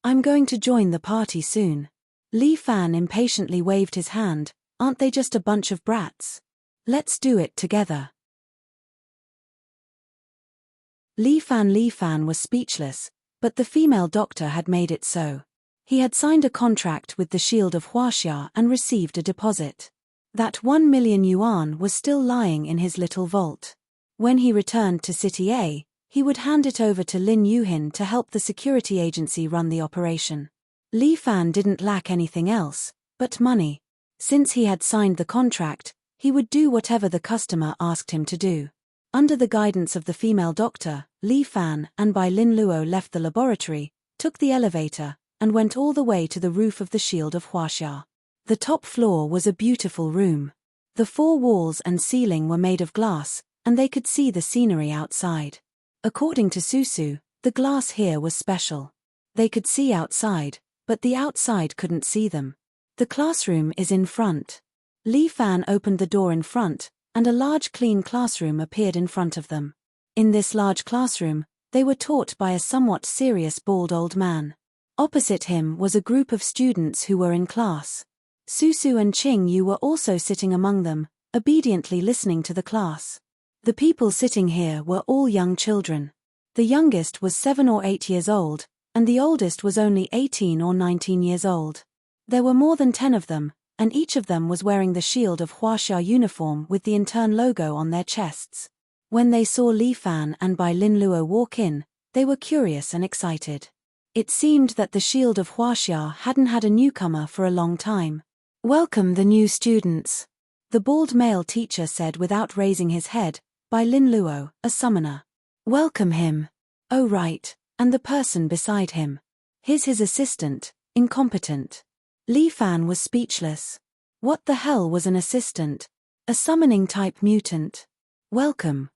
S1: I'm going to join the party soon. Li Fan impatiently waved his hand. Aren't they just a bunch of brats? Let's do it together. Li Fan was speechless, but the female doctor had made it so. He had signed a contract with the Shield of Huaxia and received a deposit. That 1 million yuan was still lying in his little vault. When he returned to City A, he would hand it over to Lin Yuhin to help the security agency run the operation. Li Fan didn't lack anything else, but money. Since he had signed the contract, he would do whatever the customer asked him to do. Under the guidance of the female doctor, Li Fan and Bai Lin Luo left the laboratory, took the elevator, and went all the way to the roof of the Shield of Huaxia. The top floor was a beautiful room. The 4 walls and ceiling were made of glass, and they could see the scenery outside. According to Susu, the glass here was special. They could see outside, but the outside couldn't see them. The classroom is in front. Li Fan opened the door in front, and a large clean classroom appeared in front of them. In this large classroom, they were taught by a somewhat serious bald old man. Opposite him was a group of students who were in class. Susu and Qing Yu were also sitting among them, obediently listening to the class. The people sitting here were all young children. The youngest was 7 or 8 years old, and the oldest was only 18 or 19 years old. There were more than 10 of them, and each of them was wearing the Shield of Huaxia uniform with the intern logo on their chests. When they saw Li Fan and Bai Lin Luo walk in, they were curious and excited. It seemed that the Shield of Huaxia hadn't had a newcomer for a long time. Welcome the new students. The bald male teacher said without raising his head, Bai Lin Luo, a summoner. Welcome him. Oh right, and the person beside him. He's his assistant, incompetent. Li Fan was speechless. What the hell was an assistant? A summoning-type mutant. Welcome.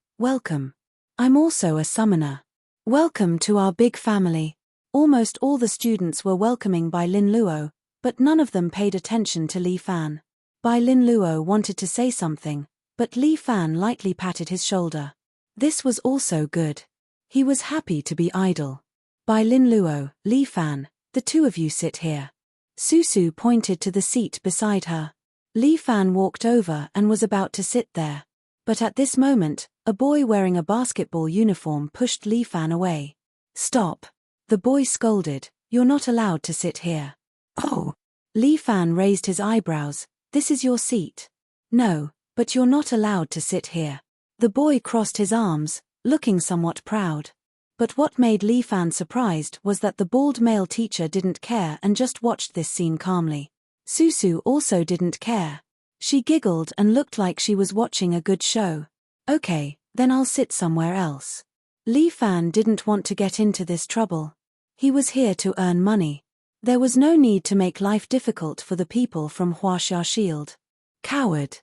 S1: I'm also a summoner. Welcome to our big family. Almost all the students were welcoming Bai Lin Luo, but none of them paid attention to Li Fan. Bai Lin Luo wanted to say something, but Li Fan lightly patted his shoulder. This was also good. He was happy to be idle. Bai Lin Luo, Li Fan, the two of you sit here. Susu pointed to the seat beside her. Li Fan walked over and was about to sit there. But at this moment, a boy wearing a basketball uniform pushed Li Fan away. Stop. The boy scolded, you're not allowed to sit here. Oh. Li Fan raised his eyebrows, this is your seat. No, but you're not allowed to sit here. The boy crossed his arms, looking somewhat proud. But what made Li Fan surprised was that the bald male teacher didn't care and just watched this scene calmly. Susu also didn't care. She giggled and looked like she was watching a good show. Okay, then I'll sit somewhere else. Li Fan didn't want to get into this trouble. He was here to earn money. There was no need to make life difficult for the people from Huaxia Shield. Coward.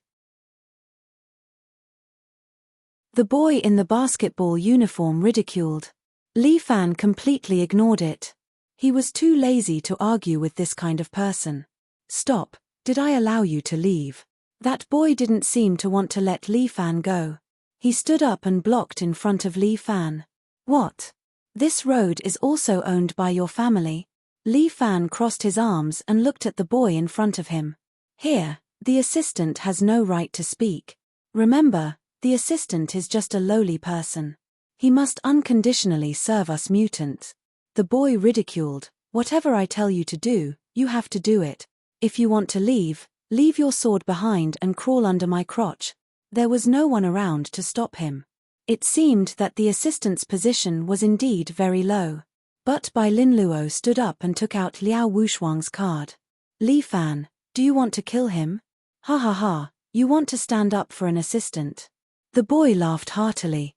S1: The boy in the basketball uniform ridiculed. Li Fan completely ignored it. He was too lazy to argue with this kind of person. Stop, did I allow you to leave? That boy didn't seem to want to let Li Fan go. He stood up and blocked in front of Li Fan. What? This road is also owned by your family? Li Fan crossed his arms and looked at the boy in front of him. Here, The assistant has no right to speak. Remember, the assistant is just a lowly person. He must unconditionally serve us mutants. The boy ridiculed, whatever I tell you to do, you have to do it. If you want to leave, leave your sword behind and crawl under my crotch. There was no one around to stop him. It seemed that the assistant's position was indeed very low. But Bai Lin Luo stood up and took out Liao Wushuang's card. Li Fan, do you want to kill him? Ha ha ha, you want to stand up for an assistant. The boy laughed heartily.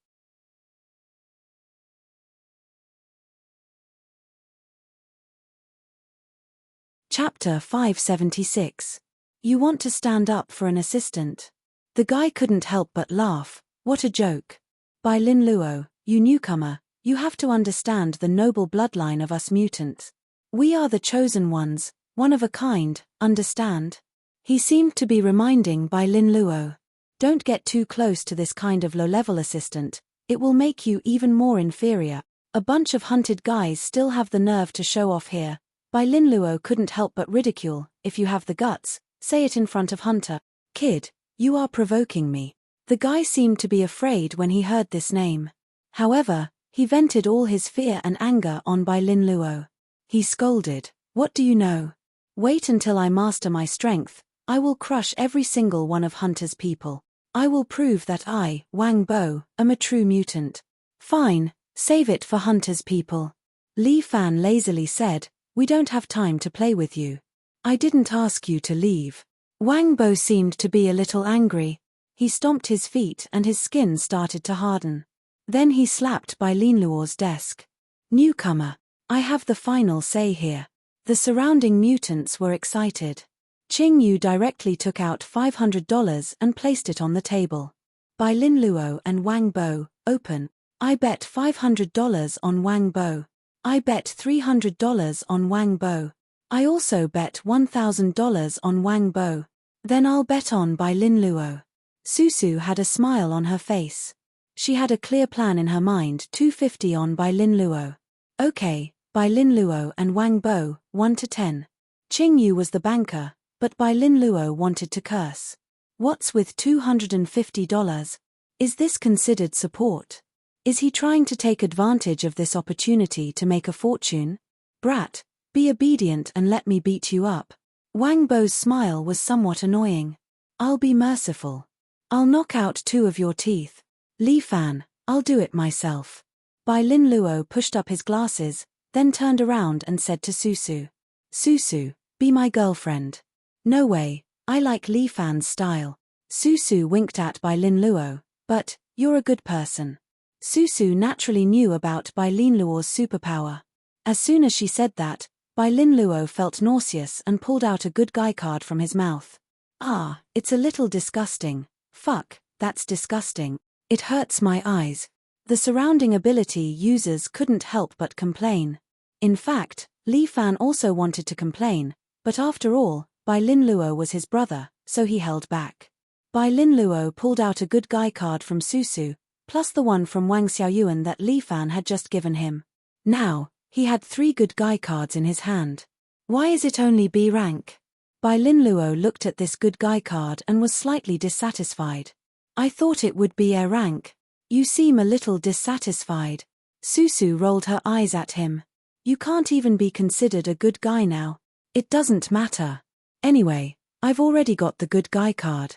S1: Chapter 576. You want to stand up for an assistant. The guy couldn't help but laugh. What a joke. Bai Lin Luo, you newcomer, you have to understand the noble bloodline of us mutants. We are the chosen ones, one of a kind, understand? He seemed to be reminding Bai Lin Luo. Don't get too close to this kind of low-level assistant, it will make you even more inferior. A bunch of hunted guys still have the nerve to show off here. Bai Lin Luo couldn't help but ridicule. If you have the guts, say it in front of Hunter. Kid, you are provoking me. The guy seemed to be afraid when he heard this name. However, he vented all his fear and anger on Bai Lin Luo. He scolded, what do you know? Wait until I master my strength, I will crush every single one of Hunter's people. I will prove that I, Wang Bo, am a true mutant. Fine, save it for Hunter's people. Li Fan lazily said, we don't have time to play with you. I didn't ask you to leave. Wang Bo seemed to be a little angry. He stomped his feet and his skin started to harden. Then he slapped Bai Lin Luo's desk. Newcomer, I have the final say here. The surrounding mutants were excited. Qing Yu directly took out $500 and placed it on the table. Bai Lin Luo and Wang Bo, open. I bet $500 on Wang Bo. I bet $300 on Wang Bo. I also bet $1,000 on Wang Bo. Then I'll bet on Bai Lin Luo. Susu had a smile on her face. She had a clear plan in her mind, $250 on Bai Lin Luo. Okay, Bai Lin Luo and Wang Bo, 1 to 10. Qing Yu was the banker, but Bai Lin Luo wanted to curse. What's with $250? Is this considered support? Is he trying to take advantage of this opportunity to make a fortune? Brat, be obedient and let me beat you up. Wang Bo's smile was somewhat annoying. I'll be merciful. I'll knock out 2 of your teeth. Li Fan, I'll do it myself. Bai Lin Luo pushed up his glasses, then turned around and said to Susu. Susu, be my girlfriend. No way, I like Li Fan's style. Susu winked at Bai Lin Luo, but, you're a good person. Susu naturally knew about Bai Lin Luo's superpower. As soon as she said that, Bai Lin Luo felt nauseous and pulled out a good guy card from his mouth. Ah, it's a little disgusting. Fuck, that's disgusting. It hurts my eyes. The surrounding ability users couldn't help but complain. In fact, Li Fan also wanted to complain, but after all, Bai Lin Luo was his brother, so he held back. Bai Lin Luo pulled out a good guy card from Susu, plus the one from Wang Xiaoyuan that Li Fan had just given him. Now, he had 3 good guy cards in his hand. Why is it only B rank? Bai Lin Luo looked at this good guy card and was slightly dissatisfied. I thought it would be A rank. You seem a little dissatisfied. Susu rolled her eyes at him. You can't even be considered a good guy now. It doesn't matter. Anyway, I've already got the good guy card.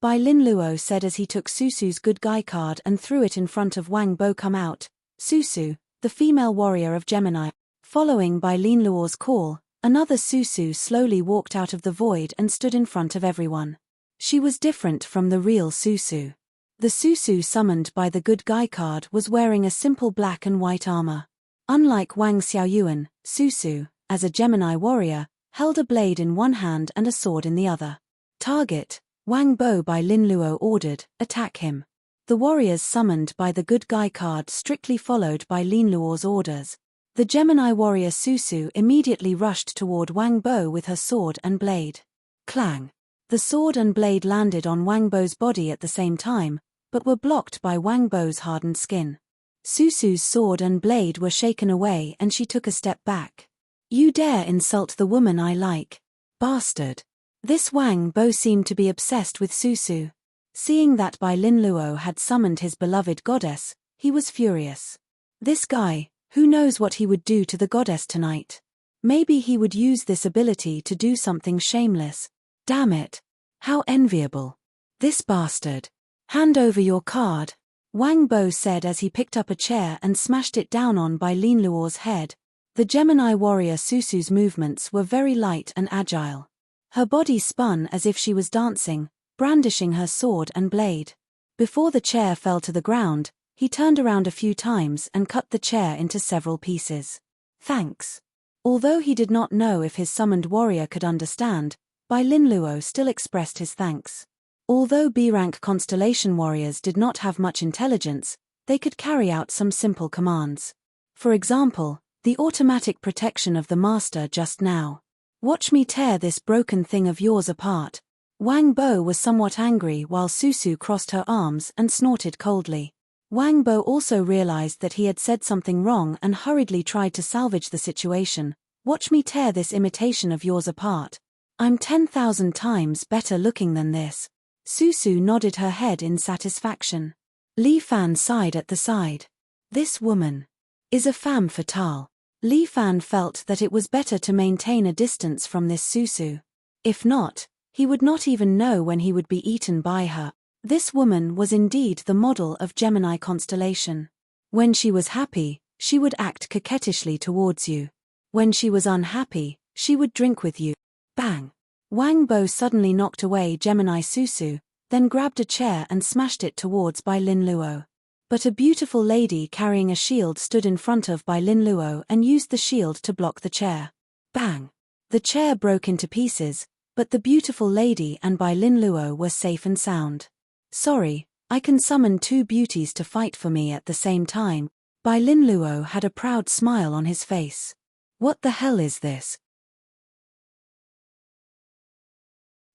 S1: Bai Lin Luo said as he took Susu's good guy card and threw it in front of Wang Bo. Come out, Susu, the female warrior of Gemini. Following Bai Lin Luo's call, another Susu slowly walked out of the void and stood in front of everyone. She was different from the real Susu. The Susu summoned by the good guy card was wearing a simple black and white armor. Unlike Wang Xiaoyuan, Susu, as a Gemini warrior, held a blade in one hand and a sword in the other. Target, Wang Bo. Bai Lin Luo ordered, attack him. The warriors summoned by the good guy card strictly followed Bai Lin Luo's orders. The Gemini warrior Susu immediately rushed toward Wang Bo with her sword and blade. Clang! The sword and blade landed on Wang Bo's body at the same time, but were blocked by Wang Bo's hardened skin. Susu's sword and blade were shaken away and she took a step back. You dare insult the woman I like. Bastard. This Wang Bo seemed to be obsessed with Susu. Seeing that Bai Lin Luo had summoned his beloved goddess, he was furious. This guy, who knows what he would do to the goddess tonight? Maybe he would use this ability to do something shameless. Damn it. How enviable. This bastard. Hand over your card. Wang Bo said as he picked up a chair and smashed it down on Bai Lin Luo's head. The Gemini warrior Susu's movements were very light and agile. Her body spun as if she was dancing, brandishing her sword and blade. Before the chair fell to the ground, he turned around a few times and cut the chair into several pieces. Thanks. Although he did not know if his summoned warrior could understand, Bai Lin Luo still expressed his thanks. Although B-rank constellation warriors did not have much intelligence, they could carry out some simple commands. For example, the automatic protection of the master just now. Watch me tear this broken thing of yours apart. Wang Bo was somewhat angry while Susu crossed her arms and snorted coldly. Wang Bo also realized that he had said something wrong and hurriedly tried to salvage the situation. Watch me tear this imitation of yours apart. I'm 10,000 times better looking than this. Susu nodded her head in satisfaction. Li Fan sighed at the side. This woman is a femme fatale. Li Fan felt that it was better to maintain a distance from this Susu. If not, he would not even know when he would be eaten by her. This woman was indeed the model of Gemini constellation. When she was happy, she would act coquettishly towards you. When she was unhappy, she would drink with you. Bang! Wang Bo suddenly knocked away Gemini Susu, then grabbed a chair and smashed it towards Bai Lin Luo. But a beautiful lady carrying a shield stood in front of Bai Lin Luo and used the shield to block the chair. Bang! The chair broke into pieces, but the beautiful lady and Bai Lin Luo were safe and sound. Sorry, I can summon two beauties to fight for me at the same time. Bai Lin Luo had a proud smile on his face. What the hell is this?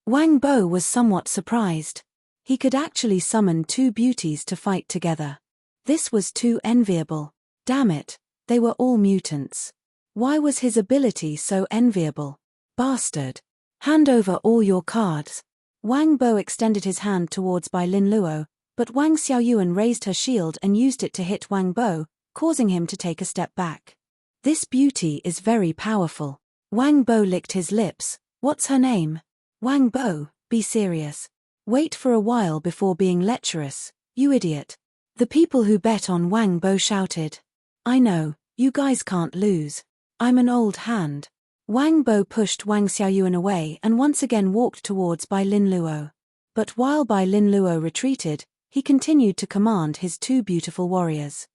S1: Wang Bo was somewhat surprised. He could actually summon two beauties to fight together. This was too enviable. Damn it, they were all mutants. Why was his ability so enviable? Bastard. Hand over all your cards. Wang Bo extended his hand towards Bai Lin Luo, but Wang Xiaoyuan raised her shield and used it to hit Wang Bo, causing him to take a step back. This beauty is very powerful. Wang Bo licked his lips. What's her name? Wang Bo, be serious. Wait for a while before being lecherous, you idiot. The people who bet on Wang Bo shouted. I know, you guys can't lose. I'm an old hand. Wang Bo pushed Wang Xiaoyuan away and once again walked towards Bai Lin Luo. But while Bai Lin Luo retreated, he continued to command his two beautiful warriors.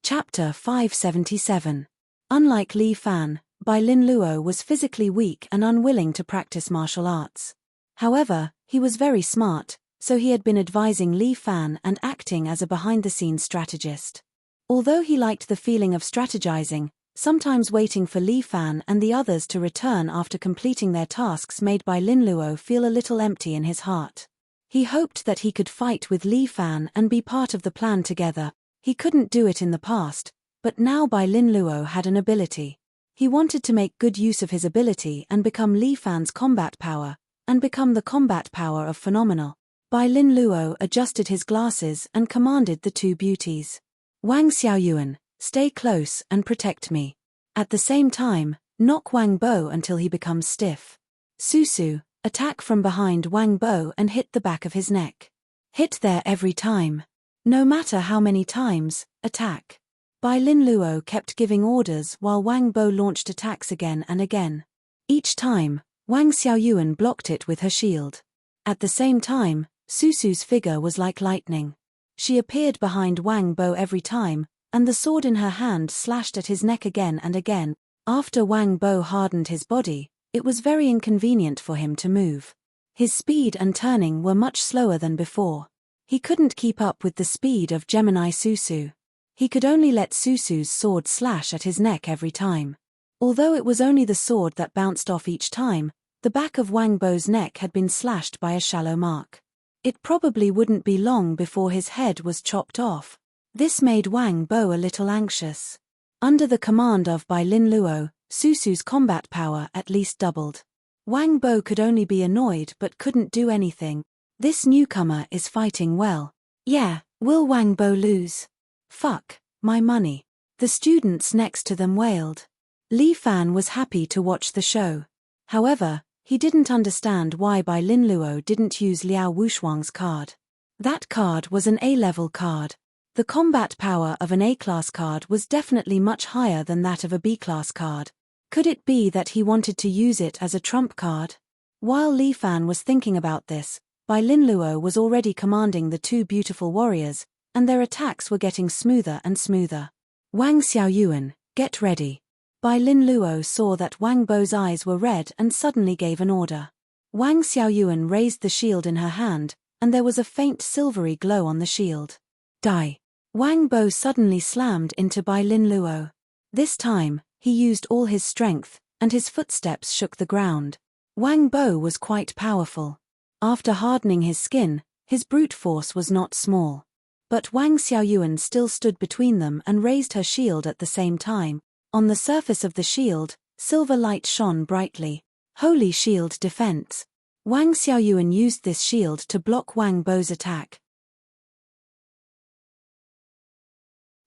S1: Chapter 577. Unlike Li Fan, Bai Lin Luo was physically weak and unwilling to practice martial arts. However, he was very smart, so he had been advising Li Fan and acting as a behind-the-scenes strategist. Although he liked the feeling of strategizing, sometimes waiting for Li Fan and the others to return after completing their tasks made Bai Lin Luo feel a little empty in his heart. He hoped that he could fight with Li Fan and be part of the plan together. He couldn't do it in the past, but now Bai Lin Luo had an ability. He wanted to make good use of his ability and become Li Fan's combat power, and become the combat power of Phenomenal. Bai Lin Luo adjusted his glasses and commanded the two beauties. Wang Xiaoyuan, stay close and protect me. At the same time, knock Wang Bo until he becomes stiff. Susu, attack from behind Wang Bo and hit the back of his neck. Hit there every time. No matter how many times, attack. Bai Lin Luo kept giving orders while Wang Bo launched attacks again and again. Each time, Wang Xiaoyuan blocked it with her shield. At the same time, Susu's figure was like lightning. She appeared behind Wang Bo every time, and the sword in her hand slashed at his neck again and again. After Wang Bo hardened his body, it was very inconvenient for him to move. His speed and turning were much slower than before. He couldn't keep up with the speed of Gemini Susu. He could only let Susu's sword slash at his neck every time. Although it was only the sword that bounced off each time, the back of Wang Bo's neck had been slashed by a shallow mark. It probably wouldn't be long before his head was chopped off. This made Wang Bo a little anxious. Under the command of Bai Lin Luo, Susu's combat power at least doubled. Wang Bo could only be annoyed but couldn't do anything. This newcomer is fighting well. Yeah, will Wang Bo lose? Fuck, my money. The students next to them wailed. Li Fan was happy to watch the show. However, he didn't understand why Bai Lin Luo didn't use Liao Wushuang's card. That card was an A-level card. The combat power of an A-class card was definitely much higher than that of a B-class card. Could it be that he wanted to use it as a trump card? While Li Fan was thinking about this, Bai Lin Luo was already commanding the two beautiful warriors, and their attacks were getting smoother and smoother. Wang Xiaoyuan, get ready. Bai Lin Luo saw that Wang Bo's eyes were red and suddenly gave an order. Wang Xiaoyuan raised the shield in her hand, and there was a faint silvery glow on the shield. Die. Wang Bo suddenly slammed into Bai Lin Luo. This time, he used all his strength, and his footsteps shook the ground. Wang Bo was quite powerful. After hardening his skin, his brute force was not small. But Wang Xiaoyuan still stood between them and raised her shield at the same time. On the surface of the shield, silver light shone brightly. Holy shield defense. Wang Xiaoyuan used this shield to block Wang Bo's attack.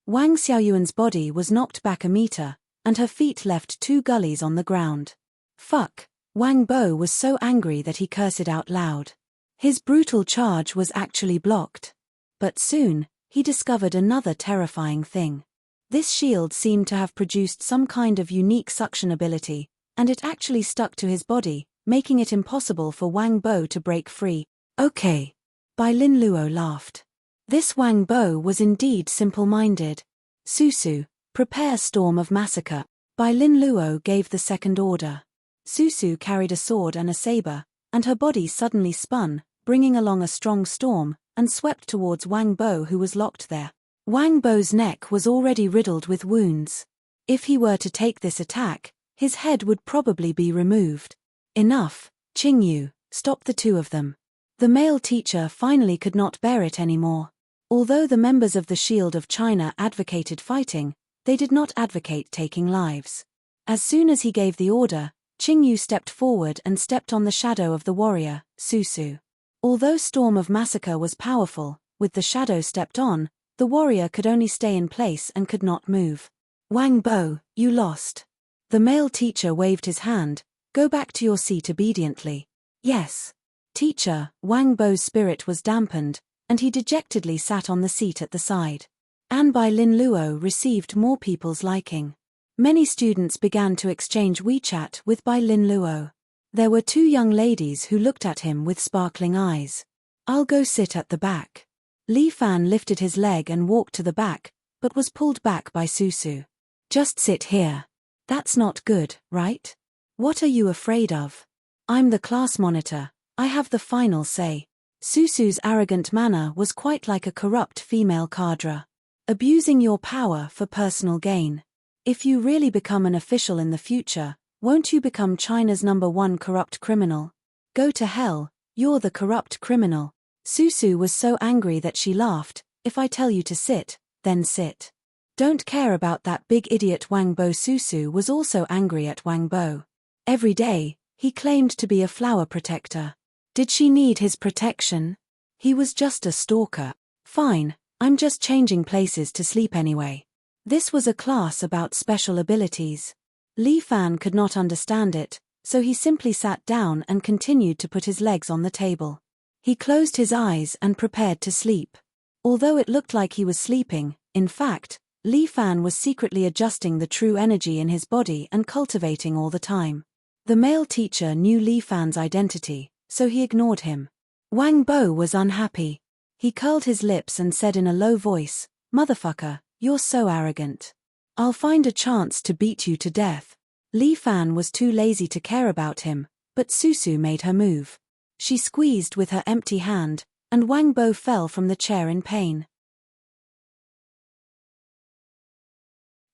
S1: Wang Xiaoyuan's body was knocked back a meter, and her feet left 2 gullies on the ground. Fuck. Wang Bo was so angry that he cursed out loud. His brutal charge was actually blocked. But soon, he discovered another terrifying thing. This shield seemed to have produced some kind of unique suction ability, and it actually stuck to his body, making it impossible for Wang Bo to break free. Okay. Bai Lin Luo laughed. This Wang Bo was indeed simple-minded. Susu, prepare storm of massacre. Bai Lin Luo gave the second order. Susu carried a sword and a saber, and her body suddenly spun, bringing along a strong storm, and swept towards Wang Bo, who was locked there. Wang Bo's neck was already riddled with wounds. If he were to take this attack, his head would probably be removed. Enough, Qingyu, stop the two of them. The male teacher finally could not bear it anymore. Although the members of the Shield of China advocated fighting, they did not advocate taking lives. As soon as he gave the order, Qingyu stepped forward and stepped on the shadow of the warrior, Susu. Although Storm of Massacre was powerful, with the shadow stepped on, the warrior could only stay in place and could not move. Wang Bo, you lost. The male teacher waved his hand. Go back to your seat obediently. Yes. Teacher, Wang Bo's spirit was dampened, and he dejectedly sat on the seat at the side. And Bai Lin Luo received more people's liking. Many students began to exchange WeChat with Bai Lin Luo. There were 2 young ladies who looked at him with sparkling eyes. I'll go sit at the back. Li Fan lifted his leg and walked to the back, but was pulled back by Susu. Just sit here. That's not good, right? What are you afraid of? I'm the class monitor. I have the final say. Susu's arrogant manner was quite like a corrupt female cadre. Abusing your power for personal gain. If you really become an official in the future, won't you become China's #1 corrupt criminal? Go to hell, you're the corrupt criminal. Susu was so angry that she laughed. If I tell you to sit, then sit. Don't care about that big idiot Wang Bo. Susu was also angry at Wang Bo. Every day, he claimed to be a flower protector. Did she need his protection? He was just a stalker. Fine, I'm just changing places to sleep anyway. This was a class about special abilities. Li Fan could not understand it, so he simply sat down and continued to put his legs on the table. He closed his eyes and prepared to sleep. Although it looked like he was sleeping, in fact, Li Fan was secretly adjusting the true energy in his body and cultivating all the time. The male teacher knew Li Fan's identity, so he ignored him. Wang Bo was unhappy. He curled his lips and said in a low voice, "Motherfucker, you're so arrogant. I'll find a chance to beat you to death." Li Fan was too lazy to care about him, but Susu made her move. She squeezed with her empty hand, and Wang Bo fell from the chair in pain.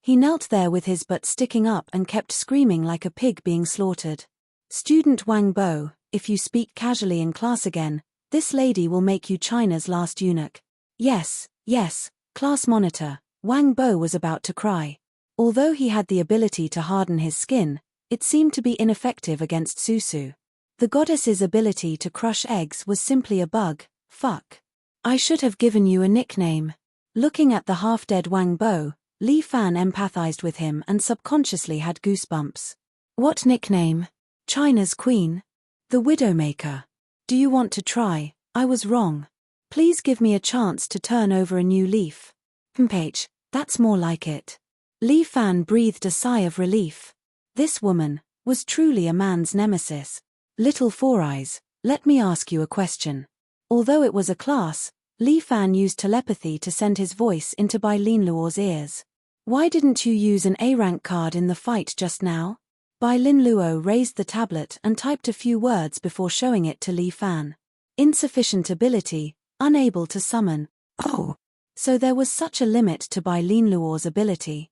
S1: He knelt there with his butt sticking up and kept screaming like a pig being slaughtered. "Student Wang Bo, if you speak casually in class again, This lady will make you China's last eunuch. Yes, yes, class monitor. Wang Bo was about to cry. Although he had the ability to harden his skin, it seemed to be ineffective against Susu. The goddess's ability to crush eggs was simply a bug. Fuck. I should have given you a nickname. Looking at the half-dead Wang Bo, Li Fan empathized with him and subconsciously had goosebumps. What nickname? China's queen? The Widowmaker. Do you want to try? I was wrong. Please give me a chance to turn over a new leaf. Page, that's more like it. Li Fan breathed a sigh of relief. This woman was truly a man's nemesis. Little Four Eyes, let me ask you a question. Although it was a class, Li Fan used telepathy to send his voice into Bai Linluo's ears. Why didn't you use an A-rank card in the fight just now? Bai Linluo raised the tablet and typed a few words before showing it to Li Fan. Insufficient ability, unable to summon. Oh! So there was such a limit to Bai Linluo's ability.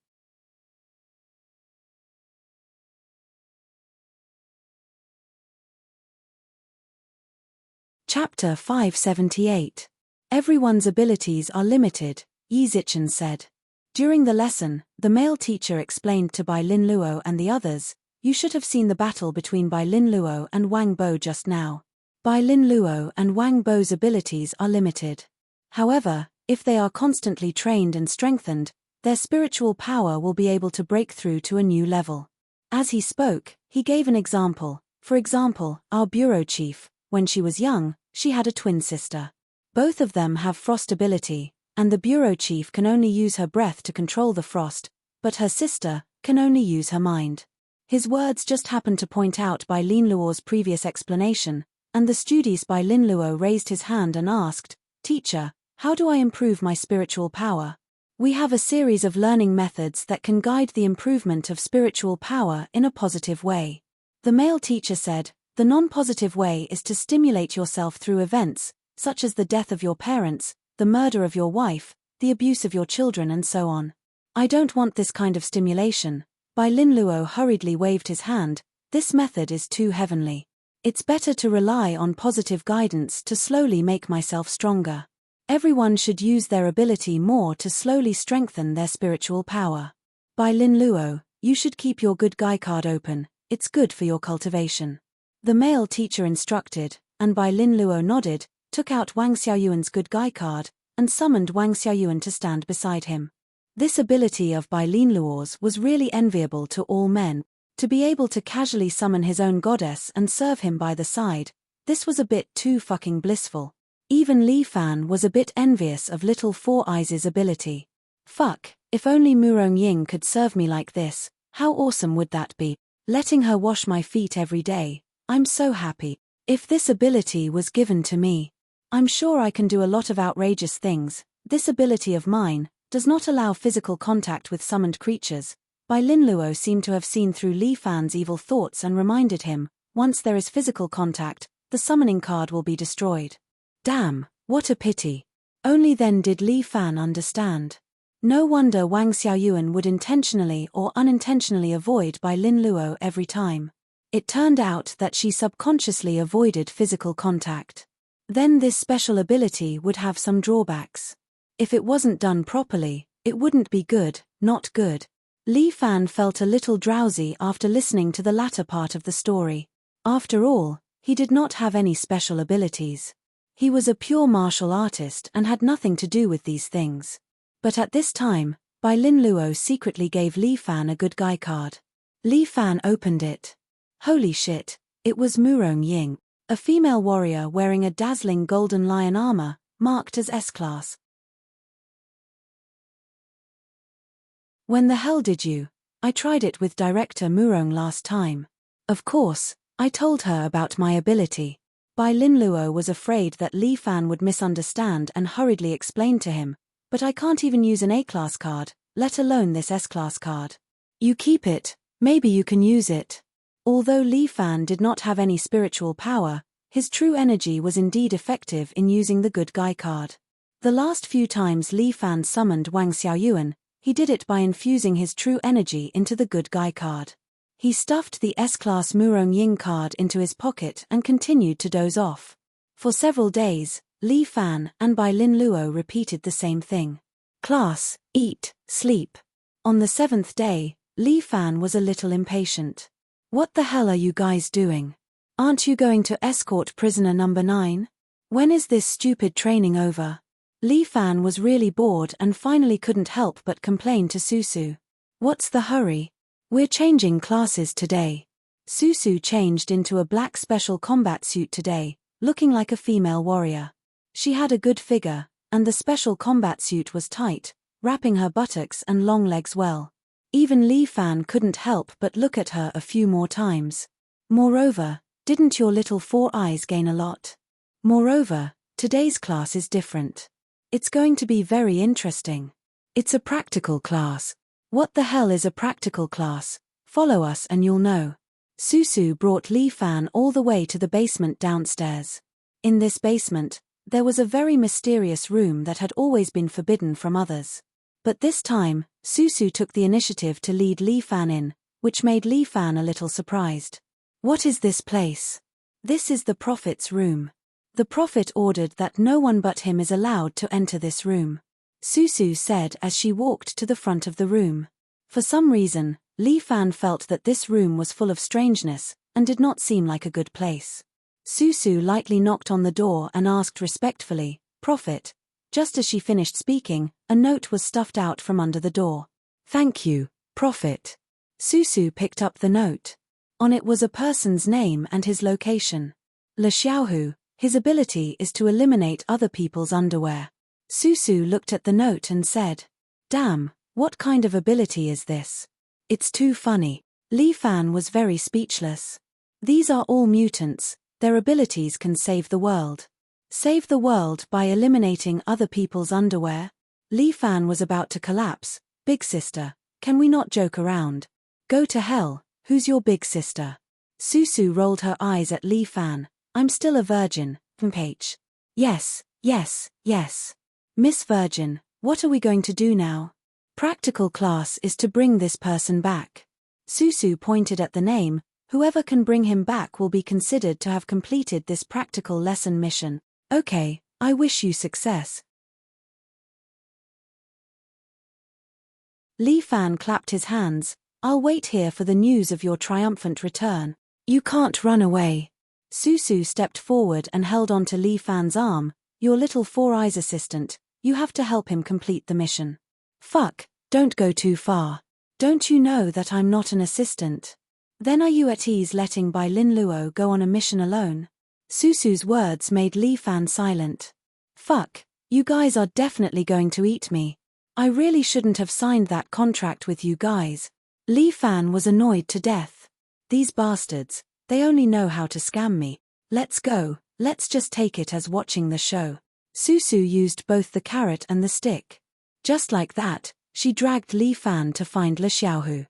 S1: Chapter 578. Everyone's abilities are limited, Yi Zichen said. During the lesson, the male teacher explained to Bai Linluo and the others, you should have seen the battle between Bai Linluo and Wang Bo just now. Bai Linluo and Wang Bo's abilities are limited. However, if they are constantly trained and strengthened, their spiritual power will be able to break through to a new level. As he spoke, he gave an example. For example, our bureau chief, when she was young, she had a twin sister. Both of them have frost ability, and the bureau chief can only use her breath to control the frost, but her sister can only use her mind. His words just happened to point out Bai Linluo's previous explanation, and the studis Bai Linluo raised his hand and asked, Teacher, how do I improve my spiritual power? We have a series of learning methods that can guide the improvement of spiritual power in a positive way. The male teacher said, the non-positive way is to stimulate yourself through events, such as the death of your parents, the murder of your wife, the abuse of your children and so on. I don't want this kind of stimulation. Bai Linluo hurriedly waved his hand, this method is too heavenly. It's better to rely on positive guidance to slowly make myself stronger. Everyone should use their ability more to slowly strengthen their spiritual power. Bai Linluo, you should keep your good guy card open, it's good for your cultivation. The male teacher instructed, and Bai Linluo nodded, took out Wang Xiaoyuan's good guy card, and summoned Wang Xiaoyuan to stand beside him. This ability of Bai Linluo's was really enviable to all men. To be able to casually summon his own goddess and serve him by the side, this was a bit too fucking blissful. Even Li Fan was a bit envious of Little Four Eyes' ability. Fuck, if only Murong Ying could serve me like this, how awesome would that be? Letting her wash my feet every day, I'm so happy. If this ability was given to me, I'm sure I can do a lot of outrageous things. This ability of mine does not allow physical contact with summoned creatures. Bai Linluo seemed to have seen through Li Fan's evil thoughts and reminded him, once there is physical contact, the summoning card will be destroyed. Damn, what a pity. Only then did Li Fan understand. No wonder Wang Xiaoyuan would intentionally or unintentionally avoid Bai Linluo every time. It turned out that she subconsciously avoided physical contact. Then this special ability would have some drawbacks. If it wasn't done properly, it wouldn't be good, not good. Li Fan felt a little drowsy after listening to the latter part of the story. After all, he did not have any special abilities. He was a pure martial artist and had nothing to do with these things. But at this time, Bai Linluo secretly gave Li Fan a good guy card. Li Fan opened it. Holy shit, it was Murong Ying, a female warrior wearing a dazzling golden lion armor, marked as S-Class. When the hell did you? I tried it with Director Murong last time. Of course, I told her about my ability. Bai Linluo was afraid that Li Fan would misunderstand and hurriedly explained to him, but I can't even use an A-Class card, let alone this S-Class card. You keep it, maybe you can use it. Although Li Fan did not have any spiritual power, his true energy was indeed effective in using the good guy card. The last few times Li Fan summoned Wang Xiaoyuan, he did it by infusing his true energy into the good guy card. He stuffed the S-Class Murong Ying card into his pocket and continued to doze off. For several days, Li Fan and Bai Lin Luo repeated the same thing. Class, eat, sleep. On the 7th day, Li Fan was a little impatient. What the hell are you guys doing? Aren't you going to escort prisoner number 9? When is this stupid training over? Li Fan was really bored and finally couldn't help but complain to Susu. What's the hurry? We're changing classes today. Susu changed into a black special combat suit today, looking like a female warrior. She had a good figure, and the special combat suit was tight, wrapping her buttocks and long legs well. Even Li Fan couldn't help but look at her a few more times. Moreover, didn't your little 4 eyes gain a lot? Moreover, today's class is different. It's going to be very interesting. It's a practical class. What the hell is a practical class? Follow us and you'll know. Susu brought Li Fan all the way to the basement downstairs. In this basement, there was a very mysterious room that had always been forbidden from others. But this time, Susu took the initiative to lead Li Fan in, which made Li Fan a little surprised. What is this place? This is the Prophet's room. The Prophet ordered that no one but him is allowed to enter this room. Susu said as she walked to the front of the room. For some reason, Li Fan felt that this room was full of strangeness, and did not seem like a good place. Susu lightly knocked on the door and asked respectfully, "Prophet?" Just as she finished speaking, a note was stuffed out from under the door. "Thank you, Prophet." Susu picked up the note. On it was a person's name and his location. Le Xiaohu, his ability is to eliminate other people's underwear. Susu looked at the note and said, "Damn, what kind of ability is this? It's too funny." Li Fan was very speechless. These are all mutants, their abilities can save the world. Save the world by eliminating other people's underwear? Li Fan was about to collapse. "Big sister, can we not joke around? Go to hell, who's your big sister?" Susu rolled her eyes at Li Fan. "I'm still a virgin, mph. Yes, yes, yes. Miss Virgin, what are we going to do now? Practical class is to bring this person back." Susu pointed at the name. "Whoever can bring him back will be considered to have completed this practical lesson mission. Okay, I wish you success." Li Fan clapped his hands. "I'll wait here for the news of your triumphant return. You can't run away." Susu stepped forward and held onto Li Fan's arm. "Your little 4 eyes assistant, you have to help him complete the mission." "Fuck, don't go too far. Don't you know that I'm not an assistant? Then are you at ease letting Bai Lin Luo go on a mission alone?" Susu's words made Li Fan silent. "Fuck, you guys are definitely going to eat me. I really shouldn't have signed that contract with you guys." Li Fan was annoyed to death. "These bastards, they only know how to scam me. Let's go, let's just take it as watching the show." Susu used both the carrot and the stick. Just like that, she dragged Li Fan to find Le Xiaohu.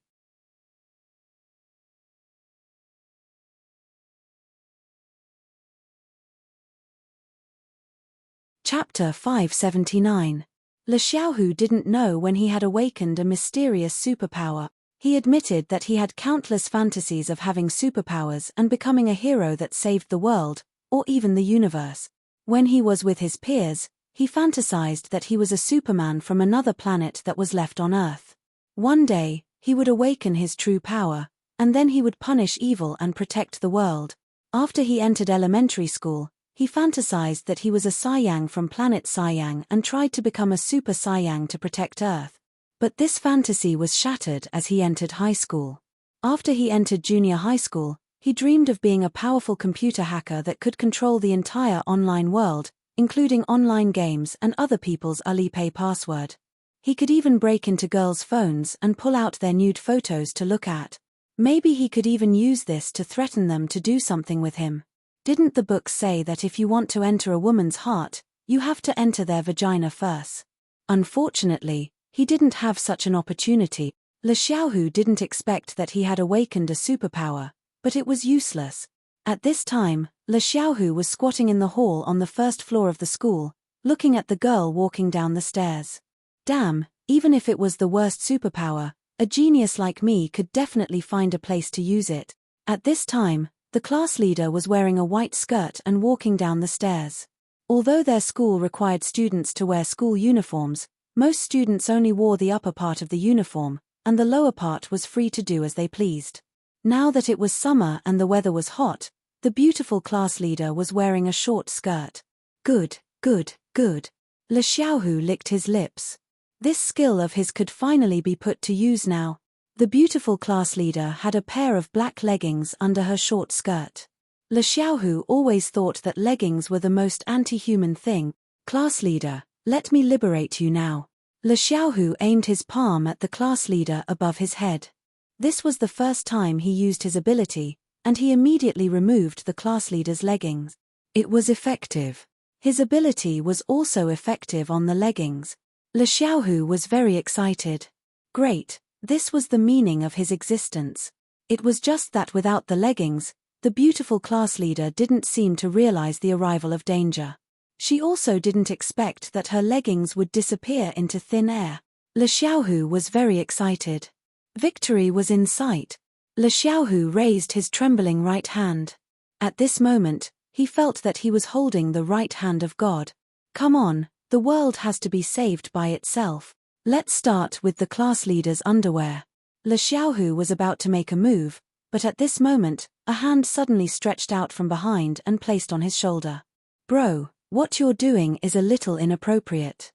S1: Chapter 579. Le Xiaohu didn't know when he had awakened a mysterious superpower. He admitted that he had countless fantasies of having superpowers and becoming a hero that saved the world, or even the universe. When he was with his peers, he fantasized that he was a Superman from another planet that was left on Earth. One day, he would awaken his true power, and then he would punish evil and protect the world. After he entered elementary school, he fantasized that he was a Saiyang from planet Saiyang and tried to become a Super Saiyang to protect Earth. But this fantasy was shattered as he entered high school. After he entered junior high school, he dreamed of being a powerful computer hacker that could control the entire online world, including online games and other people's Alipay password. He could even break into girls' phones and pull out their nude photos to look at. Maybe he could even use this to threaten them to do something with him. Didn't the book say that if you want to enter a woman's heart, you have to enter their vagina first? Unfortunately, he didn't have such an opportunity. Le Xiaohu didn't expect that he had awakened a superpower, but it was useless. At this time, Le Xiaohu was squatting in the hall on the first floor of the school, looking at the girl walking down the stairs. Damn, even if it was the worst superpower, a genius like me could definitely find a place to use it. At this time, The class leader was wearing a white skirt and walking down the stairs. Although their school required students to wear school uniforms, most students only wore the upper part of the uniform, and the lower part was free to do as they pleased. Now that it was summer and the weather was hot, the beautiful class leader was wearing a short skirt. Good, good, good. Le Xiaohu licked his lips. This skill of his could finally be put to use now. The beautiful class leader had a pair of black leggings under her short skirt. Le Xiaohu always thought that leggings were the most anti-human thing. Class leader, let me liberate you now. Le Xiaohu aimed his palm at the class leader above his head. This was the first time he used his ability, and he immediately removed the class leader's leggings. It was effective. His ability was also effective on the leggings. Le Xiaohu was very excited. Great, this was the meaning of his existence. It was just that without the leggings, the beautiful class leader didn't seem to realize the arrival of danger. She also didn't expect that her leggings would disappear into thin air. Le Xiaohu was very excited. Victory was in sight. Le Xiaohu raised his trembling right hand. At this moment, he felt that he was holding the right hand of God. Come on, the world has to be saved by itself. Let's start with the class leader's underwear. Le Xiaohu was about to make a move, but at this moment, a hand suddenly stretched out from behind and placed on his shoulder. Bro, what you're doing is a little inappropriate.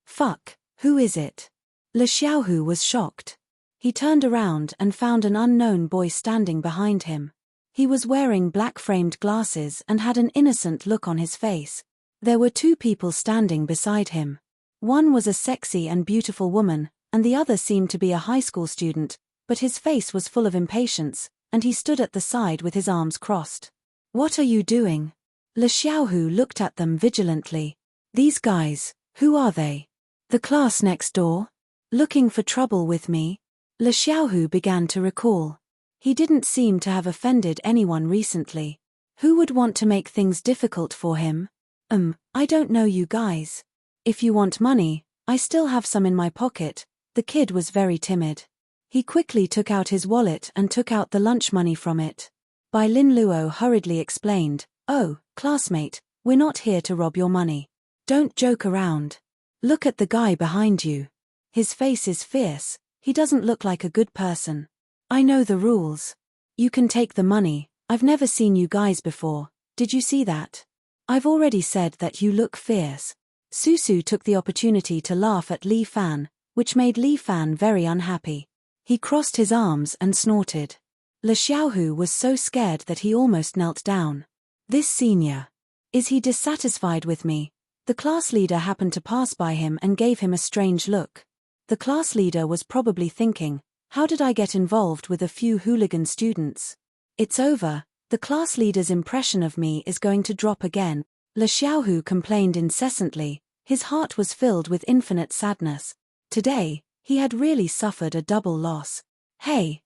S1: Fuck, who is it? Le Xiaohu was shocked. He turned around and found an unknown boy standing behind him. He was wearing black-framed glasses and had an innocent look on his face. There were two people standing beside him. One was a sexy and beautiful woman, and the other seemed to be a high school student, but his face was full of impatience, and he stood at the side with his arms crossed. What are you doing? Le Xiaohu looked at them vigilantly. These guys, who are they? The class next door? Looking for trouble with me? Le Xiaohu began to recall. He didn't seem to have offended anyone recently. Who would want to make things difficult for him? I don't know you guys. If you want money, I still have some in my pocket. The kid was very timid. He quickly took out his wallet and took out the lunch money from it. Bai Lin Luo hurriedly explained, "Oh, classmate, we're not here to rob your money. Don't joke around. Look at the guy behind you. His face is fierce, he doesn't look like a good person. I know the rules. You can take the money, I've never seen you guys before, did you see that? I've already said that you look fierce." Susu took the opportunity to laugh at Li Fan, which made Li Fan very unhappy. He crossed his arms and snorted. Le Xiaohu was so scared that he almost knelt down. This senior. Is he dissatisfied with me? The class leader happened to pass by him and gave him a strange look. The class leader was probably thinking, how did I get involved with a few hooligan students? It's over, the class leader's impression of me is going to drop again. Le Xiaohu complained incessantly, his heart was filled with infinite sadness. Today, he had really suffered a double loss. Hey,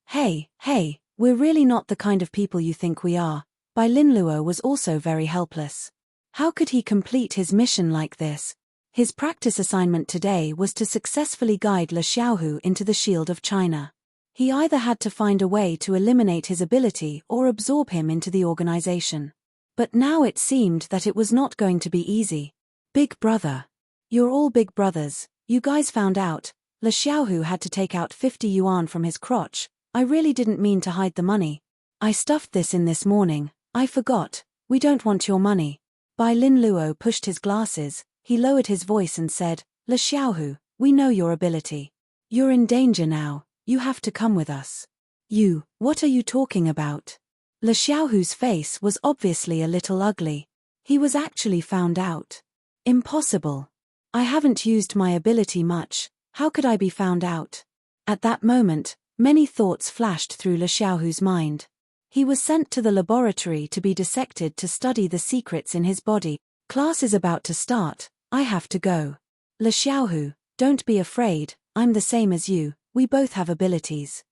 S1: we're really not the kind of people you think we are. Bai Lin Luo was also very helpless. How could he complete his mission like this? His practice assignment today was to successfully guide Le Xiaohu into the Shield of China. He either had to find a way to eliminate his ability or absorb him into the organization. But now it seemed that it was not going to be easy. Big brother. You're all big brothers, you guys found out. Le Xiaohu had to take out 50 yuan from his crotch. I really didn't mean to hide the money. I stuffed this in this morning, I forgot, we don't want your money. Bai Lin Luo pushed his glasses, he lowered his voice and said, Le Xiaohu, we know your ability. You're in danger now, you have to come with us. You, what are you talking about? Le Xiaohu's face was obviously a little ugly. He was actually found out. Impossible. I haven't used my ability much, how could I be found out? At that moment, many thoughts flashed through Le Xiaohu's mind. He was sent to the laboratory to be dissected to study the secrets in his body. Class is about to start, I have to go. Le Xiaohu, don't be afraid, I'm the same as you, we both have abilities.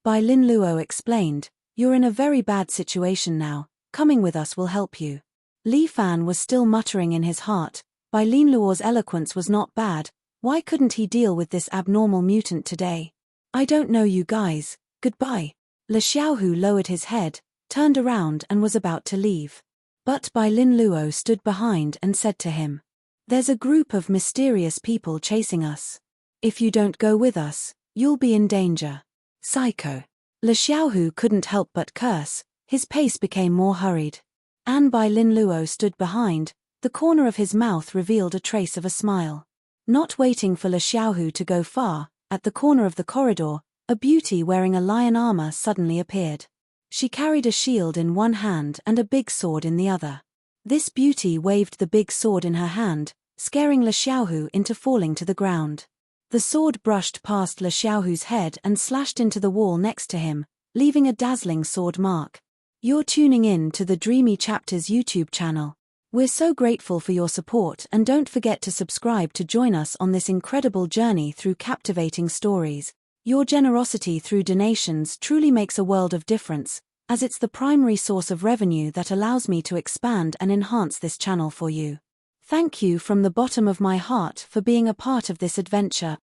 S1: Bai Lin Luo explained, you're in a very bad situation now, coming with us will help you. Li Fan was still muttering in his heart, Bai Lin Luo's eloquence was not bad, Why couldn't he deal with this abnormal mutant today? I don't know you guys, goodbye. Le Xiaohu lowered his head, turned around and was about to leave. But Bai Lin Luo stood behind and said to him, "There's a group of mysterious people chasing us. If you don't go with us, you'll be in danger." Psycho. Le Xiaohu couldn't help but curse, his pace became more hurried. And Bai Lin Luo stood behind, the corner of his mouth revealed a trace of a smile. Not waiting for Le Xiaohu to go far, at the corner of the corridor, a beauty wearing a lion armor suddenly appeared. She carried a shield in one hand and a big sword in the other. This beauty waved the big sword in her hand, scaring Le Xiaohu into falling to the ground. The sword brushed past Le Xiaohu's head and slashed into the wall next to him, leaving a dazzling sword mark. You're tuning in to the Dreamy Chapters YouTube channel. We're so grateful for your support, and don't forget to subscribe to join us on this incredible journey through captivating stories. Your generosity through donations truly makes a world of difference, as it's the primary source of revenue that allows me to expand and enhance this channel for you. Thank you from the bottom of my heart for being a part of this adventure.